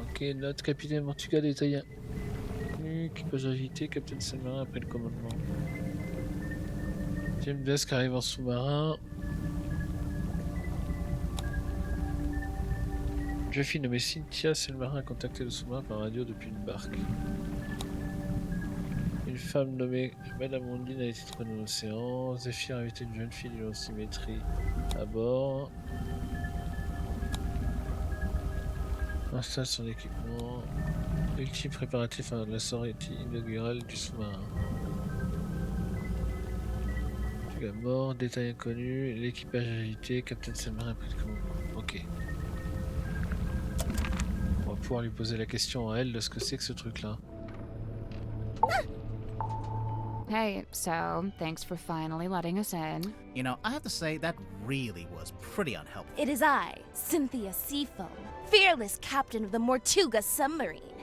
Ok, note capitaine Mortuga détaillé. Équipage agité, capitaine sous-marin après le commandement. James Desk arrive en sous-marin. Une jeune fille nommée Cynthia, c'est le marin a contacté le sous-marin par radio depuis une barque. Une femme nommée Madame Ondine a été trouvée dans l'océan. Zephyr a invité une jeune fille de symétrie à bord. Installe son équipement. Ultime préparatif à la sortie inaugurale du sous-marin. La mort, détail inconnu, l'équipage agité, Captain Selmarin a pris le commandement. Ok. On va pouvoir lui poser la question à elle de ce que c'est que ce truc-là. Hey, so, thanks for finally letting us in. You know, I have to say, that really was pretty unhelpful. It is I, Cynthia Seafoam, fearless captain of the Mortuga submarine.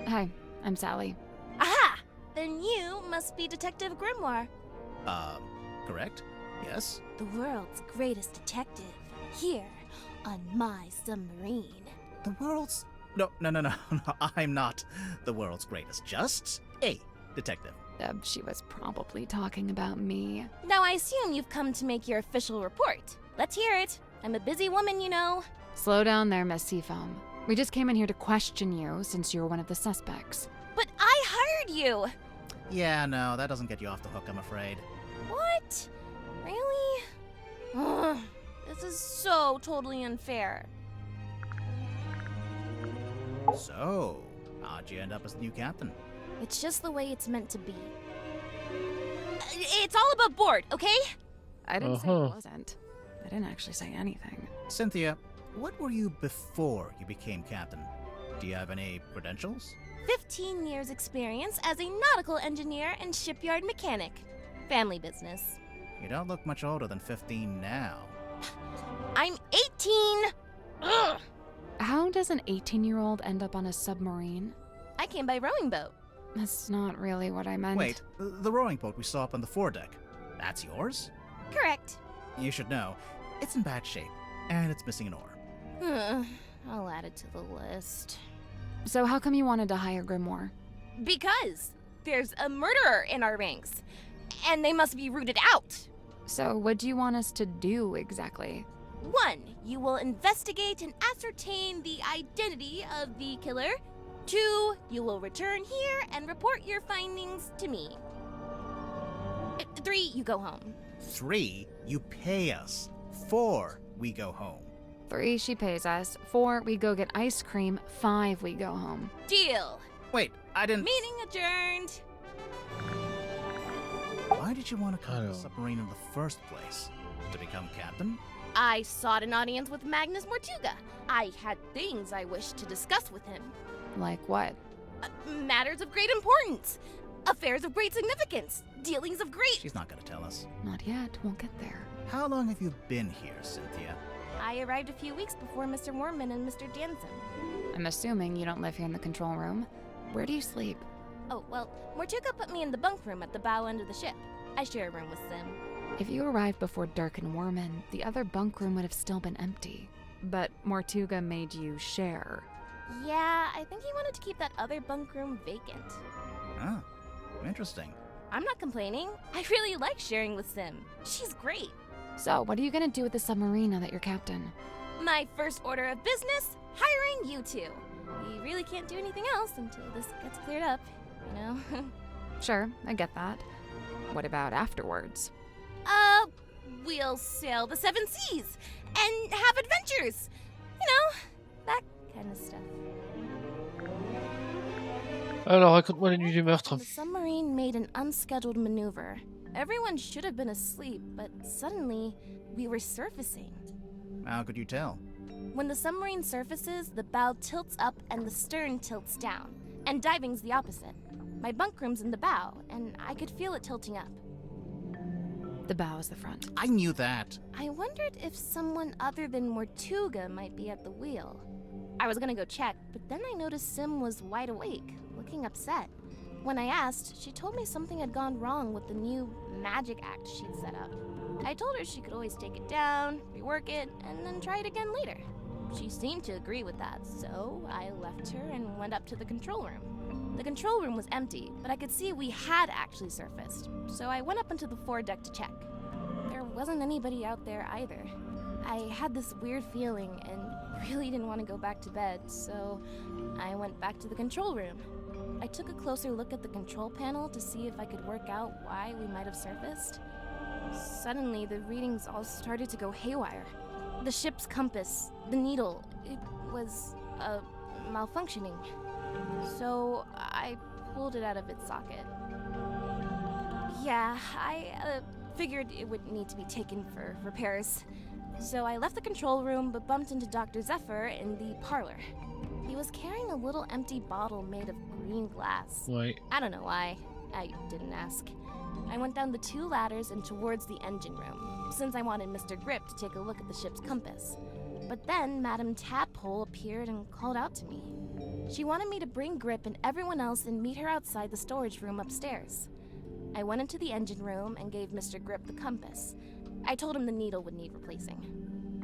Hi, I'm Sally. Aha! Then you must be Detective Grimoire. Correct? Yes? The world's greatest detective, here on my submarine. The world's No, I'm not the world's greatest, just a detective. She was probably talking about me. Now I assume you've come to make your official report. Let's hear it. I'm a busy woman, you know. Slow down there, Miss Seafoam. We just came in here to question you since you're one of the suspects. But I hired you! Yeah, no, that doesn't get you off the hook, I'm afraid. What? Really? Ugh, this is so totally unfair. So, how'd you end up as the new captain? It's just the way it's meant to be. It's all above board, okay? I didn't say it wasn't. I didn't actually say anything. Cynthia, what were you before you became captain? Do you have any credentials? 15 years experience as a nautical engineer and shipyard mechanic. Family business. You don't look much older than 15 now. I'm 18! Ugh! How does an 18-year-old end up on a submarine? I came by rowing boat. That's not really what I meant. Wait, the rowing boat we saw up on the foredeck, that's yours? Correct. You should know, it's in bad shape, and it's missing an oar. I'll add it to the list. So how come you wanted to hire Grimoire? Because there's a murderer in our ranks, and they must be rooted out. So what do you want us to do exactly? 1, you will investigate and ascertain the identity of the killer. 2, you will return here and report your findings to me. 3, you go home. 3, you pay us. 4, we go home. 3, she pays us. 4, we go get ice cream. 5, we go home. Deal. Wait, I didn't... Meeting adjourned. Why did you want to come to the submarine in the first place? To become captain? I sought an audience with Magnus Mortuga. I had things I wished to discuss with him. Like what? Matters of great importance. Affairs of great significance. Dealings of great... She's not going to tell us. Not yet. We'll get there. How long have you been here, Cynthia? I arrived a few weeks before Mr. Warman and Mr. Jansen. I'm assuming you don't live here in the control room. Where do you sleep? Oh, well, Mortuga put me in the bunk room at the bow end of the ship. I share a room with Sim. If you arrived before Dirk and Warman, the other bunk room would have still been empty. But Mortuga made you share. Yeah, I think he wanted to keep that other bunk room vacant. Ah, interesting. I'm not complaining. I really like sharing with Sim. She's great. So, what are you gonna do with the submarine now that you're captain? My first order of business, hiring you two. We really can't do anything else until this gets cleared up, you know? Sure, I get that. What about afterwards? We'll sail the 7 seas and have adventures. You know, that kind of stuff. Alors, raconte-moi la nuit du meurtre. The submarine made an unscheduled maneuver. Everyone should have been asleep, but suddenly we were surfacing. How could you tell? When the submarine surfaces, the bow tilts up and the stern tilts down, and diving's the opposite. My bunk room's in the bow, and I could feel it tilting up. The bow is the front. I knew that. I wondered if someone other than Mortuga might be at the wheel. I was gonna go check, but then I noticed Sim was wide awake, looking upset. When I asked, she told me something had gone wrong with the new magic act she'd set up. I told her she could always take it down, rework it, and then try it again later. She seemed to agree with that, so I left her and went up to the control room. The control room was empty, but I could see we had actually surfaced, so I went up onto the foredeck to check. There wasn't anybody out there either. I had this weird feeling and really didn't want to go back to bed, so I went back to the control room. I took a closer look at the control panel to see if I could work out why we might have surfaced. Suddenly, the readings all started to go haywire. The ship's compass, the needle, it was, malfunctioning. So I pulled it out of its socket. Yeah, I figured it would need to be taken for repairs. So I left the control room but bumped into Dr. Zephyr in the parlor. He was carrying a little empty bottle made of green glass. Wait. I don't know why. I didn't ask. I went down the 2 ladders and towards the engine room, since I wanted Mr. Grip to take a look at the ship's compass. But then Madame Tadpole appeared and called out to me. She wanted me to bring Grip and everyone else and meet her outside the storage room upstairs. I went into the engine room and gave Mr. Grip the compass. I told him the needle would need replacing.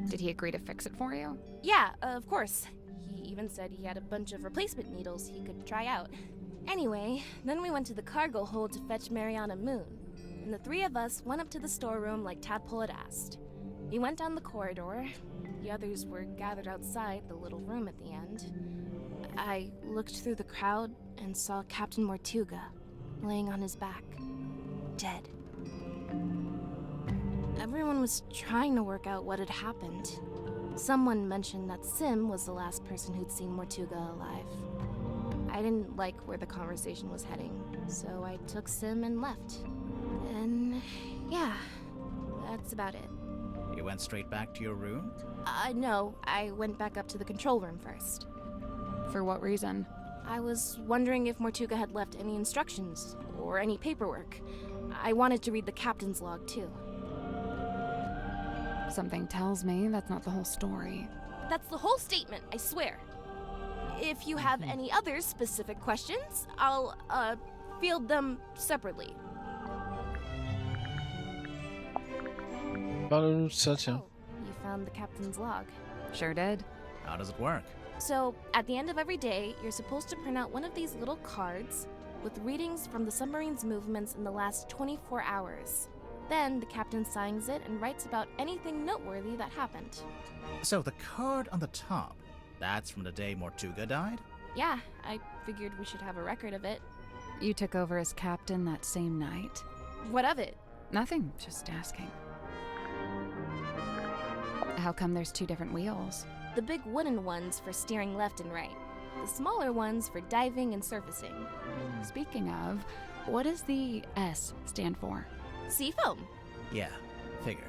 Did he agree to fix it for you? Yeah, of course. He even said he had a bunch of replacement needles he could try out. Anyway, then we went to the cargo hold to fetch Mariana Moon, and the three of us went up to the storeroom like Tadpole had asked. We went down the corridor. The others were gathered outside the little room at the end. I looked through the crowd and saw Captain Mortuga laying on his back, dead. Everyone was trying to work out what had happened. Someone mentioned that Sim was the last person who'd seen Mortuga alive. I didn't like where the conversation was heading, so I took Sim and left. And yeah, that's about it. You went straight back to your room? No, I went back up to the control room first. For what reason? I was wondering if Mortuga had left any instructions or any paperwork. I wanted to read the captain's log too. Something tells me that's not the whole story. That's the whole statement, I swear. If you have any other specific questions, I'll, field them separately. Parle-nous de ça, tiens. Oh, you found the captain's log. Sure did. How does it work? So, at the end of every day, you're supposed to print out one of these little cards with readings from the submarine's movements in the last 24 hours. Then, the captain signs it and writes about anything noteworthy that happened. So the card on the top, that's from the day Mortuga died? Yeah, I figured we should have a record of it. You took over as captain that same night? What of it? Nothing, just asking. How come there's two different wheels? The big wooden ones for steering left and right. The smaller ones for diving and surfacing. Speaking of, what does the S stand for? Seafoam. Yeah, figured.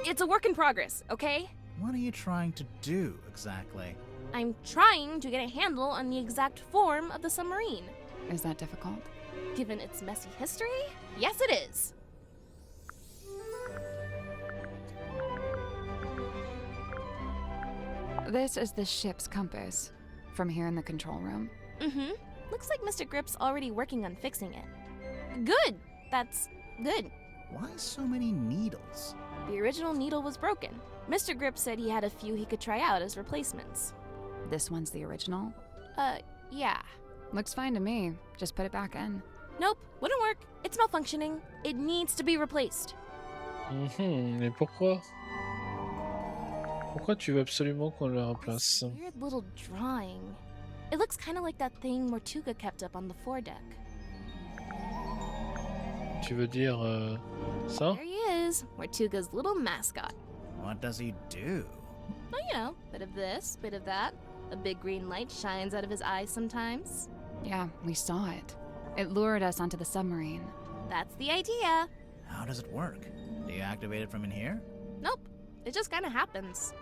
It's a work in progress, okay? What are you trying to do, exactly? I'm trying to get a handle on the exact form of the submarine. Is that difficult? Given its messy history, yes it is. This is the ship's compass. From here in the control room. Mm-hmm. Looks like Mr. Grip's already working on fixing it. Good! That's good. Why so many needles? The original needle was broken. Mr. Grip said he had a few he could try out as replacements. This one's the original? Yeah. Looks fine to me. Just put it back in. Nope, wouldn't work. It's malfunctioning. It needs to be replaced. Mais pourquoi? Pourquoi tu veux absolument qu'on le remplace? This weird little drawing. It looks kind of like that thing Mortuga kept up on the foredeck. Tu veux dire ça? There he is, Mortuga's little mascot. What does he do? Well, you know, bit of this, bit of that. A big green light shines out of his eyes sometimes. Yeah, we saw it. It lured us onto the submarine. That's the idea. How does it work? Do you activate it from in here? Nope, it just kind of happens.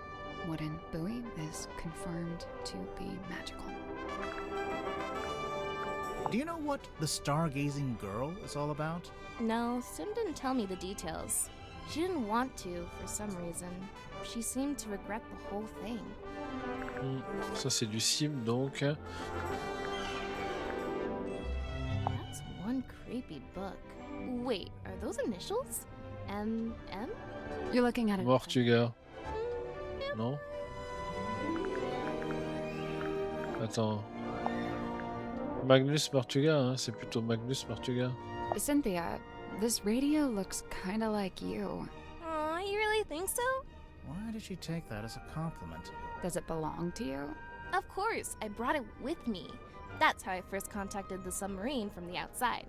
Wooden buoy is confirmed to be magical. Do you know what the stargazing girl is all about? No, Sim didn't tell me the details. She didn't want to, for some reason. She seemed to regret the whole thing. Ça c'est du sim donc. That's one creepy book. Wait, are those initials? M? You're looking at it. Mortuga. Non? Attends. Magnus Mortuga, hein? C'est plutôt Magnus Mortuga. Cynthia, this radio looks kinda like you. Aw, you really think so? Why did she take that as a compliment? Does it belong to you? Of course, I brought it with me. That's how I first contacted the submarine from the outside.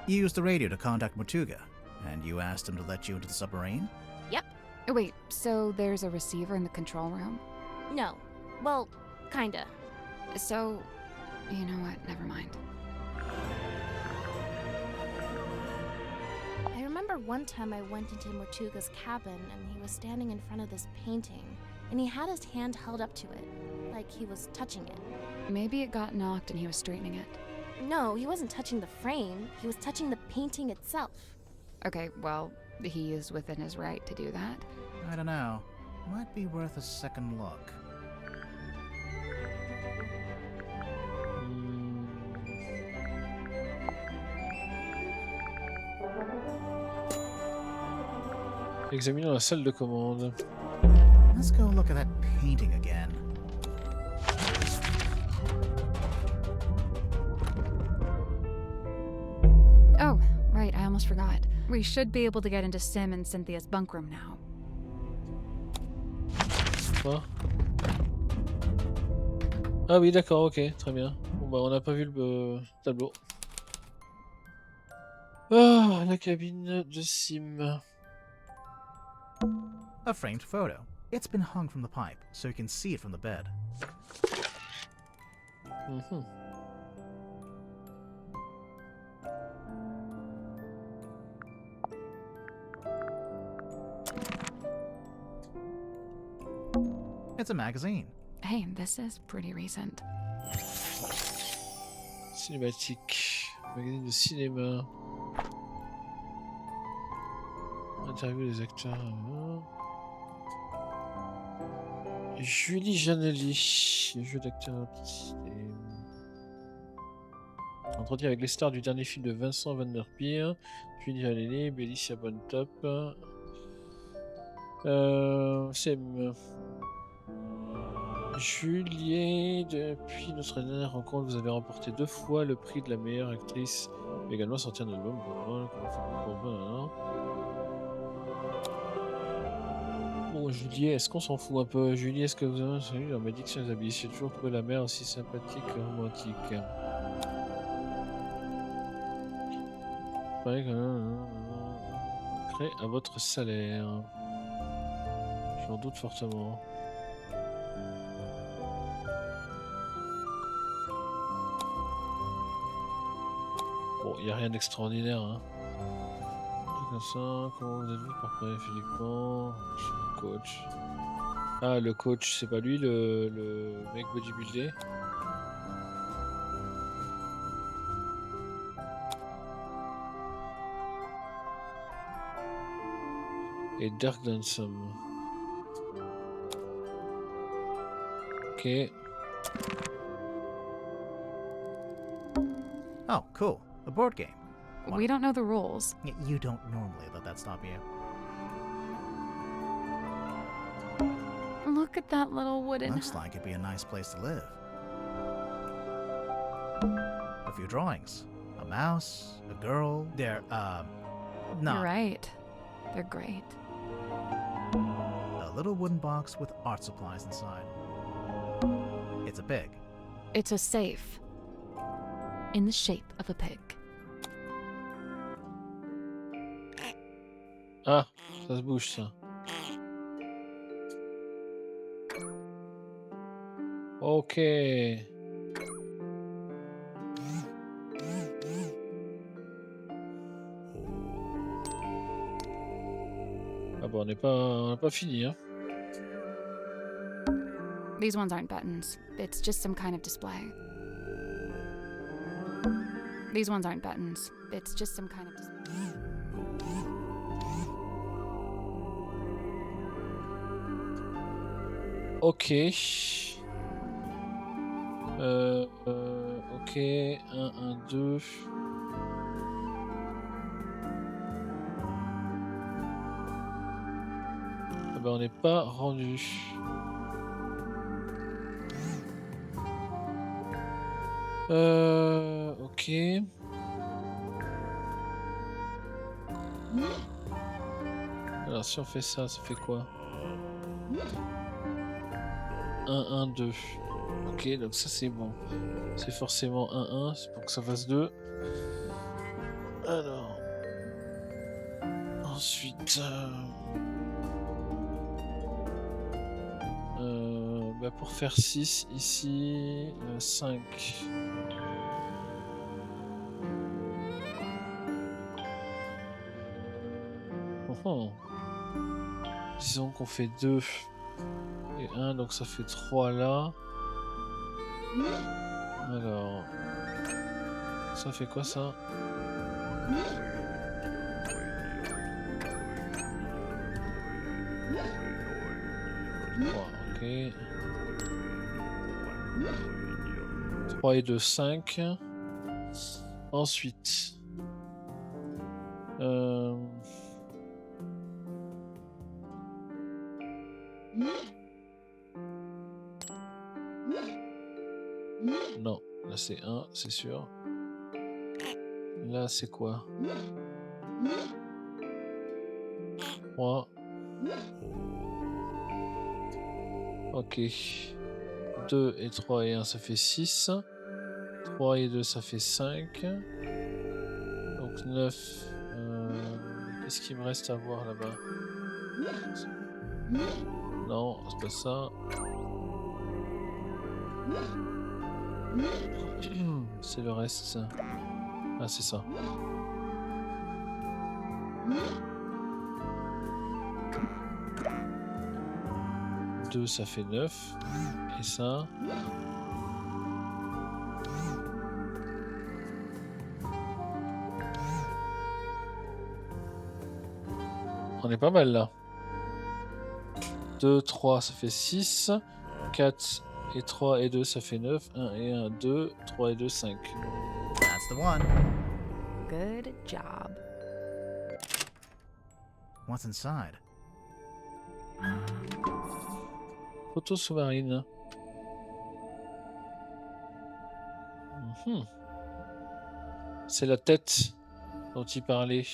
You used the radio to contact Mortuga, and you asked him to let you into the submarine? Yep. Wait, so there's a receiver in the control room? No. Well, kinda. So, you know what? Never mind. I remember one time I went into Mortuga's cabin and he was standing in front of this painting, and he had his hand held up to it, like he was touching it. Maybe it got knocked and he was straightening it. No, he wasn't touching the frame, he was touching the painting itself. Okay, well, he is within his right to do that. I don't know. Might be worth a second look. Examinons la salle de commande. Let's go look at that painting again. Oh, right, I almost forgot. We should be able to get into Sim and Cynthia's bunk room now. Quoi? Ah oui, d'accord, ok, très bien. Bon bah on n'a pas vu le tableau. Ah, la cabine de Sim. A framed photo. It's been hung from the pipe, so you can see it from the bed. Mhm. It's a magazine. Hey, this is pretty recent. Cinématique. Magazine de cinéma. Interview des acteurs. Julie Janelli. Jeu d'acteur. Entretien avec les stars du dernier film de Vincent Van Der Peer. Julie Janelli, Bélicia Bontop. C'est Julie, depuis notre dernière rencontre, vous avez remporté 2 fois le prix de la meilleure actrice, mais également sorti un album. Bon, Julie, est-ce qu'on s'en fout un peu? Julie, est-ce que vous avez salut dans ma diction des habits? J'ai toujours trouvé la mère aussi sympathique et romantique. Pareil, prêt à votre salaire. J'en doute fortement. Bon, il n'y a rien d'extraordinaire, hein. Comme ça, comment vous êtes-vous préparé physiquement? Je suis un coach. Ah, le coach, c'est pas lui, le mec bodybuildé? Et Dark Dansome. Ok. Oh, cool. A board game. We don't know the rules. You don't normally let that stop you. Look at that little wooden... Looks like it'd be a nice place to live. A few drawings. A mouse, a girl. They're, no. You're right. They're great. A little wooden box with art supplies inside. It's a pig. It's a safe. In the shape of a pig. Ah, ça se bouge ça. Ok. Ah bon, on n'a pas fini, hein. These ones aren't buttons. It's just some kind of display. These ones aren't buttons. It's just some kind of display. Ok. Ok. 1, 1, 2. Ah ben, on n'est pas rendu. Ok. Alors si on fait ça, ça fait quoi? 1, 1, 2. Ok, donc ça c'est bon. C'est forcément 1, 1, c'est pour que ça fasse 2. Alors. Ensuite. Bah pour faire 6, ici, 5. Oh. Disons qu'on fait 2 et 1, donc ça fait 3 là. Alors, ça fait quoi ça? Ok. 3 et 2, 5. Ensuite, Non, là c'est 1, c'est sûr. Là c'est quoi? 3. Ok. 2 et 3 et 1 ça fait 6. 3 et 2 ça fait 5. Donc 9. Qu'est-ce qu'il me reste à voir là-bas? Non, c'est pas ça. C'est le reste. Ah, c'est ça. Deux, ça fait 9. Et ça. On est pas mal là. 2, 3, ça fait 6. 4 et 3 et 2, ça fait 9. 1 et 1, 2. 3 et 2, 5. That's the one. Good job. What's inside? Photo sous-marine. C'est la tête dont il parlait.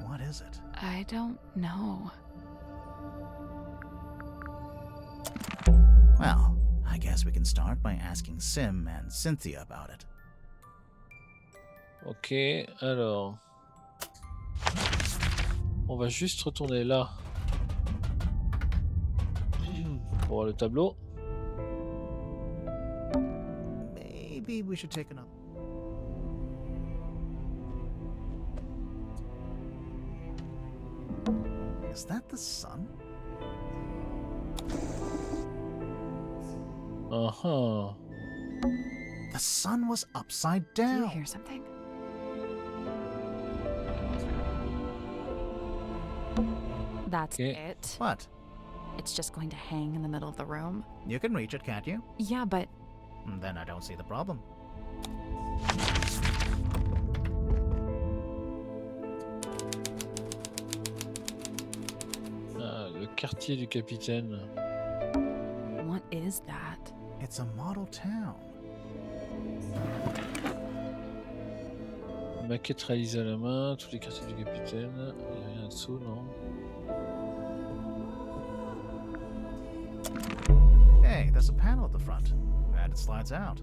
What is it? I don't know. Well, I guess we can start by asking Sim and Cynthia about it. Ok, alors. On va juste retourner là. Pour voir le tableau. Maybe we should take another. Is that the sun? Uh-huh. The sun was upside Do you down. hear something? That's Okay. it. What? It's just going to hang in the middle of the room. You can reach it, can't you? Yeah, but Then I don't see the problem. Ah, le quartier du capitaine. what is that? It's a model town. Maquette réalisée à la main, tous les quartiers du capitaine. Il n'y a rien en dessous, non? Hey, there's a panel at the front. And it slides out.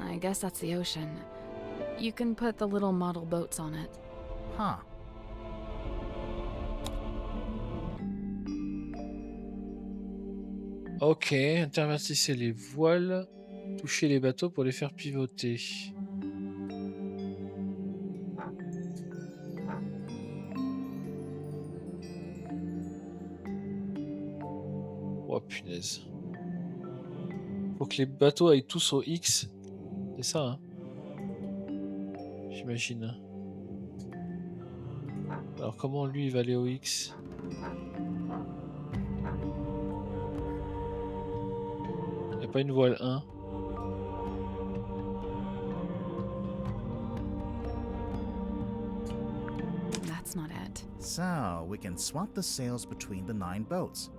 I guess that's the ocean. You can put the little model boats on it. Huh. Ok, intervertissez les voiles, touchez les bateaux pour les faire pivoter. Oh punaise. Faut que les bateaux aillent tous au X. C'est ça, hein? J'imagine. Alors comment lui il va aller au X? Il n'y a pas une voile 1. That's not it. So, we can swap the sails between the 9 boats.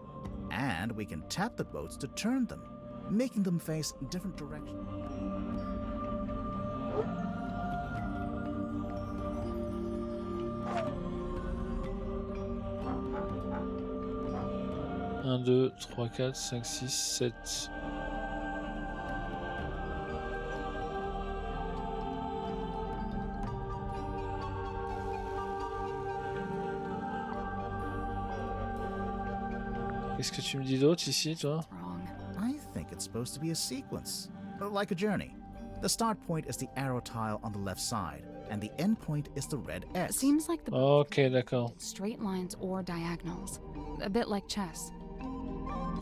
And we can tap the boats to turn them, making them face different directions. Un, 2, 3, 4, 5, 6, 7. Qu'est-ce que tu me dis d'autre ici, toi? Wrong. I think it's supposed to be a sequence, like a journey. The start point is the arrow tile on the left side, and the end point is the red It X. seems like the Ok, d'accord. straight lines or diagonals. A bit like chess.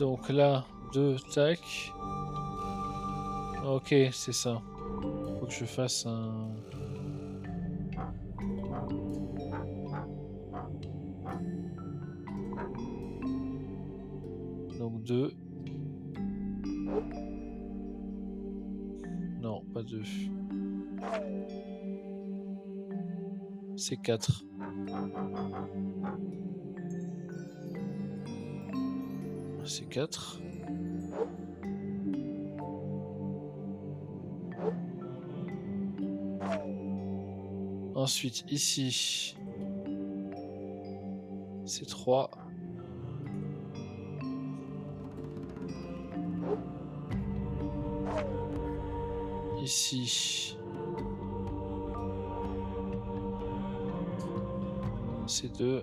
Donc là, 2, tac. Ok, c'est ça. Faut que je fasse un... Donc 2. Non, pas 2. C'est 4. C'est 4. Ensuite, ici, c'est 3. Ici, c'est 2.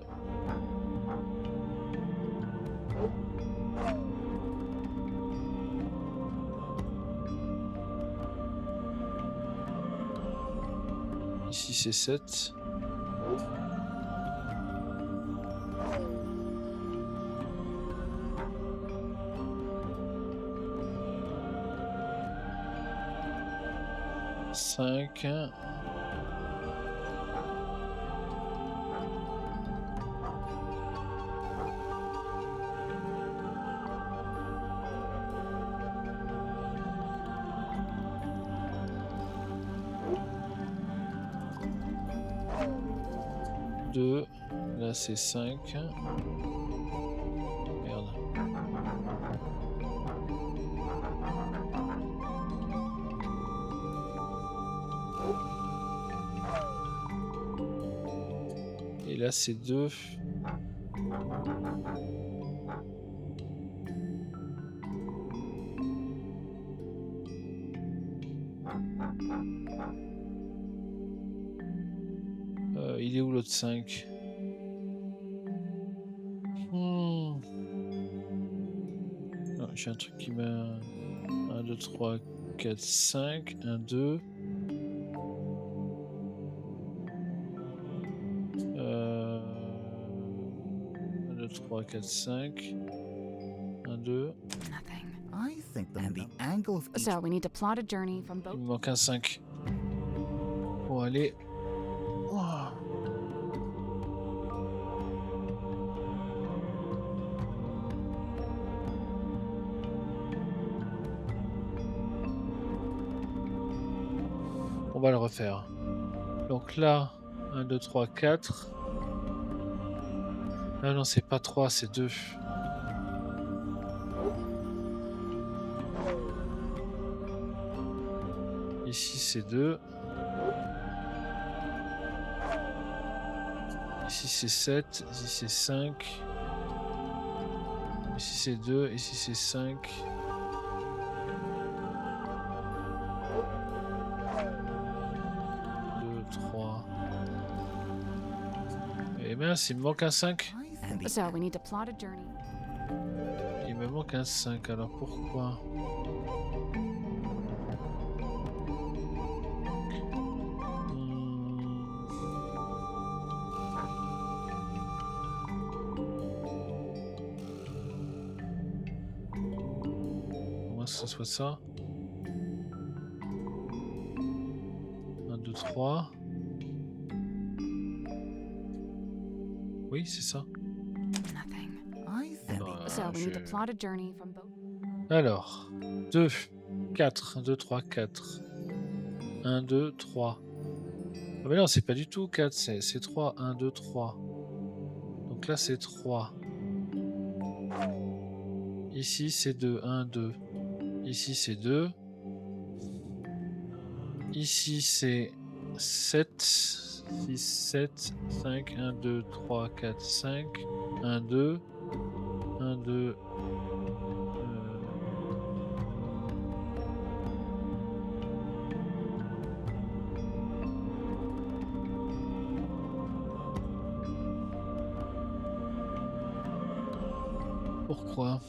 Ici, c'est 7. Cinq. Deux. Là, c'est 5. Merde. Et là, c'est 2. Il est où l'autre 5? Non, j'ai un truc qui m'a... 1, 2, 3, 4, 5. 1, 2. 1, 2, 3, 4, 5. 1, 2. Nothing. I think the angle of each... So we need to plot a journey from both. Il me manque un 5. Pour aller... Oh. On va le refaire. Donc là, 1, 2, 3, 4. Ah non, c'est pas 3, c'est 2. Ici, c'est 2. Ici, c'est 7. Ici, c'est 5. Ici, c'est 2. Ici, c'est 5. Eh bien, il me manque un 5. So we need to plot a journey. Il me manque un 5, alors pourquoi? Comment ça soit ça? 1, 2, 3. Oui, c'est ça. Alors, 2, 4, 1, 2, 3, 4. 1, 2, 3. Ah mais non, c'est pas du tout 4, c'est 3. 1, 2, 3. Donc là, c'est 3. Ici, c'est 2. 1, 2. Ici, c'est 2. Ici, c'est 7. 6, 7, 5, 1, 2, 3, 4, 5, 1, 2, 1, 2, Pourquoi?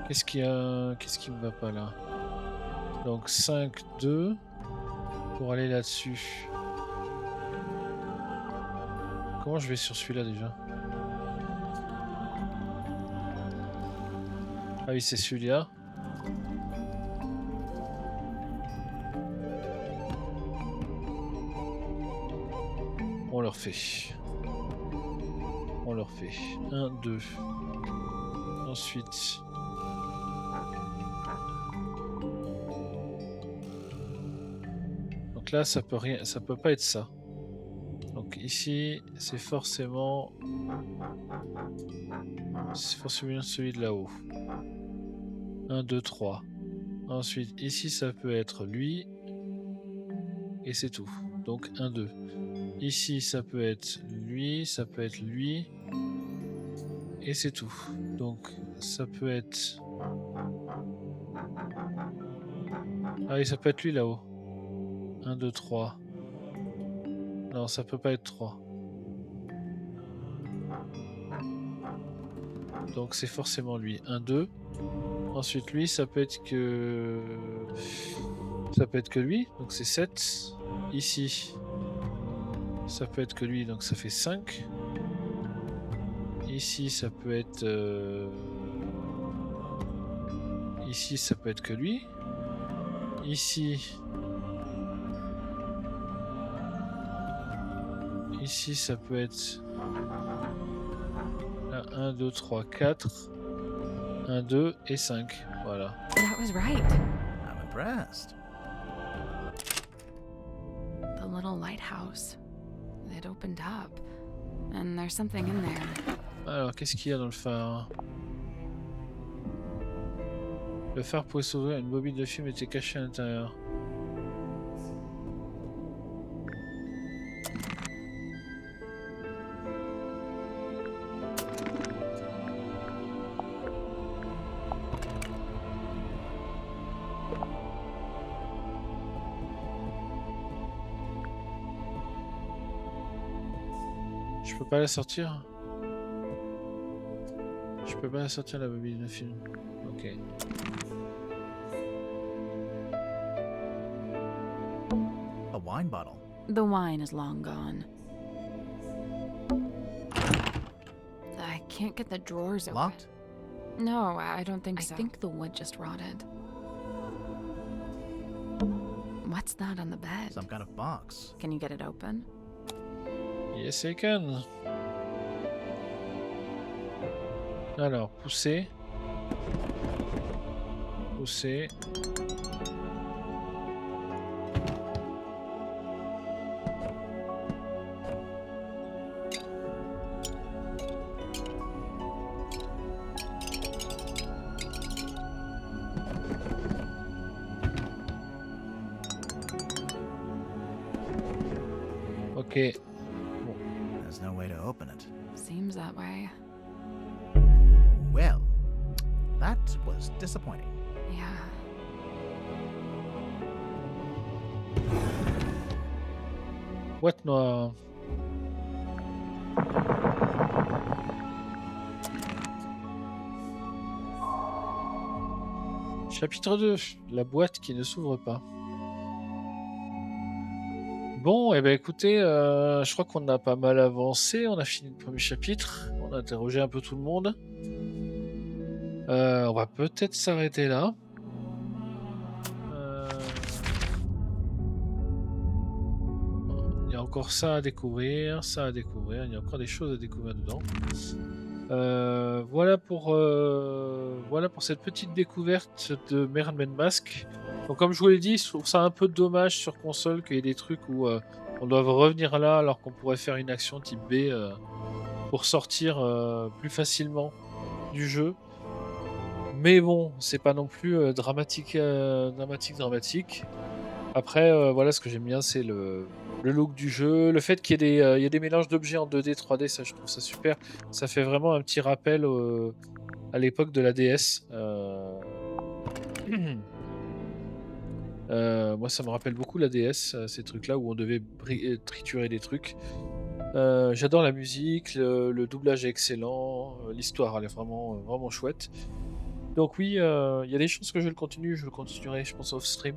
Qu'est-ce qu'il y a? Qu'est-ce qui me va pas là? Donc 5, 2 pour aller là-dessus. Comment je vais sur celui-là déjà? Ah oui, c'est celui-là. On le refait. leur fait. 1, 2. Ensuite... Donc là, ça peut pas être ça. Donc ici, c'est forcément celui de là-haut. 1, 2, 3. Ensuite, ici, ça peut être lui. Et c'est tout. Donc 1, 2. Ici, ça peut être lui, ça peut être lui. Et c'est tout. Donc ça peut être... Ah oui, ça peut être lui là-haut. 1, 2, 3. Non, ça peut pas être 3. Donc c'est forcément lui. 1, 2. Ensuite lui, ça peut être que... Ça peut être que lui, donc c'est 7. Ici, ça peut être que lui, donc ça fait 5. Ici, ça peut être... Ici, ça peut être que lui. Ici... Ici, ça peut être... Là, 1, 2, 3, 4. 1, 2 et 5. Voilà. That was right. I'm impressed. The little lighthouse. It opened up. And there's something in there. Alors, qu'est-ce qu'il y a dans le phare? Le phare pouvait s'ouvrir, une bobine de film était cachée à l'intérieur. Je peux pas la sortir? Je peux pas la sortir la bobine de film. Ok. A wine bottle. The wine is long gone. I can't get the drawers open. Locked? No, I don't think so. I think the wood just rotted. What's that on the bed? Some kind of box. Can you get it open? Yes, I can. Alors, pousser. Pousser. Ok. There's no way to open it. Seems that way. Well, that was disappointing. Yeah. Boîte noire. Chapitre 2. La boîte qui ne s'ouvre pas. Bon, eh ben écoutez, je crois qu'on a pas mal avancé. On a fini le premier chapitre. On a interrogé un peu tout le monde. On va peut-être s'arrêter là. Il y a encore ça à découvrir, ça à découvrir. Il y a encore des choses à découvrir dedans. Voilà pour cette petite découverte de Mermaid Mask. Donc comme je vous l'ai dit, je trouve ça un peu dommage sur console qu'il y ait des trucs où on doit revenir là alors qu'on pourrait faire une action type B pour sortir plus facilement du jeu. Mais bon, c'est pas non plus dramatique. Après, voilà, ce que j'aime bien, c'est le look du jeu, le fait qu'il y ait des mélanges d'objets en 2D, 3D, ça je trouve ça super. Ça fait vraiment un petit rappel à l'époque de la DS. Moi, ça me rappelle beaucoup la DS, ces trucs-là où on devait triturer des trucs. J'adore la musique, le doublage est excellent, l'histoire elle est vraiment chouette. Donc oui, il y a des chances que je le continuerai, je pense, off-stream.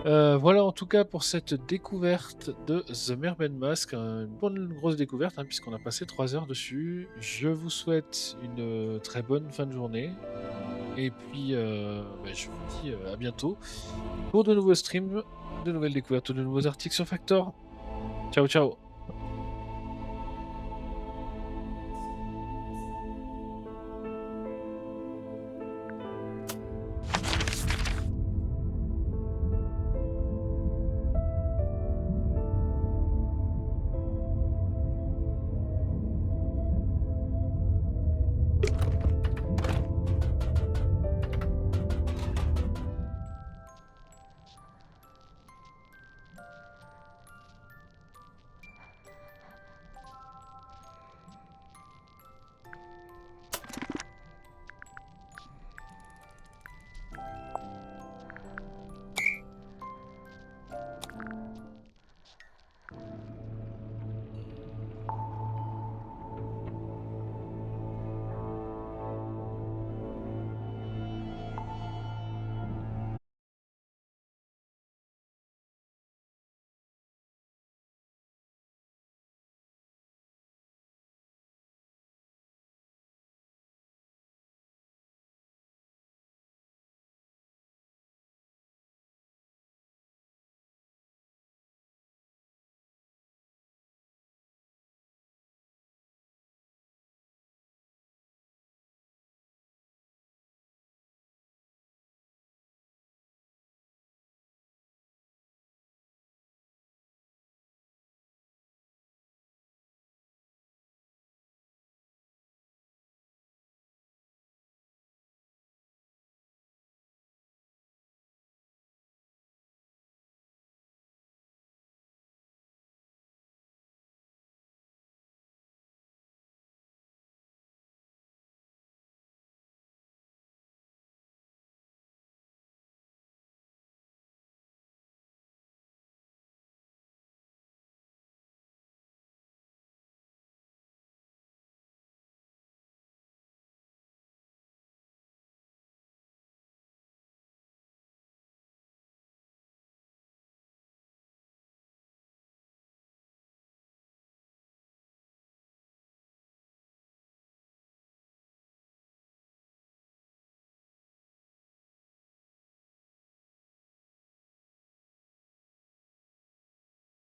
Voilà en tout cas pour cette découverte de The Mermaid Mask, une bonne grosse découverte puisqu'on a passé 3 heures dessus. Je vous souhaite une très bonne fin de journée et puis je vous dis à bientôt pour de nouveaux streams, de nouvelles découvertes, de nouveaux articles sur Factor. Ciao ciao.